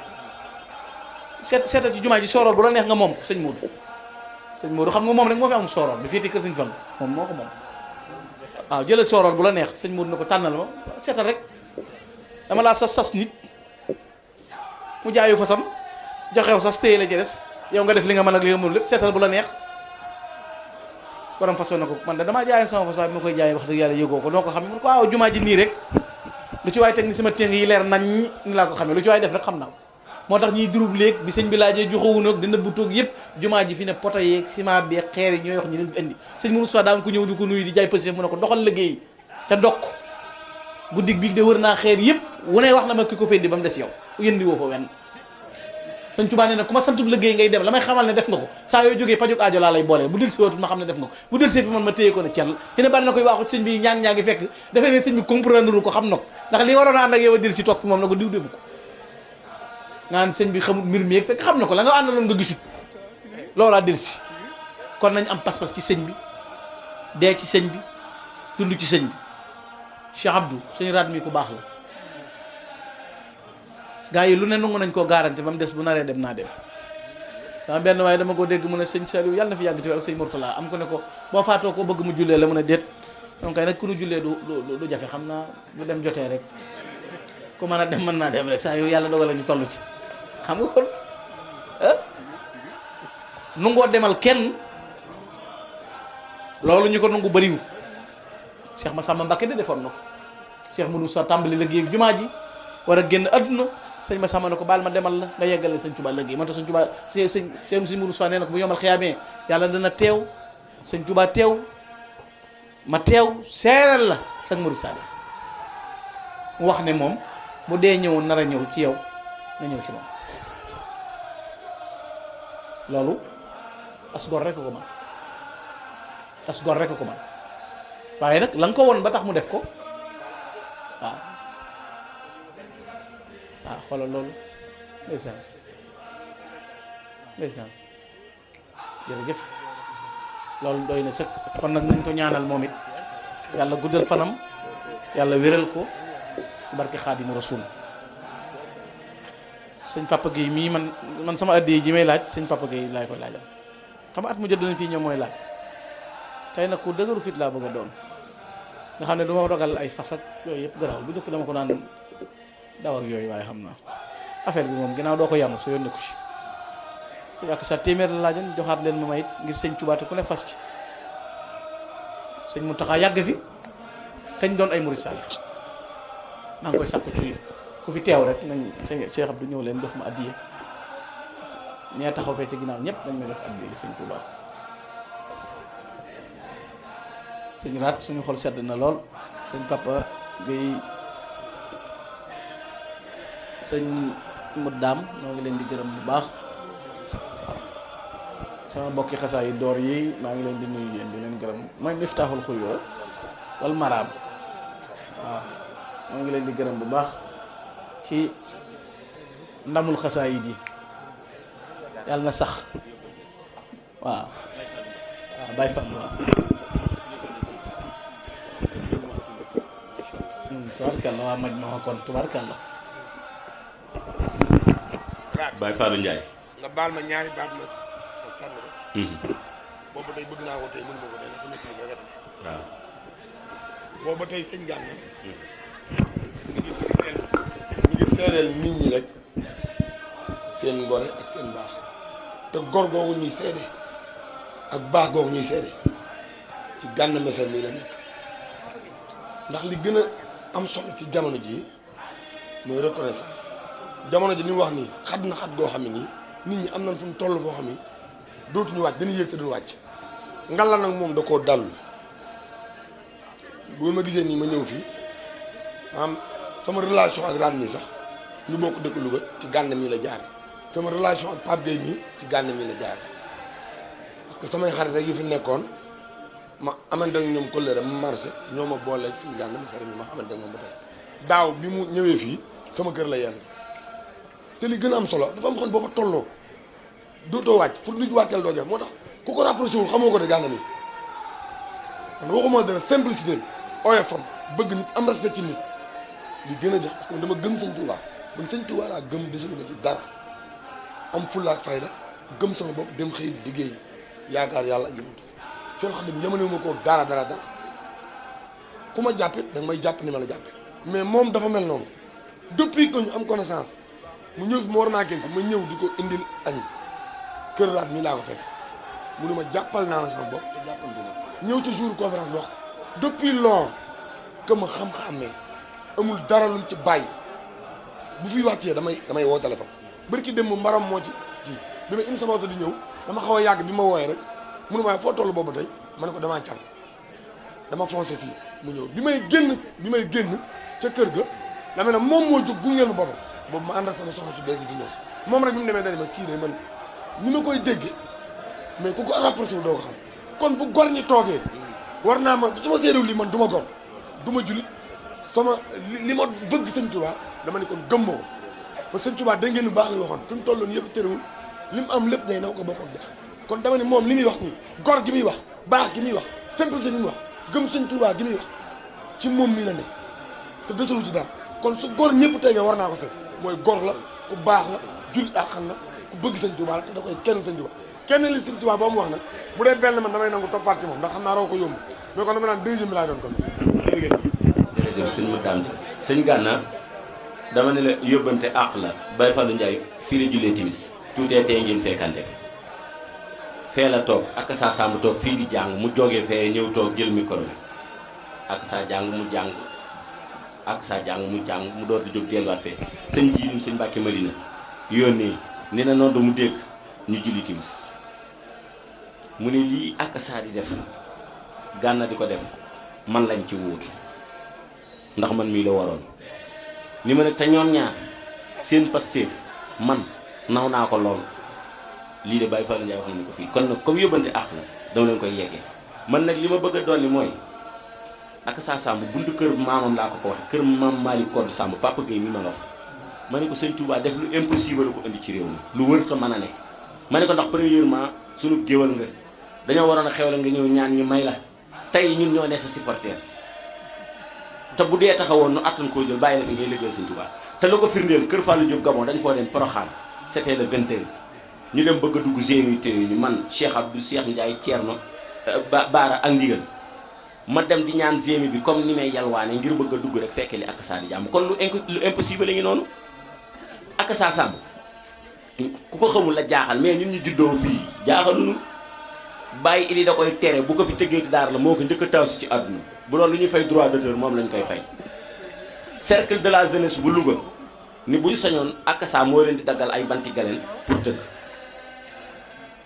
seetal ci jumaa ji sooroor bu la neex nga moom ko sëñ Modou xam nga moom rek moo fi am sooroor bi féete kër sëñ Fallou moom moo ko moom waaw jëlal sooroor bu la neex sëñ Modou na ko tànnal ma seetal rek dama laa sas nit mu jaayu fasam joxew sas téye la ci des yow nga def li nga mën ak li nga mënul lépp seetal bu la neex borom façon na ko man da damaa jaayoon sama fas waaye bi ma koy jaayee wax dëgg yàlla yëgoo ko noo ko xam ne mun ko waaw jumaa ji nii rek lu ci waay teg ni sama téng yi leer nañ ni laa ko xamee lu ci waay def rek xam naa ko moo tax ñiy durub léeg bi sëñ bi laajee joxewu nag dina bu toog yëpp jumaa ji fi ne poto yeeg ciment bi xeer yi ñooy wax ñi leen fi indi sëñ Mourou Sow daan ko ñëw di ko nuyu di jaay pësif mu ne ko doxal liggéey te ndokk guddig bi de wër naa xeer yëpp wu ne wax na ma ki ko fendi ba mu des yow yëndi woo fa wenn sëñ Tuubaa nee na ku ma santub liggéey ngay dem la may xamal ne def nga ko saa yoo jógee pajuk aajo laa lay boole bu del si watul ma xam ne def nga ko bu del see fi man ma téye ko ne cell te ne bari na koy waaxu sëñ bi ñaang-ñaangi fekk dafay ne sëñ bi comprendre ko xam na ko ndax li waroon a ànd ak yow a del si toog fi moom na ko diw defu ko nga naan sëñ bi xamul mbir mi yeeg fekk xam na ko la nga àndaloon nga gisut loolaa del si kon nañ am pas-pas ci sëñ bi dee ci sëñ bi dund ci sëñ bi Cheikh Abdou sëñ raat mi ku baax la gaa yi lu ne nangu nañ koo garanti ba mu des bu naree dem naa dem sama benn waaye dama ko dégg mu ne sëñ Saliou yàlla na fi yàgg te ak sëñ Mourtala am ko ne ko boo faatoo koo bëgg mu jullee la mu ne déet donc kay nag ku nu jullee du jafe xam naa bu dem jotee rek ku mën a dem mën naa dem rek saa yow yàlla dogal la ñu toll ci xam nga kon nu ngoo demal kenn loolu ñu ko nangu bëriwu Cheikh Massamba Mbacké de defoon na ko Cheikh Modou Moussa tàmbali liggéey jumaa ji war a génn adduna sëñ ma sàmm ne ko baal ma demal la nga yeggale sëñ Tuubaa léegi moo tax sëñ Tuubaa sëñ Mourou Sow nee na ko bu yomal xiyaamee yàlla dana teew sëñ Tuubaa teew ma teew seeral la sëñ Mourou Sall mu wax ne moom bu dee ñëwoon nar a ñëw ci yow nga ñëw ci moom loolu as gor rek ko man as gor rek ko man waaye nag la nga ko won ba tax mu def ko waaw waaw xoolal loolu ndeysaan ndeysaan jërëjëf loolu doy na sëkk kon nag nañ ko ñaanal moom it yàlla guddal fanam yàlla wéral ko barke Xaadimu Rasuul sëñ Papa Guèye mii man sama addiya ji may laaj sëñ Papa Guèye laay koy laajal xam nga at mu jot dana fii ñëw mooy laaj tey nag ku dëgëru fit laa bëgg a doon nga xam ne du ma dogal ay fas ak yooyu yëpp garaaw bu njëkk dama ko naan daw ak yooyu waaye xam naa affaire bi moom ginnaaw doo ko yamu soo yónnee ko si su yàq sa téeméer la laajoon joxaat leen ma may it ngir sëñ Tuubaa te ku ne fas ci sëñ Muntaxa yàgg fi teñ doon ay murid saalix maa ngi koy sàkku ci ku fi teew rek nañ Cheikh Abdou ñëw leen jox ma addiya ñee taxaw fee ci ginnaaw ñëpp dañ may def addiya sëñ Tuubaa sëñ Raat suñu xol sedd na lool sëñ Papa Guèye sëñ Muddaam noo ngi leen di gërëm bu baax sama mbokki xasaa yi door yi maa ngi leen di nuyu yéen di leen gërëm mooy Miftaaxul Xuyoo wal Maraam waaw moo ngi leen di gërëm bu baax ci ndamul xasaa yi ji yàlla na sax waaw waaw Baay Fall waaw tubarkalla waa maj ma kon tubarkalla Baye Fallou Ndiaye nga baal ma ñaari baat ma sànni ko ci boobu tey bëgg naa ko tey mënu ma ko tey ndax sama kii rek waaw boobu tey sëñ Gana mi ngi seedeel nit ñi rek seen ngore ak seen baax te gor googu ñuy seede ak baax googu ñuy seede ci Gana Messere mii la nekk ndax li gën a am solo ci jamono ji mooy reconnaissance jamono ji li mu wax nii xat na xat goo xam ne nii nit ñi am nañ fu mu toll foo xam ni dootuñu wàcc dañuy yéeg te duñu wàcc ngalla nag moom da koo dalul bu ma gisee nii ma ñëw fii am sama relation ak Rane mii sax ñu bokk dëkk Louga ci Gana mii la jaare sama relation ak Pape Gueye mii ci Gana mii la jaare parce que samay xarit rek yu fi nekkoon ma amante ak ñoom kóllëre ma marché ñoo ma booleeg si Gana Messere mi ma xamante ak moom ba tey daaw bi mu ñëwee fii sama kër la yenn te li gën a am solo dafa am xam boo fa tolloo dootoo wàcc pour nit wàccal doo jëf moo tax ku ko rapproché wu xamoo ko de Gana mi man waxuma dara simplicité oyofam bëgg nit am respect ci nit li gën a jax parce que dama gëm sëñ Touba man sëñ Touba laa gëm desul ma ci dara am fulla ak fayda gëm sama bopp dem xëy di liggéey yaakaar yàlla ak yëmatu seen xam ne yamane ma koo dara ku ma jàppit da nga may jàpp ni ma la jàppe mais moom dafa mel noonu depuis que ñu am connaissance mu ñëw fi ma war naa kenn si ma ñëw di ko indil añ kër Raat mii laa ko fekk mu ne ma jàppal naa la sama bopp te jàppal dina ñëw ci jour conférence bi wax ko depuis lors que ma xam-xamee amul dara lu mu ci bàyyi bu fi wàccee damay woo téléphone bërki dem mu mbaram moo ci bi ma indi sama oto di ñëw dama xaw a yàgg bi ma wooyee rek mu ne ma foo toll boobu tey ma ne ko damaa can dama foncé fii mu ñëw bi may génn ca kër ga dama ne moom moo jóg gungeel ma boppam boobu ma ànd ak sama soxna su bees yi fi ñëw moom rek bi mu demee dani ma kii ne man ni ma koy déggee mais ku ko rapproché wu doo ko xam kon bu gor ñi toogee war naa man su ma séeréw lii man du ma gor du ma julit sama li ma bëgg sëñ Touba dama ne kon gëm ma ko parce que sëñ Touba dégg ngeen lu baax li waxoon fi mu tolloon yëpp terewul li mu am lépp day naw ko bokk ak def kon dama ne moom li muy wax nii gor gi muy wax baax gi muy wax simplicité gi muy wax gëm sëñ Touba gi muy wax ci moom mii la ne te desalu ci dara kon su gor ñëpp tey nga war naa ko seet mooy gor la ku baax la julit ak xam la ku bëgg sëñ Touba la te da koy kenn sëñ Touba kenn li sëñ Touba ba mu wax nag bu dee benn man damay nangu toppaat ci moom ndax xam naa raw ko yomb mais kon dama naan deuxième bi laa doon kon jërëjëf sëñ Muddaam sëñ Gana dama ne la yóbbante àq la Baye Fallou Ndiaye fii la jullee timis tuutee tey ngeen fekkante fee la toog ak saa sàmb toog fii di jàng mu jógee fee ñëw toog jël micro bi ak saa jàng mu jàng ak sa jàng mu door di jóg delluwaat fee sëñ jiilim sëñ Mbàkke Madina yónnee ne na noonu mu dégg ñu julli timis mu ne lii ak saa di def Gana di ko def man lañ ci wuutu ndax man mii la waroon ni ma nag te ñoom ñaar seen Pastef man naw naa ko lool lii de Baye Fallou Ndiaye wax nañu ko fii kon nag comme yóbbante àq la dama leen koy yeggee man nag li ma bëgg a dolli mooy ak saa Samb buntu kër maamam laa ko wax kër maam Malick Kodou Samb Papa Gueye mi ma nga fa ma ne ko sëñ Touba def lu impossible la ko indi ci réew mi lu wër te mën a ne ma ne ko ndax premièrement sunu géwal nga dañoo waroon a xew la nga ñëw ñaan ñu may la tey ñun ñoo ne sa supporter te bu dee taxawoon nu attan koo jël bàyyi la fi ngay liggéeyal sëñ Touba te la ko firndeel kër Fallou Diop Gabon dañ foo dem Porokhane c'était le 20h ñu dem bëgg a dugg gémi téye ñu man Cheikh Abdou Cheikh Ndiaye Thierno Baara ak Ndigal ma dem di ñaan gémi bi comme ni may yalwaane ngir bëgg a dugg rek fekke li ak saa di jàmm kon lu impossible la ngi noonu ak saa Samb ku ko xamul la jaaxal mais ñun ñu juddoo fii jaaxaluñu bàyyi ili da koy tere bu ko fi tëggee ci daara la moo ko njëkk a taasu ci àdduna bu doon lu ñuy fay droit d'auteur moom lañ koy fay cercle de la jeunesse bu Louga ni bu ñu sañoon ak saa moo leen di daggal ay banti galeen pour tëgg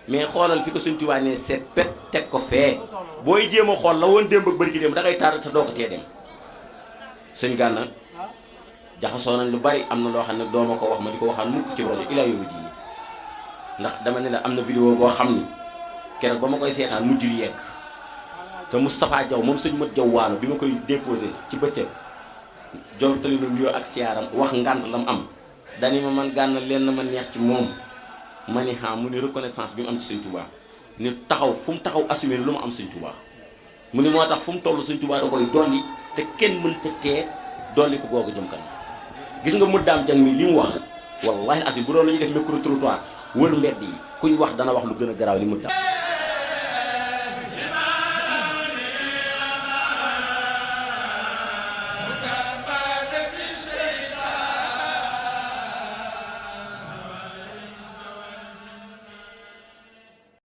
mais xoolal fi ko Sëñ Tuubaa ne seet pet teg ko fee booy jéem a xool la woon démb ak bërki démb da ngay taar te doo ko tee dem sëñ Gana jaxasoo nañ lu bari am na loo xam ne doo ma ko wax ma di ko waxaan mukk ci rajo ilaa yow diini ndax dama ne la am na vidéo boo xam ni keroog ba ma koy seetaan mujjul yegg te Moustapha Diaw moom sëñ Mat Diaw waalo bi ma koy déposé ci bëccëg jontali na nuyoo ak siyaaram wax ngant la mu am dani ma man Gana leen na ma neex ci moom ma ni mu ni reconnaissance bi mu am ci Sëñ Touba ni taxaw fu mu taxaw assumé lu mu am Sëñ Touba mu ni moo tax fu mu toll Sëñ Touba da koy dolli te kenn mënta tee dolli ko googu jëm kanam gis nga mu daam jang mi li mu wax wallahi asim bu doon la ñuy def micro trottoir wër mbedd yi kuñ wax dana wax lu gën a garaaw li mu daam